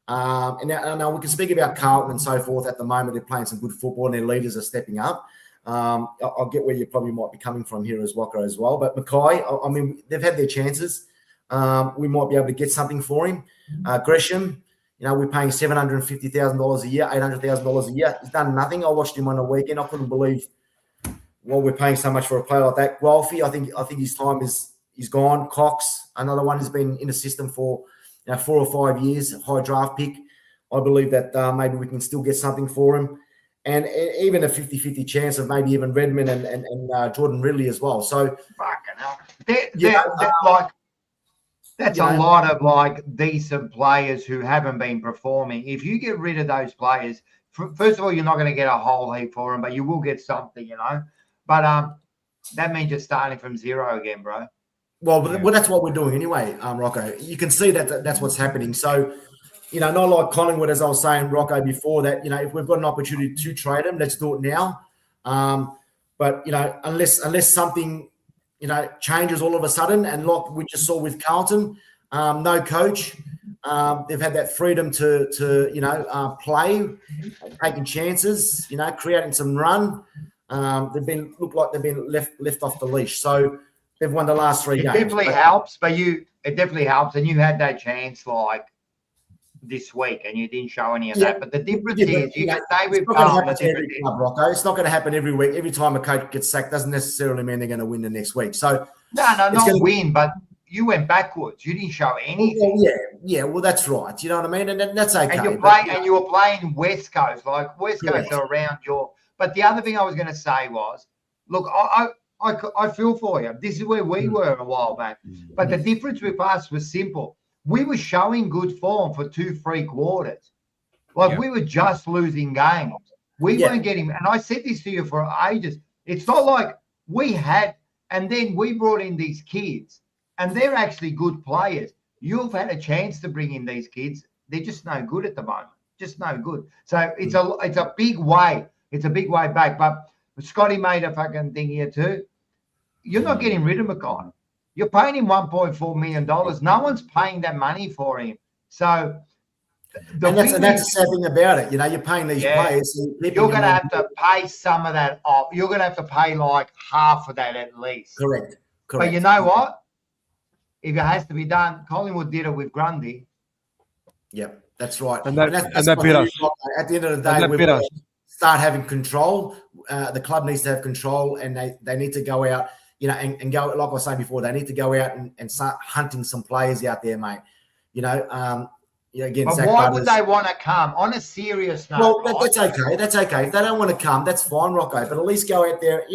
Speaker 2: And now we can speak about Carlton and so forth. At the moment, they're playing some good football and their leaders are stepping up. I'll get where you probably might be coming from here as Rocco as well. But Mackay, they've had their chances. We might be able to get something for him. Gresham, we're paying $750,000 a year, $800,000 a year. He's done nothing. I watched him on the weekend. I couldn't believe we're paying so much for a player like that. Rolfie, I think his time is gone. Cox, another one who's been in the system for 4 or 5 years, high draft pick. I believe that maybe we can still get something for him. And even a 50-50 chance of maybe even Redmond and Jordan Ridley as well. So,
Speaker 1: fucking hell. That's a lot of decent players who haven't been performing. If you get rid of those players, first of all, you're not going to get a whole heap for them, but you will get something, But that means you're starting from zero again, bro.
Speaker 2: Well, that's what we're doing anyway, Rocco. You can see that's what's happening. So, not like Collingwood, as I was saying, Rocco, before that, if we've got an opportunity to trade them, let's do it now. But, unless something, changes all of a sudden, and like we just saw with Carlton, no coach, they've had that freedom to play, taking chances, creating some run. Look like they've been left off the leash. So, they've won the last 3 games.
Speaker 1: It definitely helps, it definitely helps. And you had that chance this week and you didn't show any of that. But the difference is you can stay with Carlton.
Speaker 2: It's not going to happen every week. Every time a coach gets sacked doesn't necessarily mean they're going to win the next week. So
Speaker 1: not win, but you went backwards. You didn't show anything.
Speaker 2: Well, that's right. You know what I mean? And that's okay.
Speaker 1: And you were playing West Coast. West Coast are around your – but the other thing I was going to say was, look, I feel for you. This is where we were a while back. But the difference with us was simple. We were showing good form for 2-3 quarters. We were just losing games. We weren't getting – and I said this to you for ages. It's not like we had – and then we brought in these kids, and they're actually good players. You've had a chance to bring in these kids. They're just no good at the moment. Just no good. So it's a big way. It's a big way back. But Scotty made a fucking thing here too. You're not getting rid of McCann. You're paying him $1.4 million. No one's paying that money for him. So
Speaker 2: that's the sad thing about it. You're paying these players.
Speaker 1: You're going to have to pay some of that off. You're going to have to pay half of that at least.
Speaker 2: Correct.
Speaker 1: But you know what? If it has to be done, Collingwood did it with Grundy.
Speaker 2: Yep, that's right.
Speaker 4: And that bit us.
Speaker 2: At the end of the day, we've got to start having control. The club needs to have control, and they need to go out, and go, like I was saying before, they need to go out and start hunting some players out there, mate. Again,
Speaker 1: but why would they want to come? On a serious note,
Speaker 2: well, that's okay. That's okay. If they don't want to come, that's fine, Rocco. But at least go out there.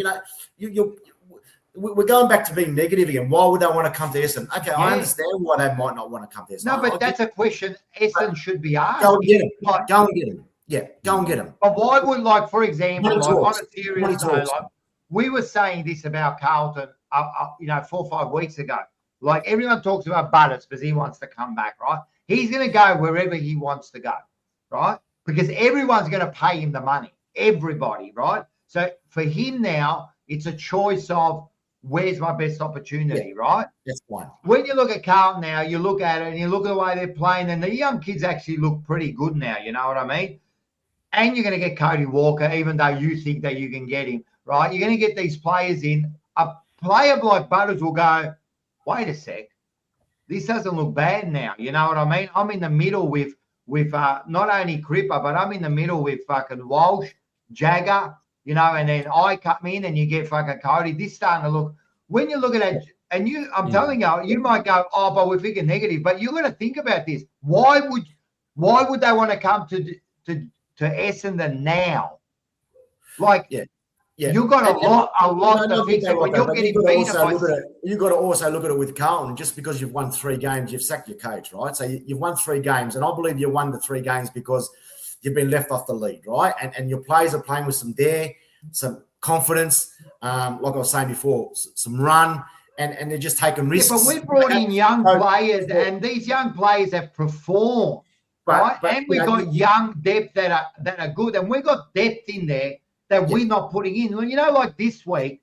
Speaker 2: We're going back to being negative again. Why would they want to come to Essendon? Okay, I understand why they might not want to come to Essendon.
Speaker 1: No, but that's a question Essendon should be asked.
Speaker 2: Go and get him. Go and get him. Yeah, go and get him.
Speaker 1: But why would, for example, on a serious note, we were saying this about Carlton, 4 or 5 weeks ago. Everyone talks about Butters because he wants to come back, right? He's going to go wherever he wants to go, right? Because everyone's going to pay him the money. Everybody, right? So for him now, it's a choice of where's my best opportunity, right?
Speaker 2: That's one.
Speaker 1: When you look at Carlton now, you look at it and you look at the way they're playing, and the young kids actually look pretty good now, you know what I mean? And you're going to get Cody Walker, even though you think that you can get him, right? You're going to get these players in. A player like Butters will go, wait a sec, this doesn't look bad now, you know what I mean? I'm in the middle with not only Cripper, but I'm in the middle with fucking Walsh, Jagger, and then I come in and you get fucking Cody. This starting to look, when you look at And I'm telling you, you might go, oh, but we're thinking negative. But you got to think about this. Why would they want to come to Essendon now? Like, you've got a lot to fix. When you're getting beat up,
Speaker 2: you've got to also look at it with Carlton. Just because you've won 3 games, you've sacked your coach, right? So you've won 3 games, and I believe you won the 3 games because you've been left off the lead, right? And your players are playing with some dare, some confidence, like I was saying before, some run, and they're just taking risks.
Speaker 1: Yeah, but we brought in young players, and these young players have performed, right? And we've got young depth that are good, and we've got depth in there that we're not putting in. Well, like this week,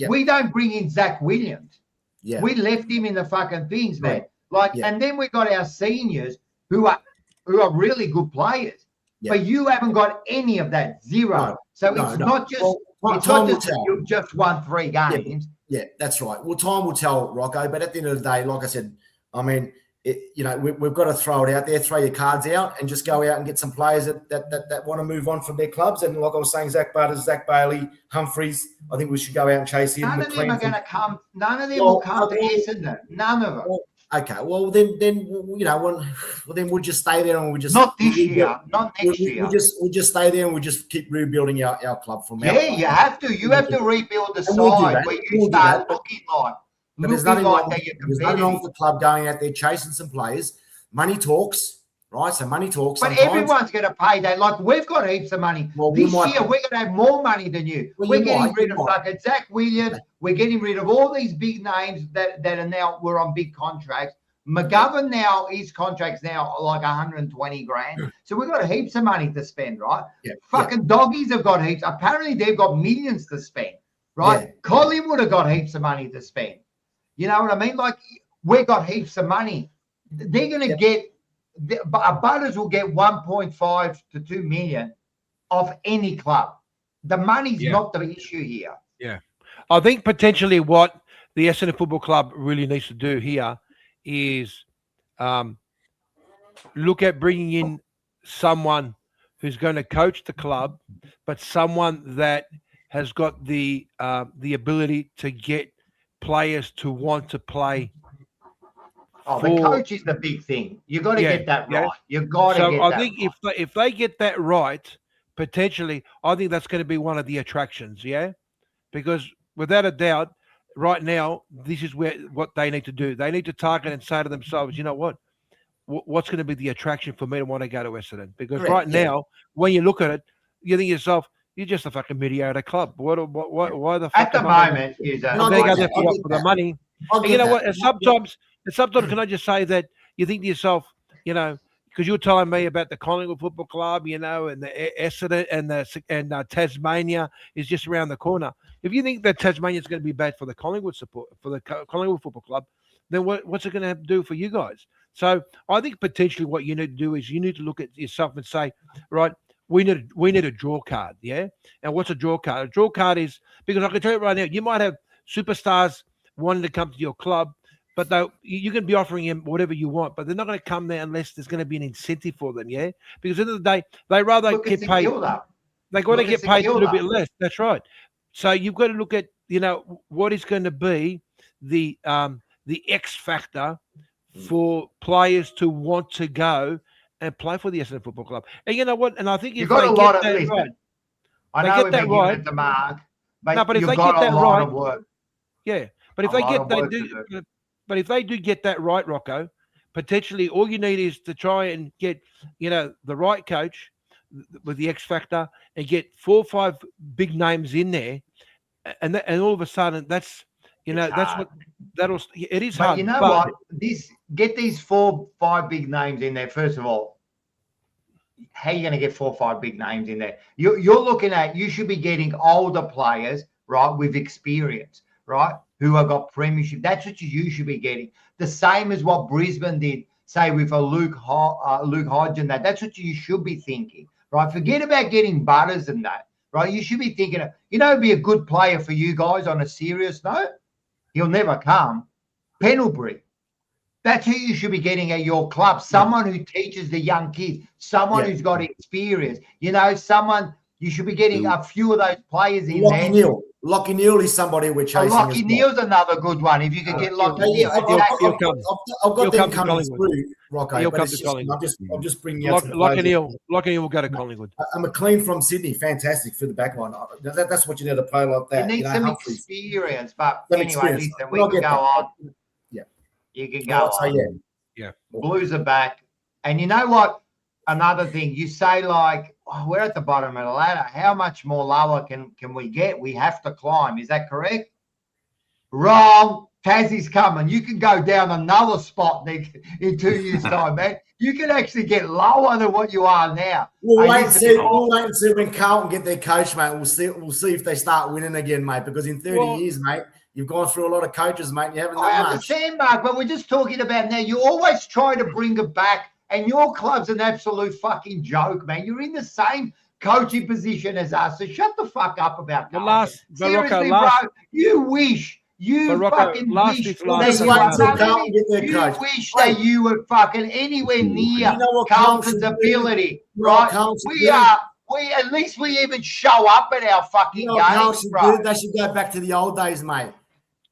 Speaker 1: we don't bring in Zach Williams. Yeah. We left him in the fucking things, man. And then we got our seniors who are really good players. Yeah. But you haven't got any of that, zero. It's not just you've just won 3 games.
Speaker 2: Yeah, that's right. Well, time will tell, Rocco. But at the end of the day, like I said, I mean, we've got to throw it out there, throw your cards out, and just go out and get some players that want to move on from their clubs. And like I was saying, Zach Butters, Zach Bailey, Humphreys, I think we should go out and chase him.
Speaker 1: None of them are going to come. None of them will come to Essendon. None of them.
Speaker 2: Okay, well then we'll just stay there and we'll just
Speaker 1: not this year, not next year.
Speaker 2: We'll just stay there and we'll just keep rebuilding our club from there.
Speaker 1: Yeah, you have to. You have to rebuild the side where you start looking like.
Speaker 2: But there's nothing wrong with the club going out there chasing some players. Money talks, right? So money talks.
Speaker 1: But everyone's going to pay that. Like, we've got heaps of money. This year, we're going to have more money than you. We're getting rid of fucking Zach Williams. We're getting rid of all these big names that are now, we're on big contracts. McGovern now, his contract's now like 120 grand. So we've got heaps of money to spend, right? Yeah. Fucking doggies have got heaps. Apparently, they've got millions to spend, right? Yeah. Collingwood have got heaps of money to spend. You know what I mean? Like, we've got heaps of money. They're going to get, Butters will get 1.5 to 2 million off any club. The money's not the issue here.
Speaker 4: Yeah. I think potentially what the Essendon Football Club really needs to do here is look at bringing in someone who's going to coach the club, but someone that has got the ability to get players to want to play.
Speaker 1: The coach is the big thing. You got to get that right. You got to get that right. So I think
Speaker 4: if they get that right, potentially, I think that's going to be one of the attractions. Yeah, because without a doubt, right now, this is what they need to do. They need to target and say to themselves, you know what? What's going to be the attraction for me to want to go to Essendon? Because now, when you look at it, you think to yourself, you're just a fucking mediocre club. Why the fuck?
Speaker 1: At the moment,
Speaker 4: they go there for the money. And you know what? And sometimes, can I just say that you think to yourself, because you're telling me about the Collingwood Football Club, and the Essendon and Tasmania is just around the corner. If you think that Tasmania is going to be bad for the Collingwood Football Club, then what's it going to do for you guys? So I think potentially what you need to do is you need to look at yourself and say, right, we need a draw card, yeah? And what's a draw card? A draw card is, because I can tell you right now, you might have superstars wanting to come to your club, but you can be offering them whatever you want, but they're not going to come there unless there's going to be an incentive for them, yeah? Because at the end of the day, they rather get paid. They got to get paid a little bit less. That's right. So you've got to look at, what is going to be the X factor for players to want to go and play for the Essendon Football Club. And you know what? And I think if they get that right,
Speaker 1: I know we've been giving it the mark, but
Speaker 4: if they get that right, yeah. But if they get that, but if they do get that right, Rocco, potentially all you need is to try and get, the right coach with the X factor and get 4 or 5 big names in there, and all of a sudden that's what it is hard.
Speaker 1: You know what? Get these 4 or 5 big names in there. First of all, how are you going to get 4 or 5 big names in there? You're looking at, you should be getting older players, right, with experience, right, who have got premiership. That's what you should be getting. The same as what Brisbane did, say, with a Luke Hodge and that. That's what you should be thinking, right? Forget about getting Butters and that, right? You should be thinking, it'd be a good player for you guys on a serious note. He'll never come. Pendlebury. That's who you should be getting at your club. Someone who teaches the young kids. Someone who's got experience. Someone, you should be getting a few of those players in there.
Speaker 2: Lockie Neal is somebody we're chasing.
Speaker 1: Lockie Neal's another good one. If you could get Lockie Neal,
Speaker 2: I've got them coming through, Rocco.
Speaker 4: He'll
Speaker 2: but
Speaker 4: come
Speaker 2: it's
Speaker 4: to
Speaker 2: just,
Speaker 4: Collingwood.
Speaker 2: I'm just bringing out some
Speaker 4: Lockie
Speaker 2: players.
Speaker 4: Neal will go to Collingwood.
Speaker 2: McLean from Sydney, fantastic for the back line. That's what you need to play like that.
Speaker 1: You need some
Speaker 2: Humphreys.
Speaker 1: experience, but
Speaker 2: Some
Speaker 1: anyway,
Speaker 2: experience.
Speaker 1: listen, we can go on.
Speaker 2: Yeah.
Speaker 1: You can go on.
Speaker 4: Yeah.
Speaker 1: Blues are back. And you know what? Another thing, you say like, oh, we're at the bottom of the ladder. How much more lower can we get? We have to climb. Is that correct? Wrong. Tassie's coming. You can go down another spot in 2 years' time, man. You can actually get lower than what you are now.
Speaker 2: We'll wait and see when Carlton get their coach, mate. We'll see if they start winning again, mate. Because in 30 years, mate, you've gone through a lot of coaches, mate. And you haven't done much.
Speaker 1: I understand, Mark, but we're just talking about now. You always try to bring it back, and your club's an absolute fucking joke, man. You're in the same coaching position as us, so shut the fuck up about that. Seriously, bro, you wish. You fucking wish that you were fucking anywhere near Carlton's ability, right? We at least we even show up at our fucking games, bro.
Speaker 2: They should go back to the old days, mate.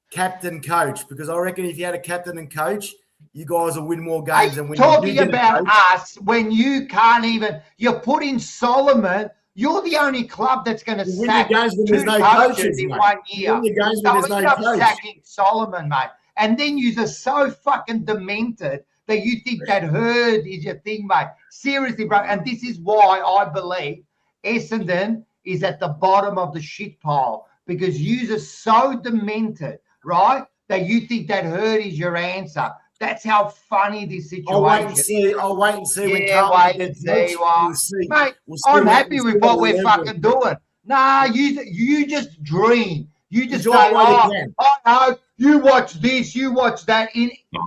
Speaker 2: Captain, coach, because I reckon if you had a captain and coach, you guys will win more games than when
Speaker 1: talking about us when you can't even. You put in Solomon. You're the only club that's going to sack two coaches in 1 year. So end up sacking Solomon, mate. And then you're so fucking demented that you think that herd is your thing, mate. Seriously, bro. And this is why I believe Essendon is at the bottom of the shit pile, because you are so demented, right, that you think that herd is your answer. That's how funny this situation is.
Speaker 2: I'll wait and see.
Speaker 1: Wait and see. Mate, I'm happy with what we're fucking doing. Nah, you just dream. You just go, I know, you watch this, you watch that.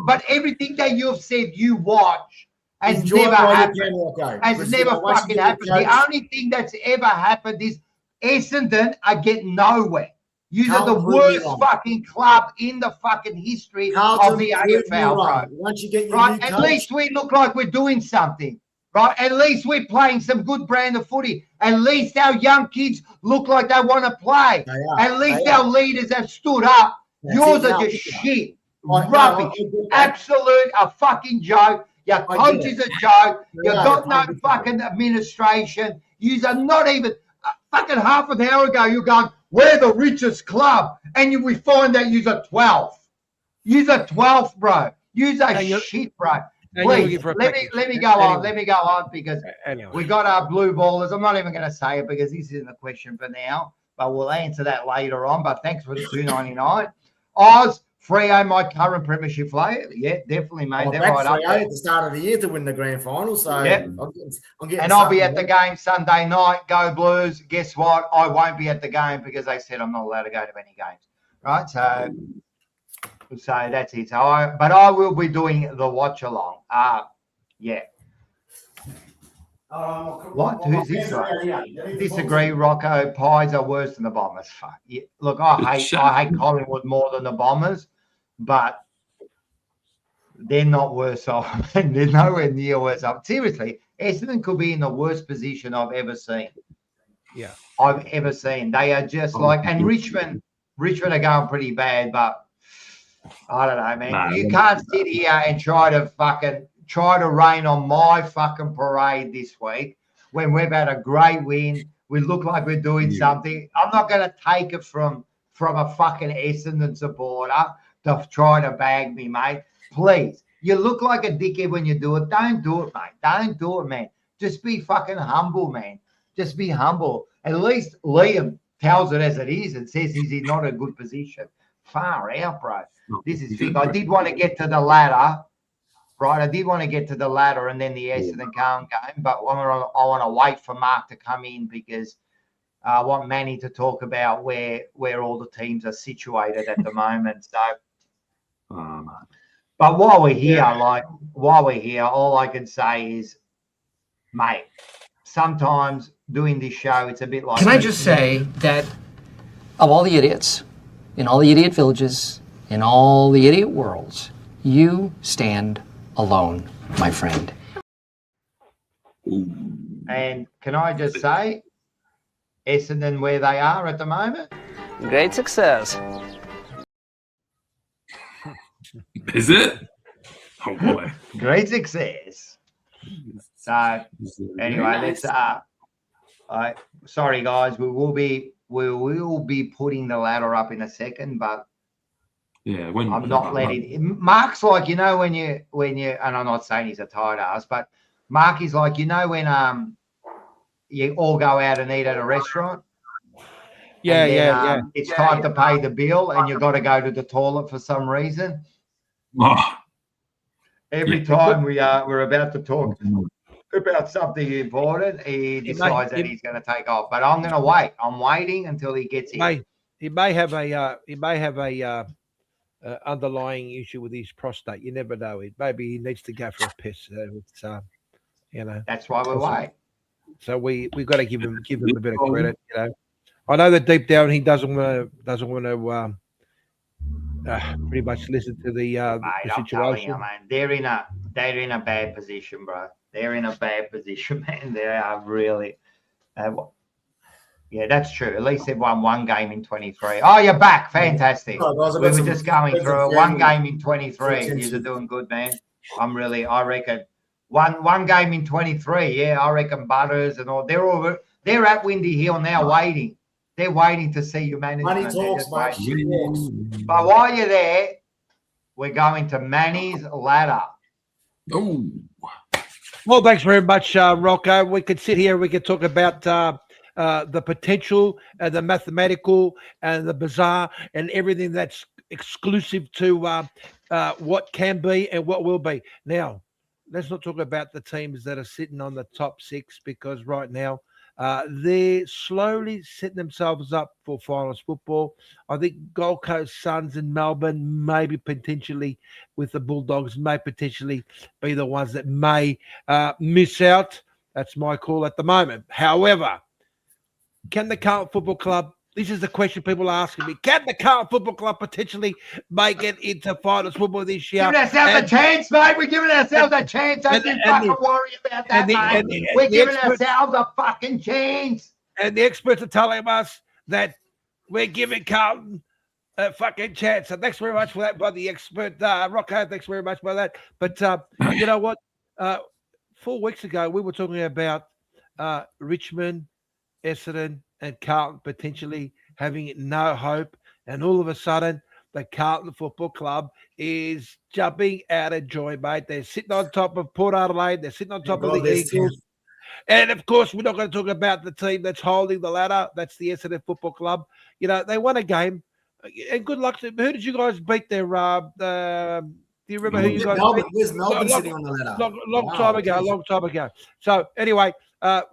Speaker 1: But everything that you've said you watch has never happened. Has never fucking happened. The only thing that's ever happened is Essendon are getting nowhere. You are the worst fucking club in the fucking history of the AFL, bro.
Speaker 2: Once you get your
Speaker 1: right, at least we look like we're doing something, right? At least we're playing some good brand of footy. At least our young kids look like they want to play. At least our leaders have stood up. Yours are just shit, rubbish, absolute a fucking joke. Your coach is a joke. You got no fucking administration. You are not even fucking half an hour ago. You're going, we're the richest club, and we find that you're 12th. You're 12th, bro. You're shit, bro. Please, let me go on. Let me go on because we got our blue ballers. I'm not even going to say it because this isn't a question for now, but we'll answer that later on. But thanks for the $2.99. Oz, Freo, my current premiership player. Yeah, definitely, mate. They're right up there
Speaker 2: at the start of the year to win the grand final. So
Speaker 1: yep. I'll be at the game Sunday night. Go Blues. Guess what? I won't be at the game because they said I'm not allowed to go to any games. Right? So that's it. But I will be doing the watch along. Yeah. What? Who's this one? Disagree, Rocco. Pies are worse than the Bombers. Fuck. Yeah. Look, I hate Collingwood more than the Bombers, but they're not worse off. They're nowhere near worse off. Seriously, Essendon could be in the worst position I've ever seen.
Speaker 4: Yeah.
Speaker 1: I've ever seen. They are just and Richmond are going pretty bad, but I don't know, man. You can't sit here and try to rain on my fucking parade this week when we've had a great win. We look like we're doing something. I'm not going to take it from a fucking Essendon supporter to try to bag me, mate. Please. You look like a dickhead when you do it. Don't do it, mate. Don't do it, man. Just be fucking humble, man. Just be humble. At least Liam tells it as it is and says he's in not a good position. Far out, bro. This is big. I did want to get to the ladder. Right, I did want to get to the ladder and then the Essendon Carlton game, but I want to wait for Mark to come in because I want Manny to talk about where all the teams are situated at the moment. So, but while we're here, all I can say is, mate, sometimes doing this show, it's a bit like.
Speaker 7: Can I just say that of all the idiots in all the idiot villages, in all the idiot worlds, you stand alone, my friend.
Speaker 1: And can I just say, Essendon where they are at the moment?
Speaker 8: Great success.
Speaker 3: Is it? Oh boy.
Speaker 1: Great success. So anyway, let's sorry guys, we will be putting the ladder up in a second, but
Speaker 3: yeah,
Speaker 1: I'm not letting Mark's like, you know, when you and I'm not saying he's a tight ass, but Mark is like, you know, when you all go out and eat at a restaurant.
Speaker 4: Yeah,
Speaker 1: It's time to pay the bill, and you got to go to the toilet for some reason.
Speaker 3: Oh,
Speaker 1: Every time we're about to talk about something important, he decides that he's going to take off. But I'm going to wait. I'm waiting until he gets here.
Speaker 4: He may have a underlying issue with his prostate. You never know. Maybe he needs to go for a piss. It's you know.
Speaker 1: That's why we wait.
Speaker 4: So we've got to give him a bit of credit. You know, I know that deep down he doesn't want to pretty much listen to the situation.
Speaker 1: You, man, they're in a bad position, bro. They're in a bad position, man. They are really. Yeah, that's true. At least they've won one game in 23. Oh, you're back. Fantastic. We were just going through one game in 23. You're doing good, man. I reckon one game in 23. Yeah, I reckon Butters and all. They're at Windy Hill now waiting. They're waiting to see you management.
Speaker 2: Money talks, mate.
Speaker 1: But while you're there, we're going to Manny's ladder.
Speaker 3: Oh.
Speaker 4: Well, thanks very much, Rocco. We could sit here. We could talk about the potential and the mathematical and the bizarre and everything that's exclusive to what can be and what will be. Now, let's not talk about the teams that are sitting on the top 6, because right now they're slowly setting themselves up for finals football. I think Gold Coast Suns and Melbourne, maybe potentially with the Bulldogs, may potentially be the ones that may miss out. That's my call at the moment. However, can the Carlton Football Club, this is the question people are asking me, can the Carlton Football Club potentially make it into finals football this year?
Speaker 1: Giving ourselves a chance, mate. We're giving ourselves a chance. Don't fucking worry about that, mate. We're giving ourselves a fucking chance.
Speaker 4: And the experts are telling us that we're giving Carlton a fucking chance. So thanks very much for that by the expert, Rocco. Thanks very much by that. But you know what? 4 weeks ago, we were talking about Richmond, Essendon and Carlton potentially having no hope, and all of a sudden the Carlton Football Club is jumping out of joy, mate. They're sitting on top of Port Adelaide, they're sitting on top of the Eagles, and of course we're not going to talk about the team that's holding the ladder. That's the Essendon Football Club. You know, they won a game, and good luck to who did you guys beat there? Do you remember who you guys beat?
Speaker 2: Where's Melbourne sitting on the ladder?
Speaker 4: Long time ago. So anyway,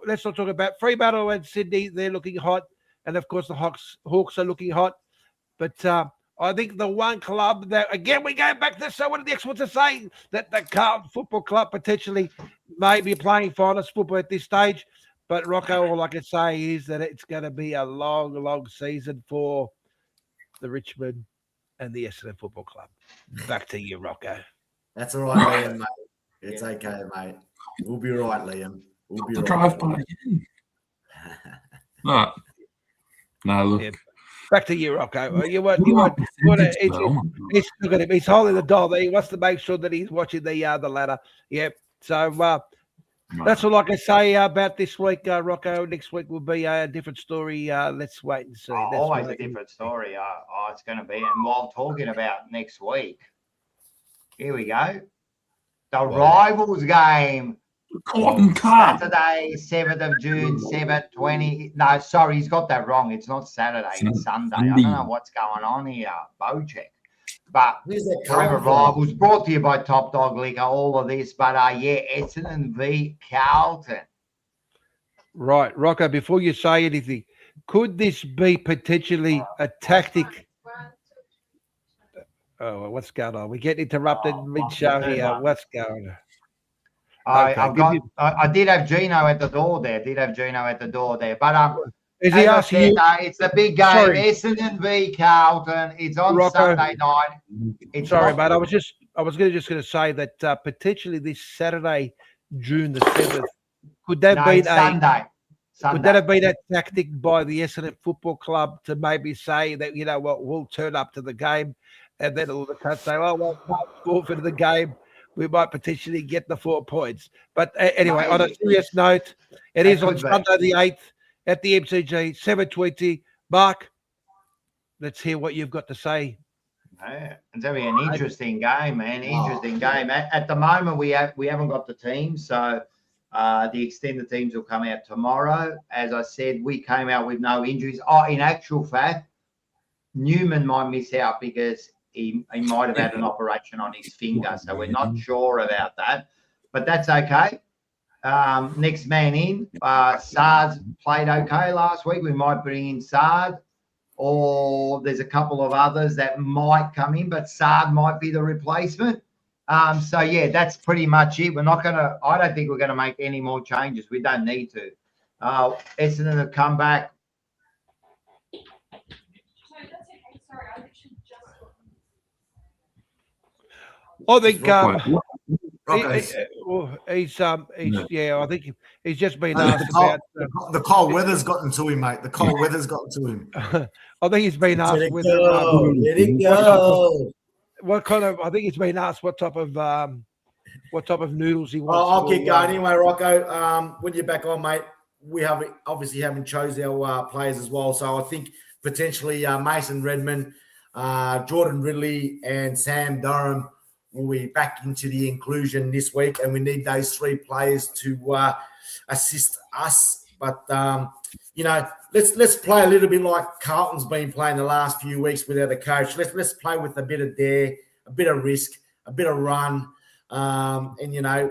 Speaker 4: let's not talk about Fremantle and Sydney. They're looking hot. And, of course, the Hawks are looking hot. But I think the one club that, again, we go back to so what are the experts are saying, that the Carlton Football Club potentially may be playing finals football at this stage. But, Rocco, all I can say is that it's going to be a long, long season for the Richmond and the Essendon Football Club. Back to you, Rocco.
Speaker 2: That's all right, Liam, mate. It's okay, mate. We'll be right, Liam. We'll be right.
Speaker 3: Drive by again. No, look.
Speaker 4: Yeah. Back to you, Rocco. He's holding the door there. He wants to make sure that he's watching the ladder. Yep. So that's all I can say about this week, Rocco. Next week will be a different story. Let's wait and see.
Speaker 1: Always a different story. It's going to be. And while talking about next week, here we go. The Rivals game. Saturday, 7th of June, 7:20. No, sorry, he's got that wrong. It's not Saturday, it's Sunday. I don't know what's going on here, Bojack. But Fourever Rivals brought to you by Top Dog Liquor, all of this. But Essendon v Carlton.
Speaker 4: Right, Rocco, before you say anything, could this be potentially a tactic? Oh, what's going on? We get interrupted mid-show here. What's going on?
Speaker 1: I did have Gino at the door there. But
Speaker 4: is he asking you?
Speaker 1: It's a big game. Sorry. Essendon v Carlton. It's on Sunday night.
Speaker 4: Sorry, mate. I was just going to say that potentially this Saturday, June the 7th, could that be
Speaker 1: Sunday? Sunday.
Speaker 4: Could that have been a tactic by the Essendon Football Club to maybe say that, you know what, we'll turn up to the game, and then all the coach say, oh, well, can't score for the game. We might potentially get the 4 points. But anyway, on a serious note, it is on Sunday the 8th at the MCG, 7:20. Mark, let's hear what you've got to say.
Speaker 1: Yeah, it's going to be an interesting game, man. Interesting game. At the moment, we haven't got the team, so the extended teams will come out tomorrow. As I said, we came out with no injuries. Oh, in actual fact, Newman might miss out because he might have had an operation on his finger, so we're not sure about that. But that's okay. Next man in. Sard played okay last week. We might bring in Sard. Or there's a couple of others that might come in, but Sard might be the replacement. So yeah, that's pretty much it. I don't think we're going to make any more changes. We don't need to. Essendon have come back.
Speaker 4: I think I think he's just been asked about
Speaker 2: the cold weather's gotten to him, mate. The cold weather's gotten to him.
Speaker 4: I think he's been asked
Speaker 2: let it go.
Speaker 4: What kind of? I think he's been asked what type of noodles he wants.
Speaker 2: I'll keep going anyway, Rocco. When you're back on, mate, we obviously haven't chose our players as well. So I think potentially Mason Redmond, Jordan Ridley, and Sam Durham will be back into the inclusion this week, and we need those 3 players to assist us. But let's play a little bit like Carlton's been playing the last few weeks without a coach. Let's play with a bit of dare, a bit of risk, a bit of run, and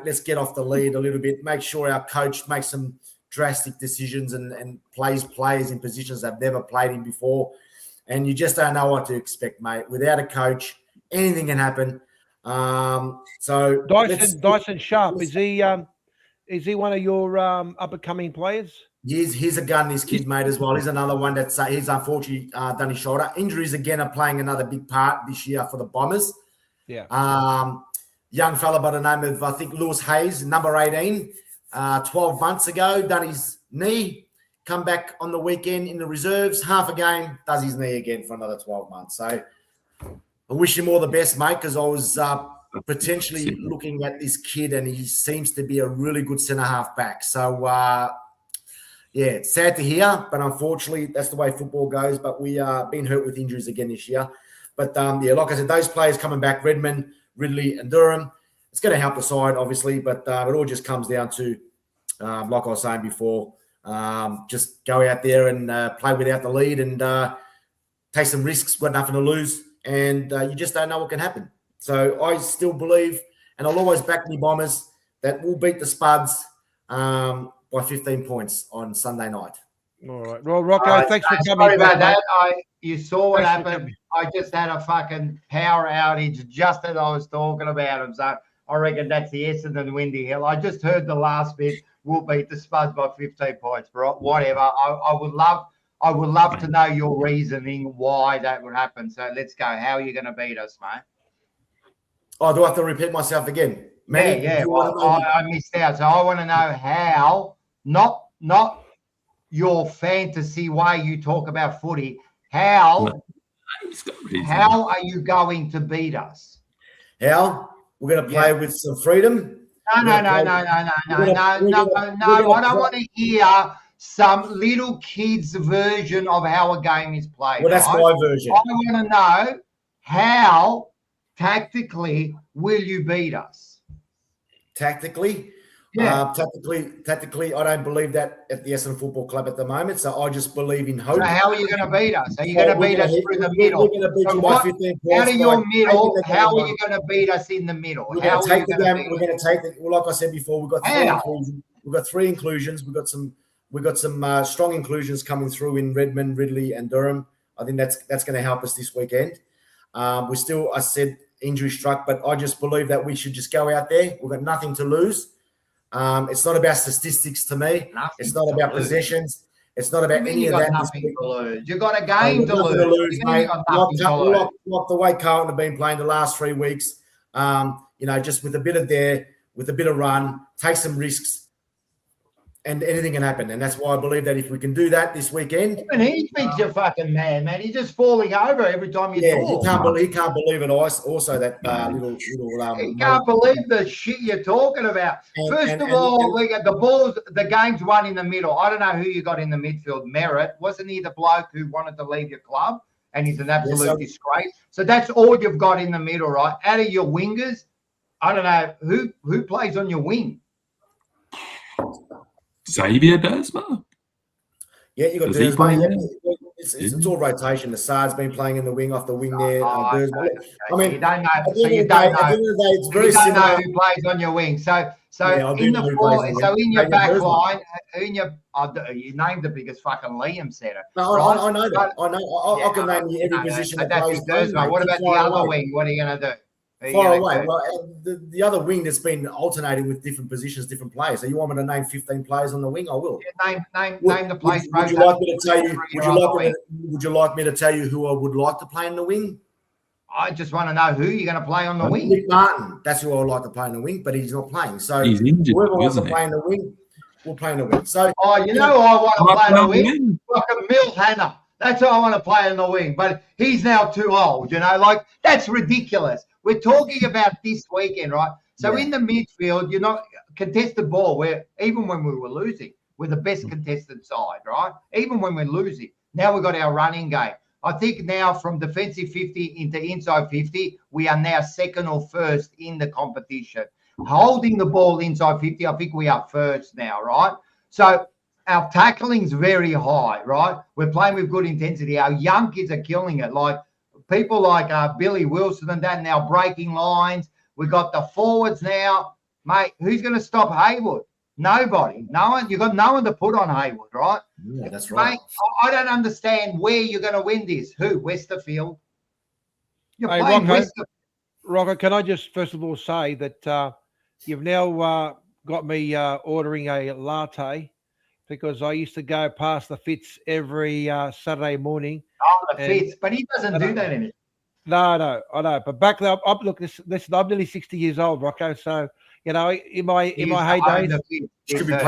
Speaker 2: let's get off the lead a little bit. Make sure our coach makes some drastic decisions and plays players in positions they've never played in before. And you just don't know what to expect, mate. Without a coach, anything can happen. So
Speaker 4: Dyson Sharp, is he one of your up and coming players?
Speaker 2: He's a gun, this kid, mate, as well. He's another one that's he's unfortunately done his shoulder. Injuries again are playing another big part this year for the Bombers.
Speaker 4: Yeah.
Speaker 2: Young fella by the name of I think Lewis Hayes, number 18, 12 months ago, done his knee, come back on the weekend in the reserves, half a game, does his knee again for another 12 months. So I wish him all the best, mate, because I was potentially looking at this kid, and he seems to be a really good centre-half back. So, it's sad to hear, but unfortunately, that's the way football goes. But we are being hurt with injuries again this year. But, like I said, those players coming back, Redmond, Ridley, and Durham, it's going to help the side, obviously, but it all just comes down to, like I was saying before, just go out there and play without the lead and take some risks, got nothing to lose. And you just don't know what can happen. So I still believe, and I'll always back the Bombers, that we'll beat the Spuds by 15 points on Sunday night.
Speaker 4: All right. Well, Rocco, thanks for coming.
Speaker 1: Sorry about that. You saw what happened. I just had a fucking power outage just as I was talking about him. So I reckon that's the Essendon Windy Hill. I just heard the last bit. We'll beat the Spuds by 15 points, bro. Whatever. I would love to know your reasoning why that would happen. So let's go. How are you going to beat us, mate?
Speaker 2: Oh, do I have to repeat myself again? Manny,
Speaker 1: yeah. Well, I missed out. So I want to know how, not your fantasy way you talk about footy. How are you going to beat us?
Speaker 2: How? We're going to play with some freedom.
Speaker 1: No. I don't want to hear some little kid's version of how a game is played.
Speaker 2: Well, that's my version.
Speaker 1: I want to know how tactically will you beat us?
Speaker 2: Tactically?
Speaker 1: Yeah.
Speaker 2: Tactically, I don't believe that at the Essendon Football Club at the moment. So I just believe in hope.
Speaker 1: So how are you going to beat us? Are you going to beat us through the middle?
Speaker 2: We're going to beat you by 15 points.
Speaker 1: Out of your middle, how are you going to beat us in the middle?
Speaker 2: We're going to take the game. We're going to take the. Well, like I said before, we've got 3 inclusions. We've got 3 inclusions. We've got some strong inclusions coming through in Redmond, Ridley, and Durham. I think that's going to help us this weekend. We're still, I said, injury struck, but I just believe that we should just go out there. We've got nothing to lose. It's not about statistics to me. It's not about possessions. It's not about any of that.
Speaker 1: Nothing to lose. You've got a game to lose, mate.
Speaker 2: Like the way Carlton have been playing the last 3 weeks, just with a bit of dare, with a bit of run, take some risks. and anything can happen. And that's why I believe that if we can do that this weekend,
Speaker 1: even he thinks you're fucking mad, man. He's just falling over every time you talk.
Speaker 2: he can't believe it. Also, that little.
Speaker 1: He can't believe the shit you're talking about. First of all, we got the balls. The game's won in the middle. I don't know who you got in the midfield. Merritt, wasn't he the bloke who wanted to leave your club? And he's an absolute disgrace. So that's all you've got in the middle, right? Out of your wingers, I don't know who plays on your wing.
Speaker 3: Xavier Dersma.
Speaker 2: Yeah, you got Dersma. It's all rotation. The Sard's been playing in the wing, off the wing there. Dersma. I mean,
Speaker 1: you don't know. So you don't know.
Speaker 2: It's very
Speaker 1: you don't
Speaker 2: similar.
Speaker 1: know who plays on your wing. So in the four, so in your back line, you named the biggest fucking Liam setter.
Speaker 2: No,
Speaker 1: right?
Speaker 2: I know that. I know. I can name you every position.
Speaker 1: So that's Dersma. What about the other wing? What are you going to do?
Speaker 2: Far away. Well, the other wing that's been alternating with different positions, different players. So you want me to name 15 players on the wing? I will.
Speaker 1: Yeah, name the players.
Speaker 2: Would you like me to tell you? Would you like me to tell you who I would like to play in the wing?
Speaker 1: I just want to know who you're going to play on the wing.
Speaker 2: Nick Martin. That's who I would like to play in the wing, but he's not playing. So
Speaker 3: he's injured,
Speaker 2: whoever wants to play in the wing, we'll play in the wing. So
Speaker 1: you know who I want to play in the wing? Fucking Mill Hannah. That's who I want to play in the wing. But he's now too old. Like that's ridiculous. We're talking about this weekend, right? So in the midfield, you're not contested ball. Where even when we were losing, we're the best contested side, right? Even when we're losing, now we've got our running game. I think now from defensive 50 into inside 50, we are now second or first in the competition. Holding the ball inside 50, I think we are first now, right? So our tackling's very high, right? We're playing with good intensity. Our young kids are killing it. Like people like Billy Wilson and that now breaking lines. We got the forwards now, mate. Who's going to stop Haywood? Nobody. No one. You got no one to put on Haywood, right?
Speaker 2: Yeah, that's right.
Speaker 1: Mate, I don't understand where you're going to win this. Who? Westerfield. You're playing Westerfield.
Speaker 4: Rocco, can I just first of all say that you've now got me ordering a latte because I used to go past the Fitz every Saturday morning.
Speaker 1: Oh, the Fitz, but he doesn't do that anymore.
Speaker 4: No, I know. But back then, look, listen, I'm nearly 60 years old, Rocco. So in my heydays, I used to go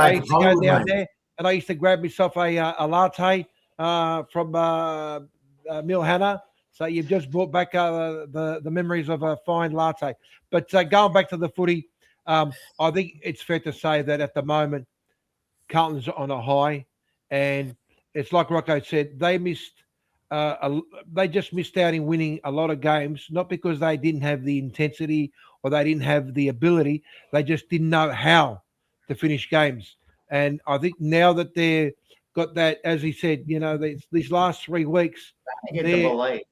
Speaker 4: down there and I used to grab myself a latte from Mill Hannah. So you've just brought back the memories of a fine latte. But going back to the footy, I think it's fair to say that at the moment, Carlton's on a high, and it's like Rocco said, they just missed out in winning a lot of games, not because they didn't have the intensity or they didn't have the ability, they just didn't know how to finish games. And I think now that they've got that, as he said, these last 3 weeks, that's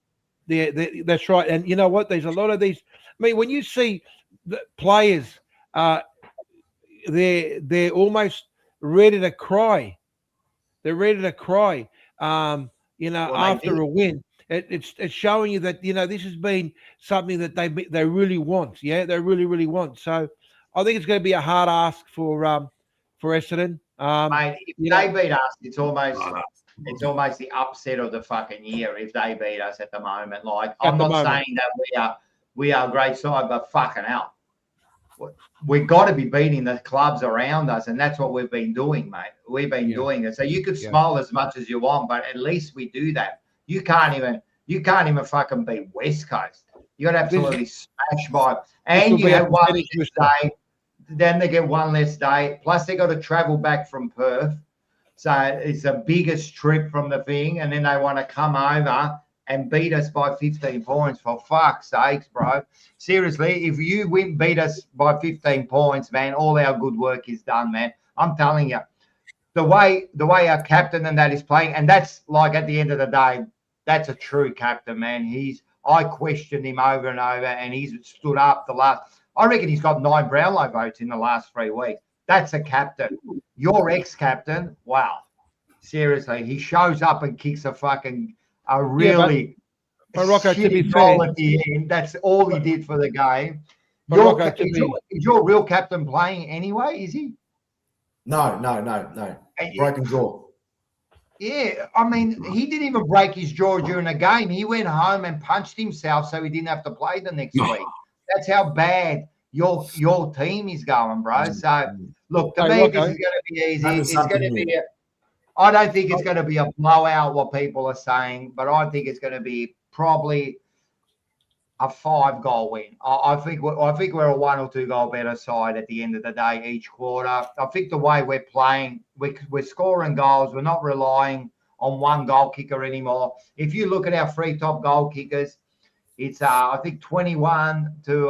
Speaker 4: right. And you know what? There's a lot of these. I mean, when you see the players, they're almost ready to cry. They're ready to cry. After a win, it's showing you that this has been something that they really want. Yeah, they really want. So I think it's going to be a hard ask for Essendon.
Speaker 1: Mate, if they beat us, it's almost the upset of the fucking year if they beat us at the moment. Like I'm not saying that we are a great side, but fucking hell, we've got to be beating the clubs around us, and that's what we've been doing, mate. We've been doing it. So you could smile as much as you want, but at least we do that. You can't even fucking beat West Coast. You got to absolutely smash by, and you have one less day. Then they get one less day. Plus they got to travel back from Perth, so it's the biggest trip from the thing, and then they want to come over and beat us by 15 points. For fuck's sakes, bro. Seriously, if you beat us by 15 points, man, all our good work is done, man. I'm telling you. The way our captain and that is playing, and that's like at the end of the day, that's a true captain, man. I questioned him over and over, and he's stood up the last. I reckon he's got 9 Brownlow votes in the last 3 weeks. That's a captain. Your ex-captain, wow. Seriously, he shows up and kicks a really
Speaker 4: but Rocco, to be
Speaker 1: fair, at the end. That's all he did for the game. Is your real captain playing anyway? Is he?
Speaker 2: No. Broken jaw.
Speaker 1: Yeah, I mean, he didn't even break his jaw during the game. He went home and punched himself so he didn't have to play the next week. That's how bad your team is going, bro. So, Look, to
Speaker 4: Hey,
Speaker 1: me,
Speaker 4: Rocco.
Speaker 1: this is going to be easy.
Speaker 2: That is
Speaker 1: It's going
Speaker 2: something
Speaker 1: to be.
Speaker 2: new.
Speaker 1: I don't think it's going to be a blowout, what people are saying, but I think it's going to be probably a 5-goal win. I think we're a 1 or 2 goal better side at the end of the day each quarter. I think the way we're playing, we're scoring goals. We're not relying on one goal kicker anymore. If you look at our 3 top goal kickers, it's I think 21 to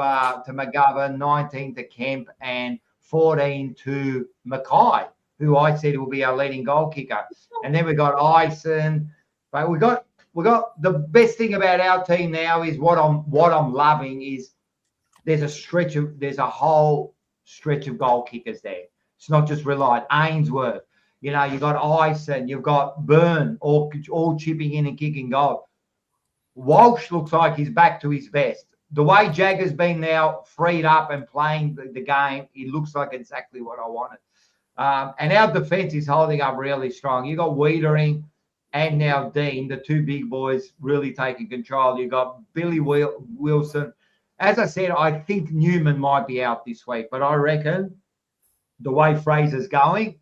Speaker 1: McGovern, 19 to Kemp, and 14 to Mackay, who I said will be our leading goal kicker. And then we got Ison, but we got the best thing about our team now is what I'm loving is there's a whole stretch of goal kickers there. It's not just relied Ainsworth. You know, you got Ison, you've got Byrne, all chipping in and kicking goal. Walsh looks like he's back to his best. The way Jagger's been now freed up and playing the game, it looks like exactly what I wanted. And our defense is holding up really strong. You got Wiedering and now Dean, the 2 big boys, really taking control. You got Billy Wilson. As I said, I think Newman might be out this week, but I reckon the way Fraser's going,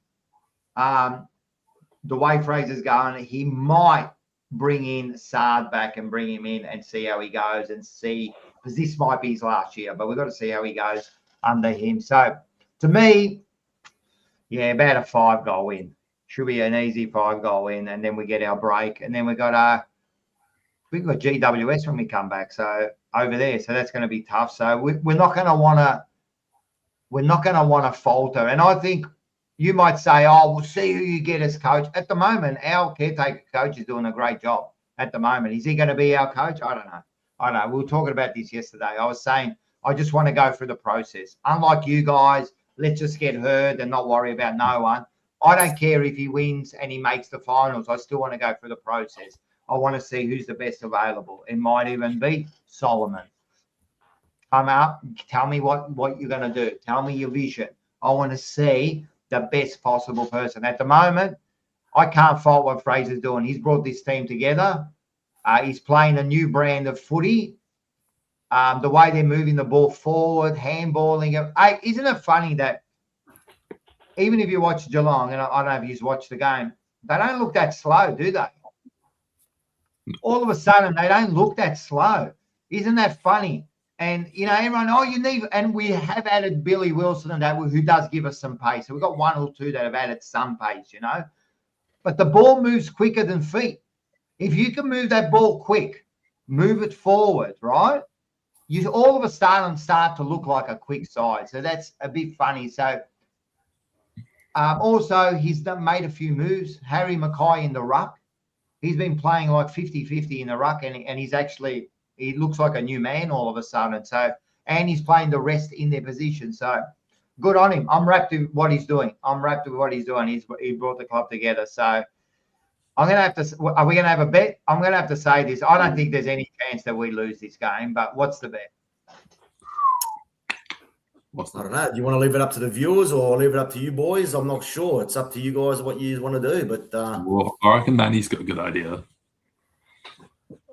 Speaker 1: he might bring in Sard back and bring him in and see how he goes and see, because this might be his last year, but we've got to see how he goes under him. So to me, yeah, about a 5-goal win. Should be an easy 5-goal win, and then we get our break, and then we've got GWS when we come back. So over there, so that's going to be tough. So we're not going to want to falter. And I think you might say, "Oh, we'll see who you get as coach." At the moment, our caretaker coach is doing a great job. At the moment, is he going to be our coach? I don't know. We were talking about this yesterday. I was saying I just want to go through the process. Unlike you guys, let's just get heard and not worry about no one. I don't care if he wins and he makes the finals. I still want to go through the process. I want to see who's the best available. It might even be Solomon. Come up, tell me what you're going to do. Tell me your vision. I want to see the best possible person. At the moment, I can't fault what Fraser's doing. He's brought this team together. He's playing a new brand of footy. The way they're moving the ball forward, handballing. Isn't it funny that even if you watch Geelong, and I don't know if you've watched the game, they don't look that slow, do they? All of a sudden, they don't look that slow. Isn't that funny? And, you know, everyone, and we have added Billy Wilson and that, who does give us some pace. So we've got 1 or 2 that have added some pace, you know. But the ball moves quicker than feet. If you can move that ball quick, move it forward, right? You all of a sudden start to look like a quick side. So that's a bit funny. So also, he's made a few moves. Harry Mackay in the ruck. He's been playing like 50-50 in the ruck, and he looks like a new man all of a sudden. So, and he's playing the rest in their position. So good on him. I'm wrapped with what he's doing. He brought the club together. So I'm going to have to, are we going to have a bet? I'm going to have to say this. I don't think there's any chance that we lose this game, but what's the bet?
Speaker 2: I don't know. Do you want to leave it up to the viewers or leave it up to you boys? I'm not sure. It's up to you guys what you want to do. But
Speaker 3: well, I reckon Manny's got a good idea.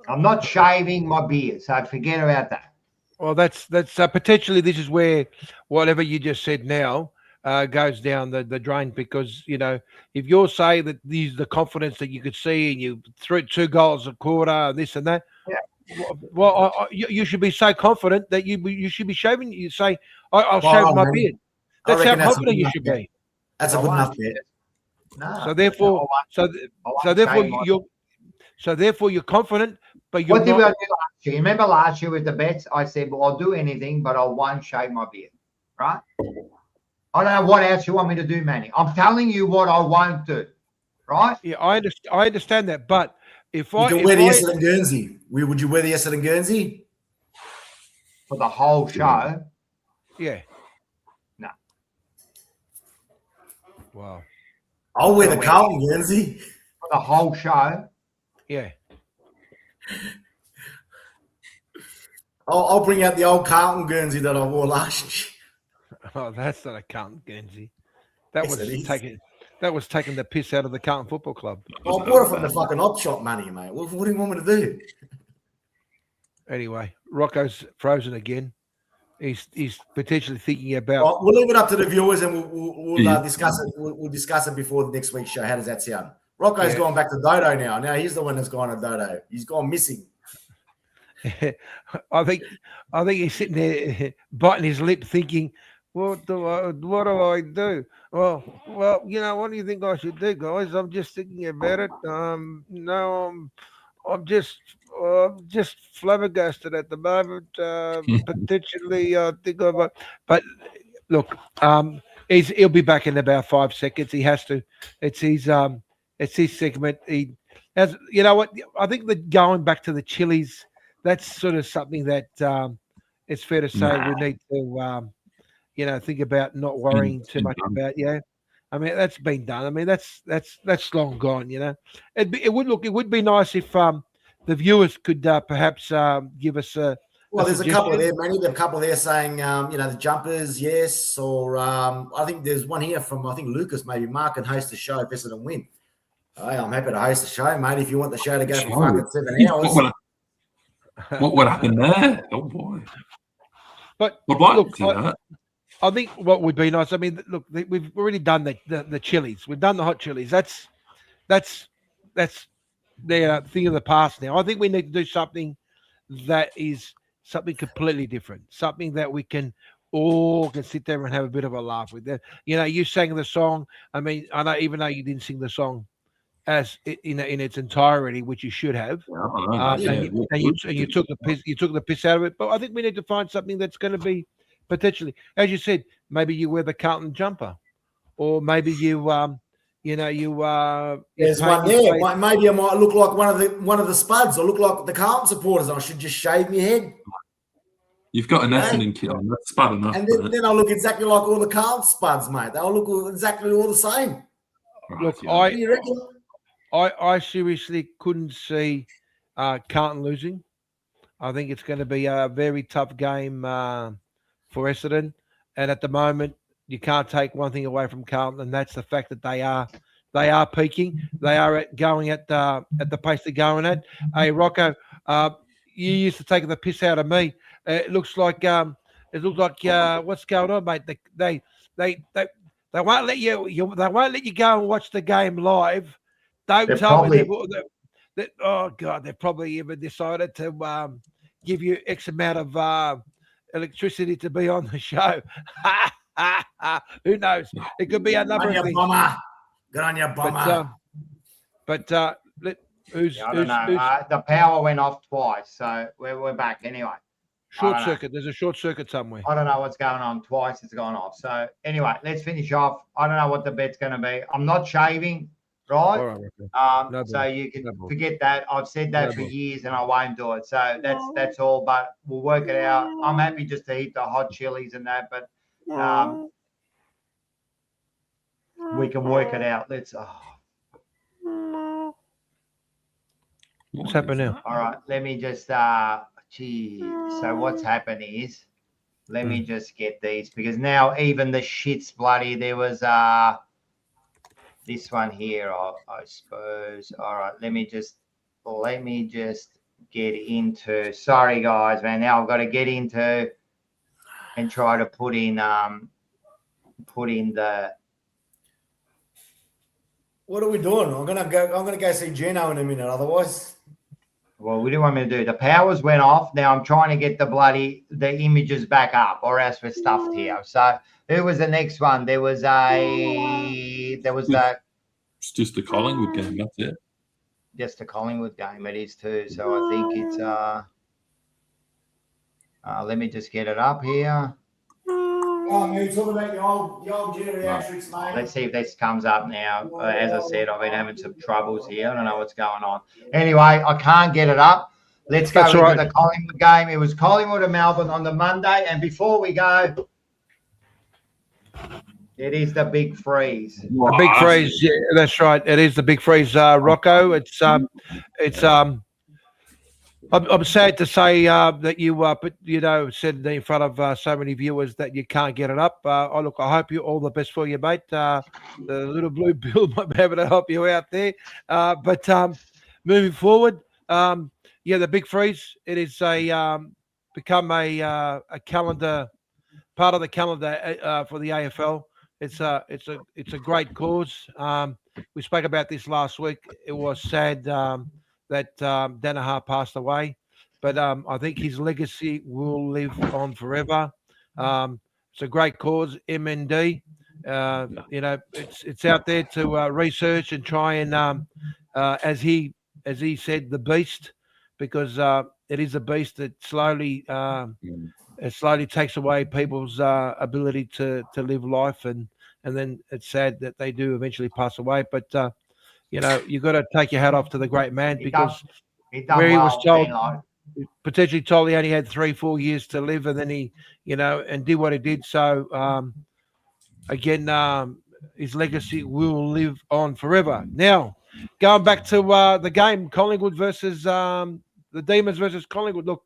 Speaker 1: I'm not shaving my beard, so forget about that.
Speaker 4: Well, that's potentially this is where whatever you just said now goes down the drain, because, you know, if you're saying that these are the confidence that you could see and you threw 2 goals a quarter and this and that, well, you should be so confident that you should be shaving. You say, I'll shave my beard. That's how confident you should be.
Speaker 2: That's a good enough bet.
Speaker 1: No.
Speaker 4: So therefore you're confident, but you're
Speaker 1: what did
Speaker 4: not.
Speaker 1: we do last year? Remember last year with the bets? I said, well, I'll do anything, but I won't shave my beard, right? I don't know what else you want me to do, Manny. I'm telling you what I won't do, right?
Speaker 4: Yeah, I understand that, but if
Speaker 2: you can wear the Essendon Guernsey. Would you wear the Essendon Guernsey?
Speaker 1: For the whole show?
Speaker 4: Yeah.
Speaker 1: No.
Speaker 4: Wow.
Speaker 2: I'll wear the Carlton Guernsey.
Speaker 1: For the whole show?
Speaker 4: Yeah.
Speaker 2: I'll bring out the old Carlton Guernsey that I wore last year.
Speaker 4: Oh, that's not a Carlton Guernsey. That was taking the piss out of the Carlton Football Club.
Speaker 2: I bought it from the fucking op shop money, mate. What do you want me to do?
Speaker 4: Anyway, Rocco's frozen again. he's potentially thinking about.
Speaker 2: Well, we'll leave it up to the viewers, and we'll
Speaker 3: Yeah.
Speaker 2: discuss it. We'll discuss it before the next week's show. How does that sound? Rocco's gone back to Dodo now. Now he's the one that's gone to Dodo. He's gone missing.
Speaker 4: I think he's sitting there biting his lip, thinking, "What do I do? Well, you know, what do you think I should do, guys? I'm just thinking about it. No, I'm just flabbergasted at the moment. Potentially, I think but look, he'll be back in about 5 seconds. He has to. It's his segment. He has, you know what? I think that going back to the Chili's, that's sort of something that it's fair to say we need to, think about not worrying too much about. Yeah, I mean that's been done. I mean that's long gone. You know, it would be nice if the viewers could perhaps give us a.
Speaker 2: Well, there's a couple there, Manny. There's a couple there saying, the jumpers, yes, or I think there's one here from Lucas, maybe Mark and host the show, Essendon win. Hey, I'm happy to host the show, mate. If you want the show to go for fucking 7 hours.
Speaker 3: What happened there? Oh boy!
Speaker 4: But
Speaker 3: look,
Speaker 4: I think what would be nice. I mean, look, we've already done the chilies. We've done the hot chilies. That's the thing of the past now. I think we need to do something that is something completely different. Something that we can all can sit there and have a bit of a laugh with. You know, you sang the song. I mean, I know even though you didn't sing the song as in its entirety, which you should have, and you took the piss out of it. But I think we need to find something that's going to be potentially, as you said, maybe you wear the Carlton jumper, or maybe you
Speaker 2: there's one there. Maybe I might look like one of the Spuds, or look like the Carlton supporters. I should just shave my head.
Speaker 3: You've got an Essendon kit on. That's Spud enough.
Speaker 2: And then I'll look exactly like all the Carlton Spuds, mate. They'll look exactly all the same.
Speaker 4: Look, I seriously couldn't see Carlton losing. I think it's going to be a very tough game for Essendon. And at the moment, you can't take one thing away from Carlton, and that's the fact that they are peaking. They are going at the pace they're going at. Hey, Rocco, you used to take the piss out of me. It looks like what's going on, mate? They won't let you. They won't let you go and watch the game live. Don't tell me that. Oh God, they've probably even decided to give you X amount of electricity to be on the show. Who knows? It could be a number of things.
Speaker 2: Good on you, bomber.
Speaker 4: Who's?
Speaker 1: I don't know. The power went off twice, so we're back anyway.
Speaker 4: Short circuit. There's a short circuit somewhere.
Speaker 1: I don't know what's going on. Twice it's gone off. So anyway, let's finish off. I don't know what the bet's going to be. I'm not shaving, right?
Speaker 4: All right,
Speaker 1: so you can forget that. I've said that for years, and I won't do it. So that's all. But we'll work it out. I'm happy just to eat the hot chilies and that, but we can work it out. Let's.
Speaker 4: What's happening now?
Speaker 1: All right. Let me just. So what's happened is, let me just get these, because now even the shit's bloody. There was this one here, I suppose. All right. Let me just get into. Sorry guys, man. Now I've got to get into and try to put in the.
Speaker 2: What are we doing? I'm gonna go see Gino in a minute. Otherwise.
Speaker 1: Well, what do you want me to do? The powers went off. Now I'm trying to get the images back up, or else we're stuffed here. So who was the next one? It's
Speaker 3: just a Collingwood game. That's it.
Speaker 1: Just a Collingwood game. It is too. So I think it's let me just get it up here.
Speaker 2: Oh, you're talking about the old geriatrics, mate.
Speaker 1: Let's see if this comes up now. As I said, I've been having some troubles here. I don't know what's going on. Anyway, I can't get it up. Let's go into the Collingwood game. It was Collingwood and Melbourne on the Monday. And before we go, it is the big freeze.
Speaker 4: The big freeze. Yeah, that's right. It is the big freeze, Rocco. I'm sad to say that you said in front of so many viewers that you can't get it up. I hope you all the best for you, mate. The little blue bill might be able to help you out there. But moving forward, the big freeze. It is a become a calendar part of the calendar for the AFL. It's a great cause. We spoke about this last week. It was sad that Danaher passed away, but I think his legacy will live on forever. It's a great cause, MND. It's out there to research and try and, as he said, the beast, because it is a beast that slowly takes away people's ability to live life, and then it's sad that they do eventually pass away. But you've got to take your hat off to the great man, because where he was told, potentially told he only had 3-4 years to live, and then he, and did what he did. So again, his legacy will live on forever. Now, going back to the game, Collingwood versus the Demons versus Collingwood. Look,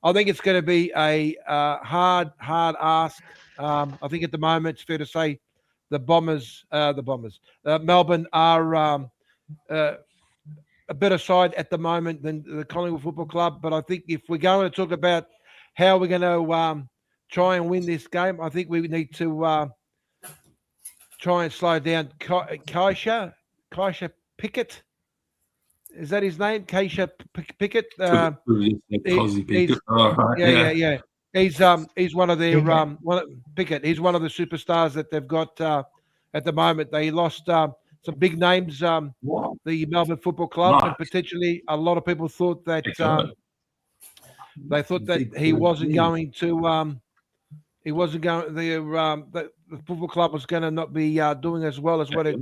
Speaker 4: I think it's going to be a hard ask. I think at the moment it's fair to say Melbourne are a better side at the moment than the Collingwood Football Club. But I think if we're going to talk about how we're going to try and win this game, I think we need to try and slow down Keisha Pickett. Is that his name? Keisha Pickett. Yeah. He's one of their Pickett. He's one of the superstars that they've got at the moment. They lost some big names, the Melbourne Football Club, and potentially a lot of people thought that they thought that he wasn't going to. He wasn't going. The football club was going to not be doing as well as what it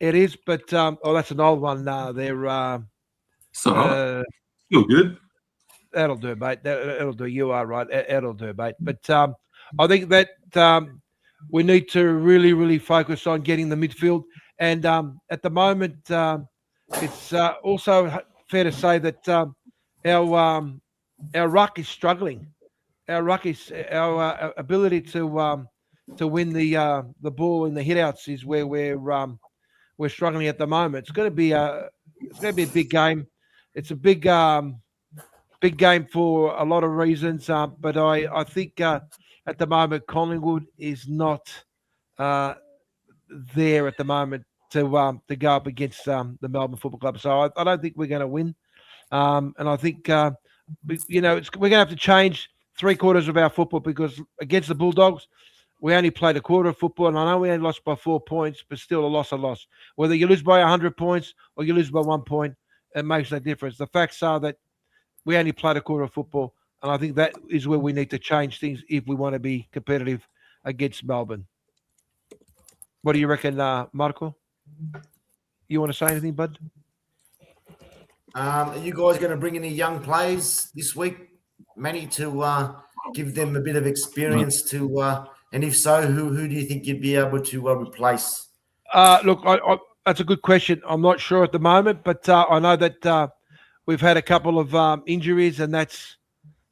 Speaker 4: is. But that's an old one. They're
Speaker 3: still good.
Speaker 4: That'll do, mate. That'll do. You are right. That'll do, mate. But I think that we need to really, really focus on getting the midfield. And at the moment, it's also fair to say that our ruck is struggling. Our ability to win the ball in the hitouts is where we're struggling at the moment. It's going to be a big game. It's a big game for a lot of reasons. But I think at the moment Collingwood is not there at the moment to go up against the Melbourne Football Club. So I don't think we're going to win. And I think we're going to have to change 3/4 of our football, because against the Bulldogs, we only played a quarter of football, and I know we only lost by 4 points, but still a loss. Whether you lose by 100 points or you lose by 1 point, it makes no difference. The facts are that we only played a quarter of football, and I think that is where we need to change things if we want to be competitive against Melbourne. What do you reckon, Marco? You want to say anything, bud?
Speaker 2: Are you guys going to bring any young players this week, Manny, to give them a bit of experience and if so, who do you think you'd be able to replace?
Speaker 4: Look, that's a good question. I'm not sure at the moment, but I know that we've had a couple of injuries, and that's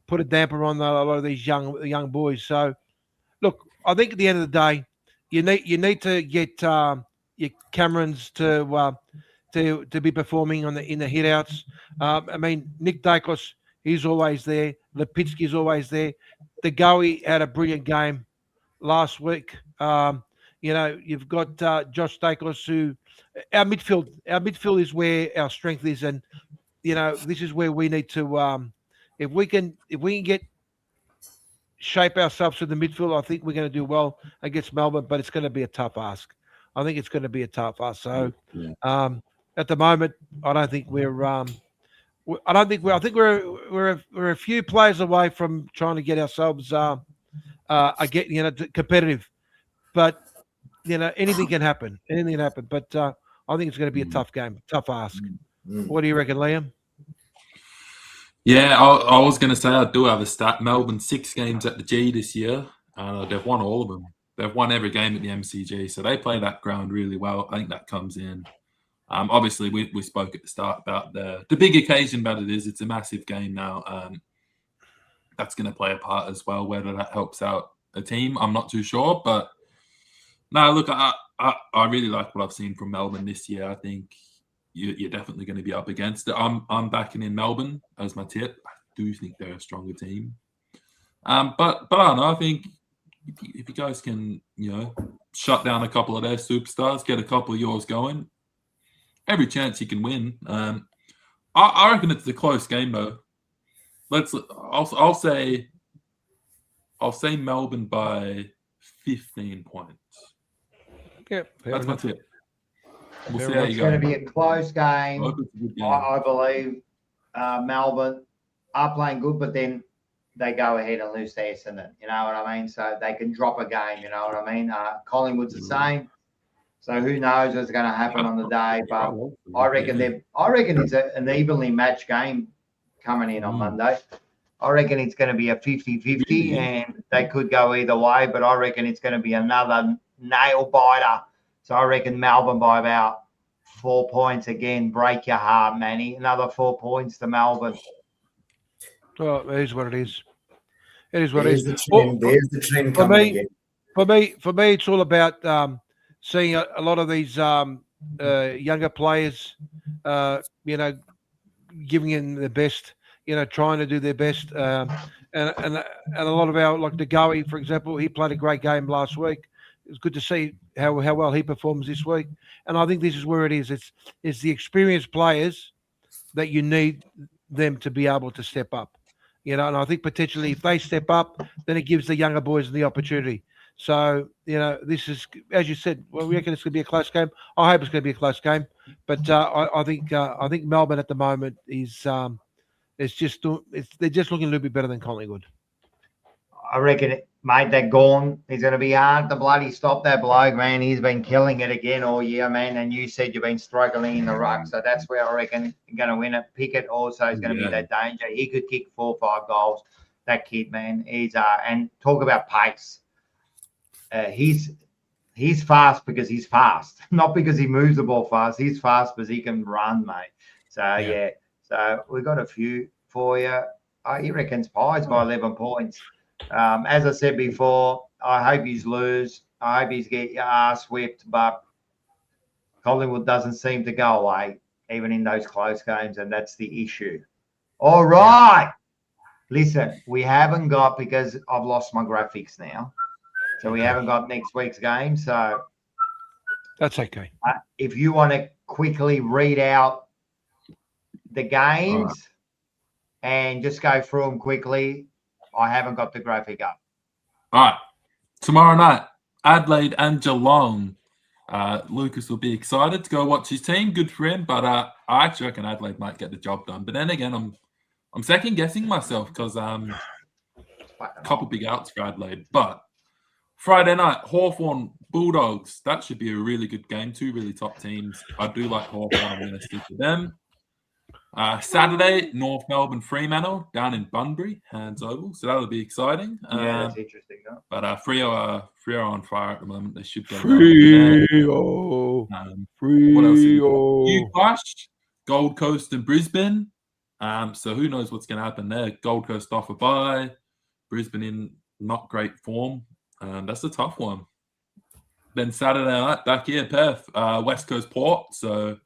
Speaker 4: put a damper on a lot of these young boys. So, look, I think at the end of the day, you need to get your Camerons to be performing in the hitouts. I mean, Nick Dacos, he's always there. Lipinski's always there. De Goey had a brilliant game last week. You've got Josh Dacos, who our midfield is where our strength is, and this is where we need to if we can shape ourselves to the midfield, I think we're going to do well against Melbourne, but it's going to be a tough ask. I think it's going to be a tough ask. So at the moment, I don't think I think we're a few players away from trying to get ourselves competitive. But anything can happen. Anything can happen. But I think it's going to be a tough game, tough ask. What do you reckon, Liam?
Speaker 3: Yeah, I was going to say I do have a stat. Melbourne 6 games at the G this year. They've won all of them. They've won every game at the MCG, so they play that ground really well. I think that comes in. Obviously, we spoke at the start about the big occasion that it is. It's a massive game now. That's going to play a part as well. Whether that helps out a team, I'm not too sure. But no, look, I really like what I've seen from Melbourne this year. I think you're definitely going to be up against it. I'm backing in Melbourne as my tip. I do think they're a stronger team. But I don't know. I think if you guys can, shut down a couple of their superstars, get a couple of yours going, every chance you can win. I reckon it's a close game though. I'll say Melbourne by 15 points.
Speaker 4: Yeah,
Speaker 3: that's my tip. We'll see
Speaker 1: It's
Speaker 3: how you
Speaker 1: going to
Speaker 3: go.
Speaker 1: be a close game.
Speaker 3: I hope it's a good game.
Speaker 1: I believe Melbourne are playing good, but then they go ahead and lose to Essendon. You know what I mean? So they can drop a game. You know what I mean? Collingwood's the same. So who knows what's going to happen on the day? But I reckon it's an evenly matched game coming in on Monday. I reckon it's going to be a 50-50, and they could go either way. But I reckon it's going to be another nail biter. So I reckon Melbourne by about 4 points again. Break your heart, Manny. Another 4 points to Melbourne.
Speaker 4: Well, it is what it is. It is what it is.
Speaker 2: There's the trend coming again.
Speaker 4: For me, it's all about seeing a lot of these younger players, giving in their best, trying to do their best. And a lot of our, like DeGoey, for example, he played a great game last week. It's good to see how well he performs this week. And I think this is where it is. It's the experienced players that you need them to be able to step up. And I think potentially if they step up, then it gives the younger boys the opportunity. So, this is, as you said, well, we reckon it's going to be a close game. I hope it's going to be a close game. But I think Melbourne at the moment is they're just looking a little bit better than Collingwood.
Speaker 1: I reckon, mate, that Gawn is going to be hard to bloody stop that bloke, man. He's been killing it again all year, man. And you said you've been struggling in the ruck. So that's where I reckon you're going to win it. Pickett also is going to be that danger. He could kick 4 or 5 goals. That kid, man. He's and talk about pace. He's fast because he's fast, not because he moves the ball fast. He's fast because he can run, mate. So, yeah. So we've got a few for you. He reckons Pies by 11 points. As I said before, I hope he's lose. I hope he's get your ass whipped, but Collingwood doesn't seem to go away, even in those close games, and that's the issue. All right. Listen, we haven't got, because I've lost my graphics now, so we haven't got next week's game. So
Speaker 4: that's okay.
Speaker 1: If you want to quickly read out the games and just go through them quickly, I haven't got the graphic up.
Speaker 3: All right. Tomorrow night, Adelaide and Geelong. Lucas will be excited to go watch his team. Good for him. But I actually reckon Adelaide might get the job done. But then again, I'm second guessing myself because a couple big outs for Adelaide. But Friday night, Hawthorn Bulldogs. That should be a really good game. 2 really top teams. I do like Hawthorn. I'm going to stick with them. Saturday, North Melbourne Fremantle down in Bunbury, Hands Oval. So that'll be exciting.
Speaker 1: That's interesting. Huh?
Speaker 3: But Freo are on fire at the moment. They should get
Speaker 4: Freo.
Speaker 3: What else? Newcastle, Gold Coast, and Brisbane. So who knows what's going to happen there? Gold Coast off a bye, Brisbane in not great form. That's a tough one. Then Saturday night back here, Perth, West Coast Port. So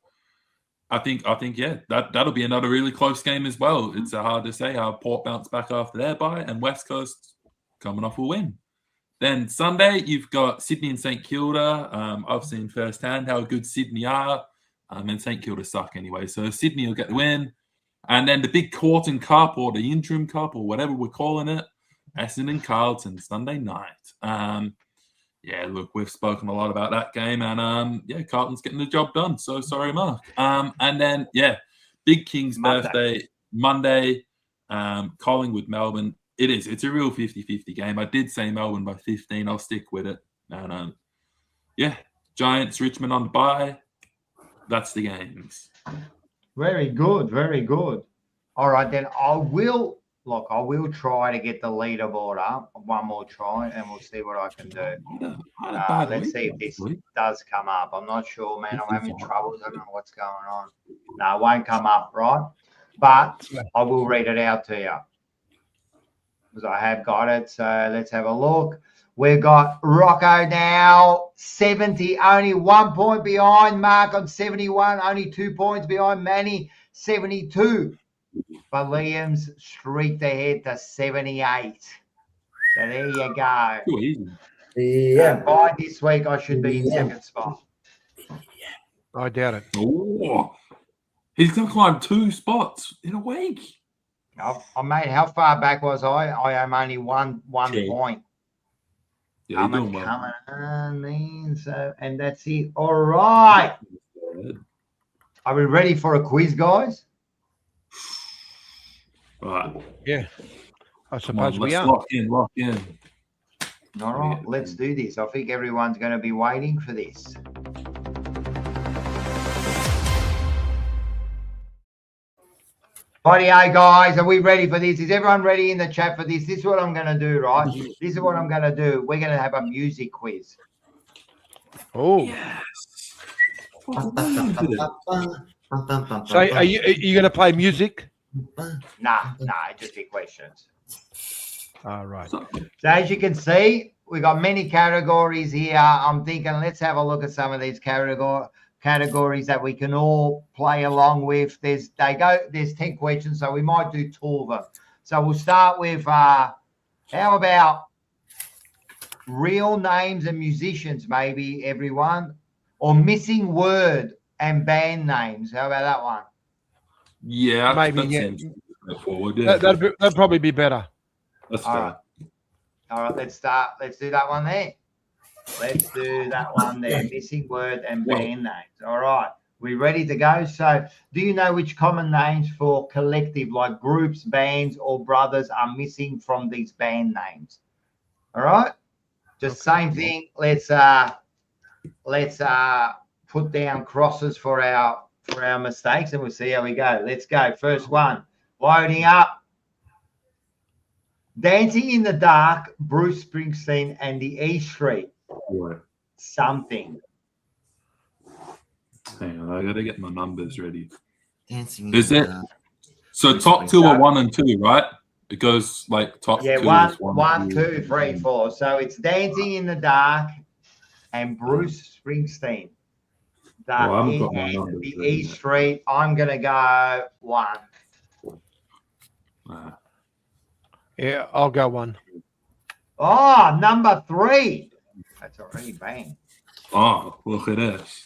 Speaker 3: I think that'll be another really close game as well. It's hard to say how Port bounced back after their bye, and West Coast coming off a win. Then Sunday, you've got Sydney and St Kilda. I've seen firsthand how good Sydney are, and St Kilda suck anyway. So Sydney will get the win. And then the big Corton Cup or the Interim Cup or whatever we're calling it, Essendon Carlton, Sunday night. Look, we've spoken a lot about that game, and Carlton's getting the job done. So sorry, Mark. And then Big King's birthday Monday, Collingwood Melbourne. It's a real 50-50 game. I did say Melbourne by 15. I'll stick with it. And Giants Richmond on the bye. That's the games.
Speaker 1: Very good, very good. All right, then I will try to get the leaderboard up one more try, and we'll see what I can do. Let's see if this does come up. I'm not sure, man. I'm having troubles. I don't know what's going on. No, it won't come up, right? But I will read it out to you because I have got it. So let's have a look. We've got Rocco now, 70, only 1 point behind. Mark on 71, only 2 points behind. Manny, 72. But Liam's streaked ahead to 78. So there you go.
Speaker 3: Too easy.
Speaker 2: Yeah.
Speaker 1: By this week, I should be in second spot.
Speaker 4: I doubt it.
Speaker 3: Oh, he's going to climb 2 spots in a week.
Speaker 1: Mate, how far back was I? I am only one
Speaker 3: True.
Speaker 1: point.
Speaker 3: Yeah, you're doing
Speaker 1: Coming
Speaker 3: well.
Speaker 1: on, so, and that's it. All right. Are we ready for a quiz, guys?
Speaker 3: Right.
Speaker 4: Yeah. I
Speaker 3: Come on,
Speaker 4: suppose we
Speaker 3: let's
Speaker 4: are.
Speaker 3: lock in.
Speaker 1: All right, let's do this. I think everyone's going to be waiting for this. Rightio, guys, are we ready for this? Is everyone ready in the chat for this? This is what I'm going to do, right? This is what I'm going to do. We're going to have a music quiz.
Speaker 4: Oh.
Speaker 3: Yes.
Speaker 4: So are you going to play music?
Speaker 1: Nah, just the questions.
Speaker 4: All right.
Speaker 1: So as you can see, we've got many categories here. I'm thinking let's have a look at some of these categories that we can all play along with. There's 10 questions, so we might do 2 of them. So we'll start with how about real names and musicians, maybe, everyone, or missing word and band names. How about that one?
Speaker 3: Yeah,
Speaker 4: Maybe,
Speaker 3: that
Speaker 4: yeah.
Speaker 3: seems straightforward. Yeah.
Speaker 4: That'd probably be better.
Speaker 3: That's
Speaker 1: All
Speaker 3: fair.
Speaker 1: right. All right, let's start. Let's do that one there. Let's do that one there. Missing word and band names. All right. We ready to go? So do you know which common names for collective, like groups, bands, or brothers are missing from these band names? All right. Just same thing. Let's put down crosses for our mistakes, and we'll see how we go. Let's go. First one. Loading up. Dancing in the Dark, Bruce Springsteen and the E Street.
Speaker 3: What?
Speaker 1: Something.
Speaker 3: Hang on, I gotta get my numbers ready.
Speaker 2: Dancing.
Speaker 3: Is it? So top 2 are 1 and 2, right? It goes like top 2 is
Speaker 1: 1, 2, 3, 4. So it's Dancing in the Dark and Bruce Springsteen. The E Street. I'm gonna go 1.
Speaker 4: Yeah, I'll go 1.
Speaker 1: Oh, number 3. That's already bang.
Speaker 3: Oh, look at this.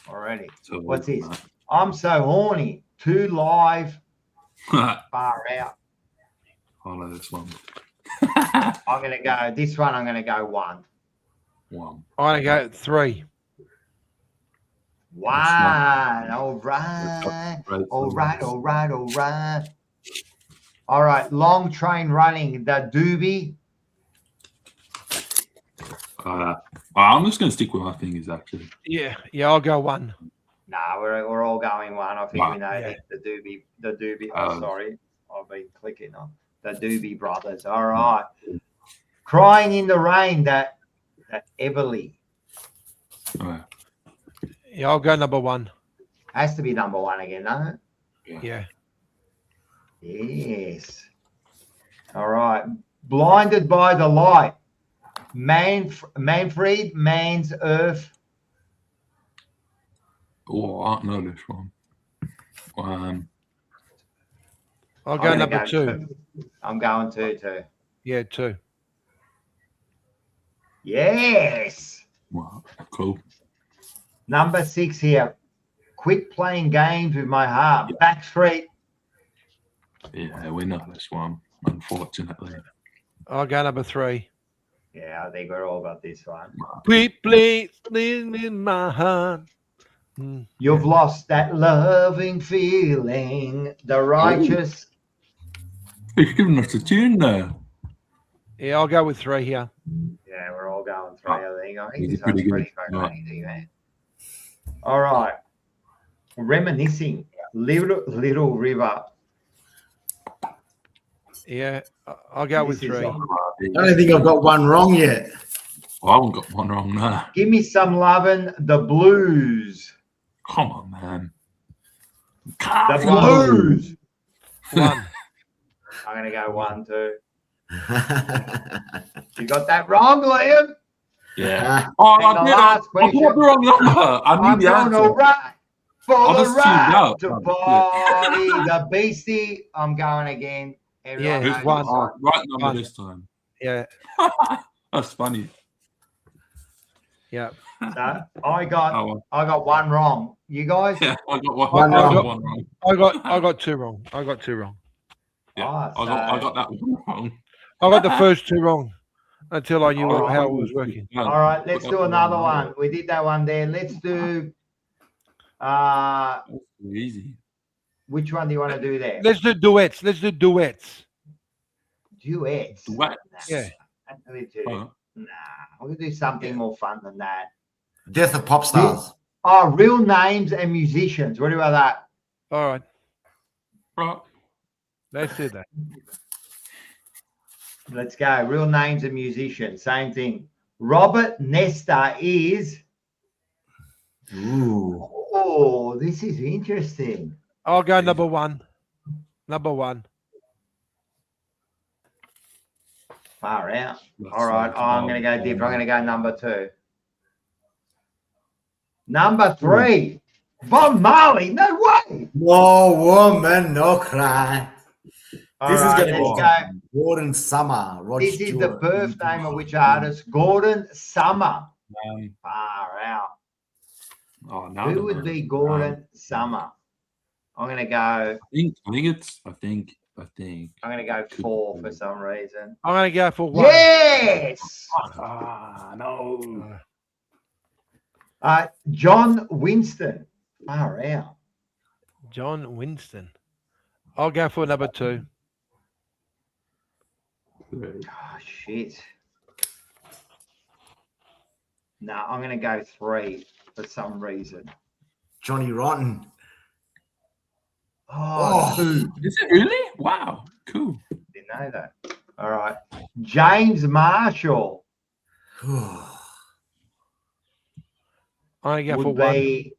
Speaker 1: Already.
Speaker 3: So
Speaker 1: What's this? I'm So Horny. 2 Live. Far out.
Speaker 3: Follow this one.
Speaker 1: I'm gonna go. This one. I'm gonna go 1.
Speaker 3: 1.
Speaker 4: I'm going to go 3.
Speaker 1: 1. All right. All right. Long Train Running. The Doobie.
Speaker 3: I'm just going to stick with my fingers, actually.
Speaker 4: Yeah, I'll go 1.
Speaker 1: Nah, we're all going 1. I think we know
Speaker 4: Yeah.
Speaker 1: the Doobie. Oh, sorry, I've been clicking on the Doobie Brothers. All right. Crying in the Rain. That Everly.
Speaker 3: Right.
Speaker 4: Yeah, I'll go number 1.
Speaker 1: Has to be number 1 again, doesn't it?
Speaker 4: Yeah.
Speaker 1: Yes. All right. Blinded by the Light. Manfred Mann's Earth.
Speaker 3: Oh, I don't know this one.
Speaker 4: I'll go number 2.
Speaker 1: I'm going 2 too.
Speaker 4: Yeah, 2.
Speaker 1: Yes.
Speaker 3: Wow, cool.
Speaker 1: Number 6 here. Quit Playing Games with My Heart. Backstreet.
Speaker 3: Yeah, we know this one, unfortunately.
Speaker 4: I'll go number 3.
Speaker 1: Yeah, I think we're all got this one.
Speaker 4: Quit playing in my heart.
Speaker 1: You've lost that loving feeling. The Righteous.
Speaker 3: He's giving us a tune there.
Speaker 4: Yeah, I'll go with 3 here.
Speaker 1: Yeah, we're all going 3, I think. I think
Speaker 3: He's
Speaker 1: this one's
Speaker 3: pretty
Speaker 1: pretty
Speaker 3: good.
Speaker 1: fucking easy, man. All right. Reminiscing. Little River.
Speaker 4: Yeah, I'll go with
Speaker 1: This is
Speaker 4: 3.
Speaker 2: I don't think I've got 1 wrong yet.
Speaker 3: I haven't got one wrong now.
Speaker 1: Give Me Some Lovin', The Blues.
Speaker 3: Come on, man.
Speaker 1: The Blues.
Speaker 4: 1.
Speaker 1: I'm going to go 1 too. You got that wrong, Liam?
Speaker 3: Yeah. Oh,
Speaker 1: And the
Speaker 3: I
Speaker 1: last
Speaker 3: put the wrong number. I
Speaker 1: I'm
Speaker 3: knew the
Speaker 1: going
Speaker 3: answer.
Speaker 1: all right for
Speaker 3: I
Speaker 1: the
Speaker 3: was tuned
Speaker 1: right
Speaker 3: out.
Speaker 1: to
Speaker 3: Oh,
Speaker 1: party. The Beastie. I'm going again. Everyone
Speaker 4: Yeah,
Speaker 1: knows
Speaker 4: it's 1.
Speaker 1: this one.
Speaker 3: Right number this time.
Speaker 4: Yeah.
Speaker 3: That's funny.
Speaker 4: Yeah.
Speaker 1: So I got one wrong. You guys?
Speaker 3: Yeah, I got one,
Speaker 2: One
Speaker 3: I got
Speaker 2: wrong.
Speaker 3: one wrong.
Speaker 4: I got two wrong. I got two wrong.
Speaker 3: Yeah,
Speaker 1: Oh,
Speaker 3: I got that one wrong.
Speaker 4: I got the first two wrong until I knew
Speaker 1: All right.
Speaker 4: how it was working.
Speaker 1: All right, let's do another one. We did that one there. Let's do
Speaker 3: That's too easy.
Speaker 1: which one do you want to do there?
Speaker 4: Let's do duets. Let's do duets.
Speaker 1: Duets.
Speaker 3: Duet.
Speaker 4: Yeah.
Speaker 1: Let me do.
Speaker 3: Uh,
Speaker 1: Nah, we're gonna do something more fun than that.
Speaker 2: Death of pop stars.
Speaker 1: Oh, real names and musicians. What about that?
Speaker 4: All right.
Speaker 3: right.
Speaker 4: Let's do that.
Speaker 1: Let's go. Real names and musicians. Same thing. Robert Nesta is.
Speaker 2: Ooh.
Speaker 1: Oh, this is interesting.
Speaker 4: I'll go number one. Number one.
Speaker 1: Far out.
Speaker 3: That's
Speaker 1: All right.
Speaker 3: like
Speaker 1: I'm going to go
Speaker 3: Bob
Speaker 1: different. I'm going
Speaker 3: Marley.
Speaker 1: to go number two. Number three. Bob Marley. No way.
Speaker 2: No woman, no cry.
Speaker 1: All
Speaker 2: This is
Speaker 1: right,
Speaker 2: going to
Speaker 1: let's
Speaker 2: be
Speaker 1: go.
Speaker 2: Gordon Summer. Rod
Speaker 1: This is the
Speaker 2: Stewart.
Speaker 1: birth name of which artist? Gordon Summer.
Speaker 3: Um,
Speaker 1: Far out.
Speaker 3: oh, no.
Speaker 1: Who would be Gordon Summer? I'm going to go.
Speaker 3: I think
Speaker 1: I'm going to go four for some reason.
Speaker 4: I'm going to go for one.
Speaker 1: Yes.
Speaker 3: no.
Speaker 1: John Winston. Far out.
Speaker 4: John Winston. I'll go for number two.
Speaker 1: Oh, shit. No, I'm going to go three for some reason.
Speaker 2: Johnny Rotten.
Speaker 1: Oh, two.
Speaker 3: Is it really? Wow. Cool.
Speaker 1: Didn't know that. All right. James Marshall
Speaker 4: I'm going to go for
Speaker 1: would
Speaker 4: one.
Speaker 1: be.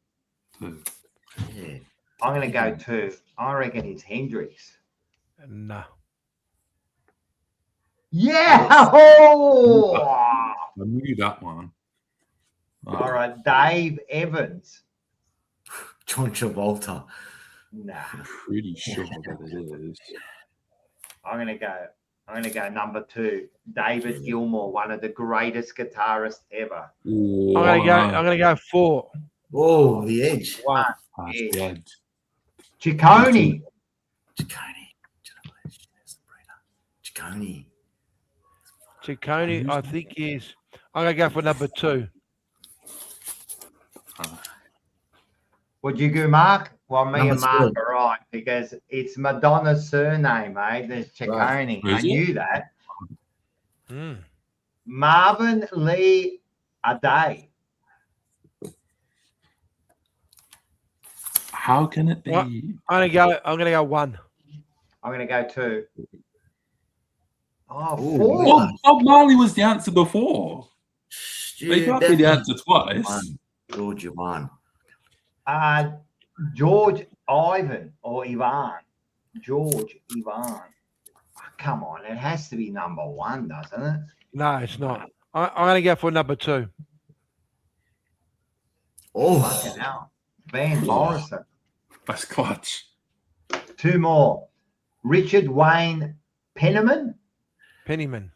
Speaker 2: Yeah.
Speaker 1: I'm going to go two. I reckon it's Hendrix.
Speaker 4: No.
Speaker 1: Yeah. Oh!
Speaker 3: I knew that one.
Speaker 1: All right. Dave Evans.
Speaker 2: John Travolta.
Speaker 1: Nah.
Speaker 3: I'm pretty sure that it is.
Speaker 1: I'm gonna go number two. David Gilmour, one of the greatest guitarists ever.
Speaker 3: Ooh,
Speaker 4: I'm gonna go four.
Speaker 2: Oh, the edge.
Speaker 1: One.
Speaker 3: that's
Speaker 1: Yeah.
Speaker 3: dead.
Speaker 1: Ciccone.
Speaker 2: Ciccone.
Speaker 4: Ciccone, I think is. I'm gonna go for number two.
Speaker 1: Would you go, Mark? Well, me
Speaker 2: Number
Speaker 1: and Mark
Speaker 2: two.
Speaker 1: are right because it's Madonna's surname, eh? There's Ciccone.
Speaker 3: Right.
Speaker 1: I knew that.
Speaker 4: Mm.
Speaker 1: Marvin Lee Adair.
Speaker 3: How can it be?
Speaker 4: What? I'm gonna go one.
Speaker 1: I'm gonna go two. Oh,
Speaker 2: Ooh.
Speaker 1: four.
Speaker 3: Bob Marley was the answer before. They
Speaker 2: Stu,
Speaker 3: got me the
Speaker 2: definitely
Speaker 3: answer twice.
Speaker 2: one. George Ivan.
Speaker 1: George Ivan or Ivan. George Ivan. Oh, come on, it has to be number one, doesn't it?
Speaker 4: No, it's not. I'm gonna go for number two.
Speaker 2: Oh,
Speaker 1: Fucking hell. Van Morrison.
Speaker 3: That's clutch.
Speaker 1: Two more. Richard Wayne Penniman.
Speaker 4: Pennyman.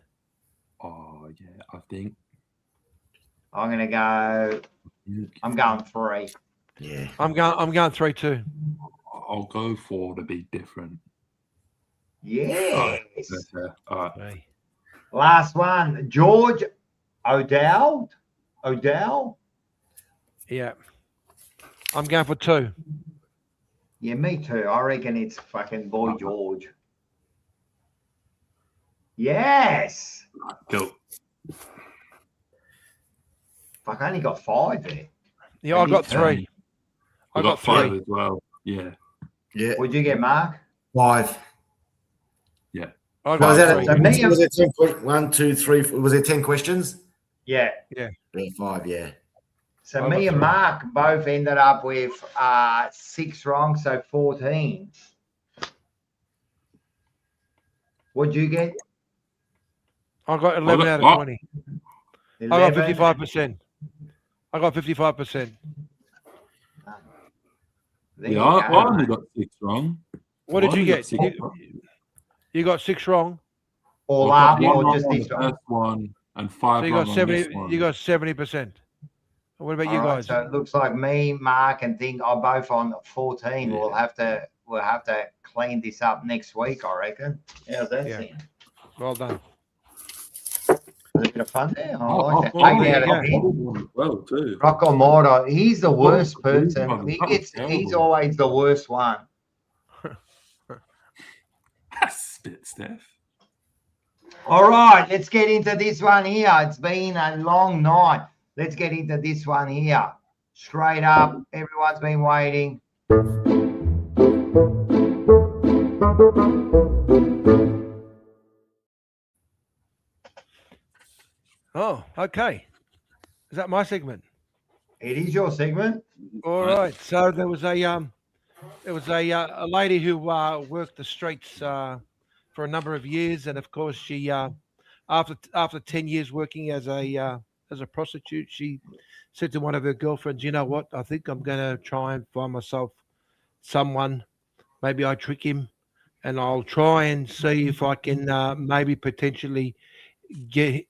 Speaker 3: Oh yeah, I think.
Speaker 1: I'm gonna go. I'm going three.
Speaker 2: yeah.
Speaker 4: I'm going 3-2.
Speaker 3: I'll go for to be different.
Speaker 1: Yes.
Speaker 3: Okay. All right.
Speaker 4: Hey.
Speaker 1: Last one. George O'Dowd. O'Dowd.
Speaker 4: Yeah. I'm going for two.
Speaker 1: Yeah, me too. I reckon it's fucking Boy George. Yes.
Speaker 3: Cool.
Speaker 1: Fuck, I only got five there.
Speaker 4: Yeah, I got three.
Speaker 3: I got
Speaker 4: three.
Speaker 3: five as well. Yeah.
Speaker 2: Yeah.
Speaker 1: What'd you get, Mark?
Speaker 2: 5.
Speaker 4: I
Speaker 2: Was
Speaker 4: got
Speaker 2: that
Speaker 4: three.
Speaker 1: So me and-
Speaker 2: was it 10 1, 2, 3? Was it 10 questions?
Speaker 1: Yeah.
Speaker 2: Yeah, 5. Yeah.
Speaker 1: So
Speaker 4: I got
Speaker 1: me and
Speaker 4: three.
Speaker 1: Mark both ended up with 6 wrong, so 14. What'd you get?
Speaker 4: I got 11
Speaker 3: got-
Speaker 4: out of
Speaker 3: oh.
Speaker 4: 20. I got
Speaker 1: 11?
Speaker 4: 55%. I got 55%.
Speaker 1: There
Speaker 3: Yeah,
Speaker 1: you
Speaker 3: I
Speaker 1: go.
Speaker 3: only got 6 wrong.
Speaker 4: What did
Speaker 3: I
Speaker 4: you
Speaker 3: only got
Speaker 4: get?
Speaker 3: 6 wrong.
Speaker 4: You got 6 wrong.
Speaker 1: all
Speaker 3: I've
Speaker 1: up
Speaker 3: got one
Speaker 1: or
Speaker 3: wrong
Speaker 1: just
Speaker 3: on
Speaker 1: this
Speaker 3: the
Speaker 1: one?
Speaker 3: first one and
Speaker 4: So
Speaker 3: 5
Speaker 4: you
Speaker 3: wrong
Speaker 4: got
Speaker 3: on
Speaker 4: 70.
Speaker 3: this one.
Speaker 4: You got 70%. What about you
Speaker 1: All right,
Speaker 4: guys?
Speaker 1: so it looks like me, Mark, and Thing are both on 14.
Speaker 3: Yeah.
Speaker 1: We'll have to clean this up next week, I reckon. How's that
Speaker 4: Yeah.
Speaker 1: sound?
Speaker 4: Well done.
Speaker 1: A bit of fun there. I
Speaker 3: Oh,
Speaker 1: like that.
Speaker 4: oh,
Speaker 1: 8
Speaker 4: there
Speaker 1: out
Speaker 4: you
Speaker 1: of
Speaker 4: go.
Speaker 1: 10.
Speaker 3: well, too.
Speaker 1: Rocco Morto, he's the worst
Speaker 3: Oh, really?
Speaker 1: person. He's
Speaker 3: Terrible.
Speaker 1: always the worst one.
Speaker 3: Spit, Steph.
Speaker 1: All right, let's get into this one here. It's been a long night. Let's get into this one here. Straight up, everyone's been waiting.
Speaker 4: Oh, okay. Is that my segment?
Speaker 1: It is your segment.
Speaker 4: All right. So there was a lady who worked the streets for a number of years, and of course she after 10 years working as a prostitute, she said to one of her girlfriends, "You know what? I think I'm going to try and find myself someone. Maybe I trick him, and I'll try and see if I can maybe potentially get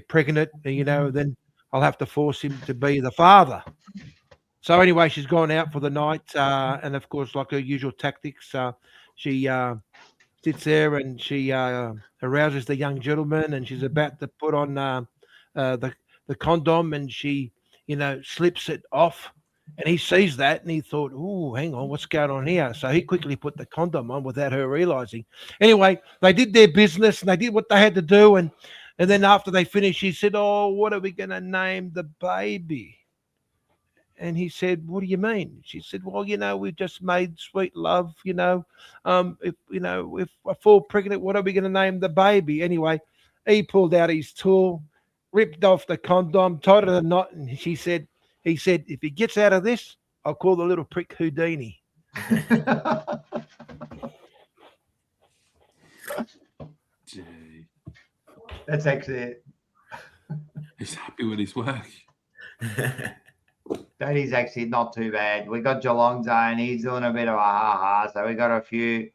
Speaker 4: pregnant. Then I'll have to force him to be the father." So anyway, she's gone out for the night, and of course, like her usual tactics, she sits there and she arouses the young gentleman, and she's about to put on the condom, and she, slips it off, and he sees that, and he thought, "Oh, hang on, what's going on here?" So he quickly put the condom on without her realizing. Anyway, they did their business, and they did what they had to do, and then after they finished, she said, "Oh, what are we going to name the baby?" And he said, "What do you mean?" She said, "Well, we've just made sweet love, if I fall pregnant, what are we going to name the baby?" Anyway, he pulled out his tool, ripped off the condom, tied it in a knot, and he said, "If he gets out of this, I'll call the little prick Houdini."
Speaker 3: Gee.
Speaker 1: That's actually it.
Speaker 3: He's happy with his work.
Speaker 1: That is actually not too bad. We got Geelong Zone. He's doing a bit of a ha-ha. So we got a few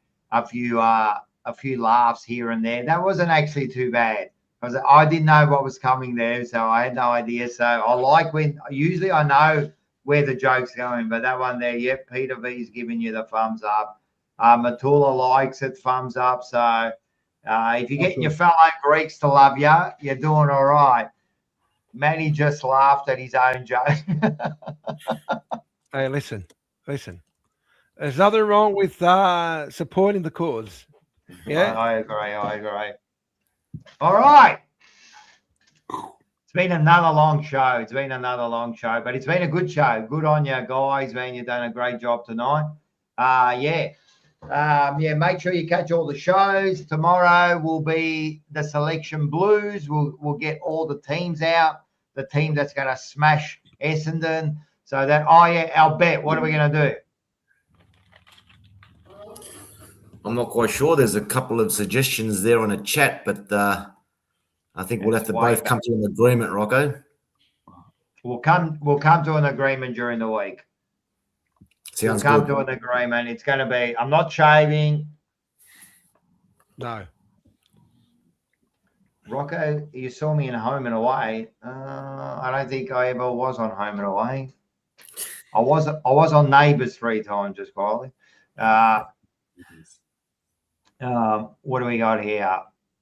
Speaker 1: laughs here and there. That wasn't actually too bad because I didn't know what was coming there, so I had no idea. So I like when usually I know where the joke's going, but that one there, yep, Peter V's giving you the thumbs up. Matula likes it, thumbs up. So if you're getting your fellow Greeks to love you, you're doing all right. Manny just laughed at his own joke.
Speaker 4: Hey, listen. There's nothing wrong with supporting the cause. Yeah,
Speaker 1: I agree. All right. It's been another long show. But it's been a good show. Good on you guys, man. You've done a great job tonight. Make sure you catch all the shows. Tomorrow will be the Selection Blues. We'll get all the teams out. The team that's going to smash Essendon. So that, our bet. What are we going to do?
Speaker 2: I'm not quite sure. There's a couple of suggestions there on a chat, but I think we'll have to both come to an agreement, Rocco.
Speaker 1: We'll come to an agreement during the week.
Speaker 2: Sounds
Speaker 1: we'll come
Speaker 2: good.
Speaker 1: to an agreement. It's going to be, I'm not shaving.
Speaker 4: No.
Speaker 1: Rocco, you saw me in Home and Away. I don't think I ever was on Home and Away. I was on Neighbours 3 times, just quietly. What do we got here?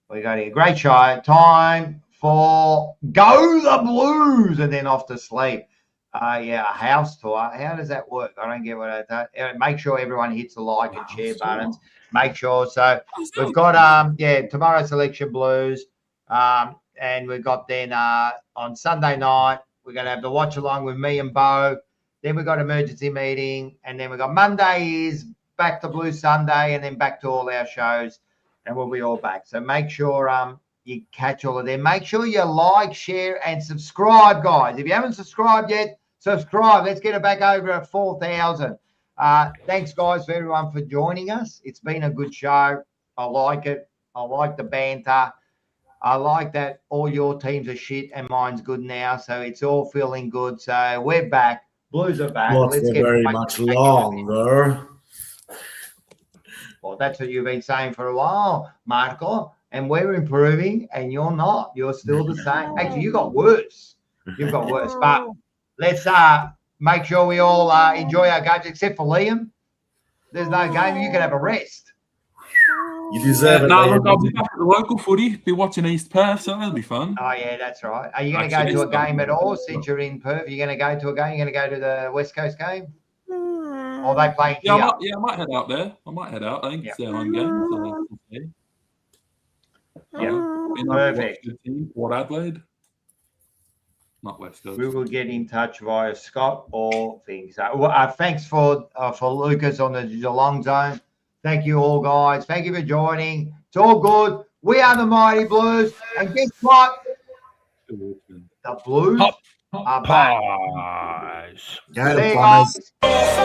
Speaker 1: We got here. Great show. Time for Go the Blues and then off to sleep. A house tour. How does that work? I don't get what I thought. Make sure everyone hits the like and share buttons. Make sure. So we've got tomorrow Selection Blues. And we've got then on Sunday night, we're going to have the watch along with me and Bo. Then we've got emergency meeting. And then we've got Monday is back to Blue Sunday and then back to all our shows. And we'll be all back. So make sure you catch all of them. Make sure you like, share, and subscribe, guys. If you haven't subscribed yet, subscribe. Let's get it back over at 4,000. Thanks, guys, for everyone for joining us. It's been a good show. I like it. I like the banter. I like that all your teams are shit and mine's good now. So it's all feeling good. So we're back. Blues are back.
Speaker 2: Let's get very much longer.
Speaker 1: Well, that's what you've been saying for a while, Marco. and we're improving, and you're not. You're still the same. Actually, you got worse. You've got worse. But let's make sure we all enjoy our games, except for Liam. There's no game. You can have a rest.
Speaker 2: You deserve it.
Speaker 3: No,
Speaker 2: Liam.
Speaker 3: look, I'll be back at the local footy. Be watching East Perth, so that'll be fun.
Speaker 1: Oh, yeah, that's right. Are you going to go to a game at all since you're in Perth? Are you going to go to a game? You're going to go to the West Coast game? Or are they playing here?
Speaker 3: I might head out there. I might head out. I think it's their home game. So okay.
Speaker 1: Perfect.
Speaker 3: Good team, Port Adelaide. Not West Coast.
Speaker 1: We will get in touch via Scott or things. Thanks for Lucas on the Geelong zone. Thank you all, guys. Thank you for joining. It's all good. We are the Mighty Blues. And guess what? The Blues are back.
Speaker 4: Pies.
Speaker 2: Go,
Speaker 1: See you
Speaker 2: Bombers.
Speaker 1: guys.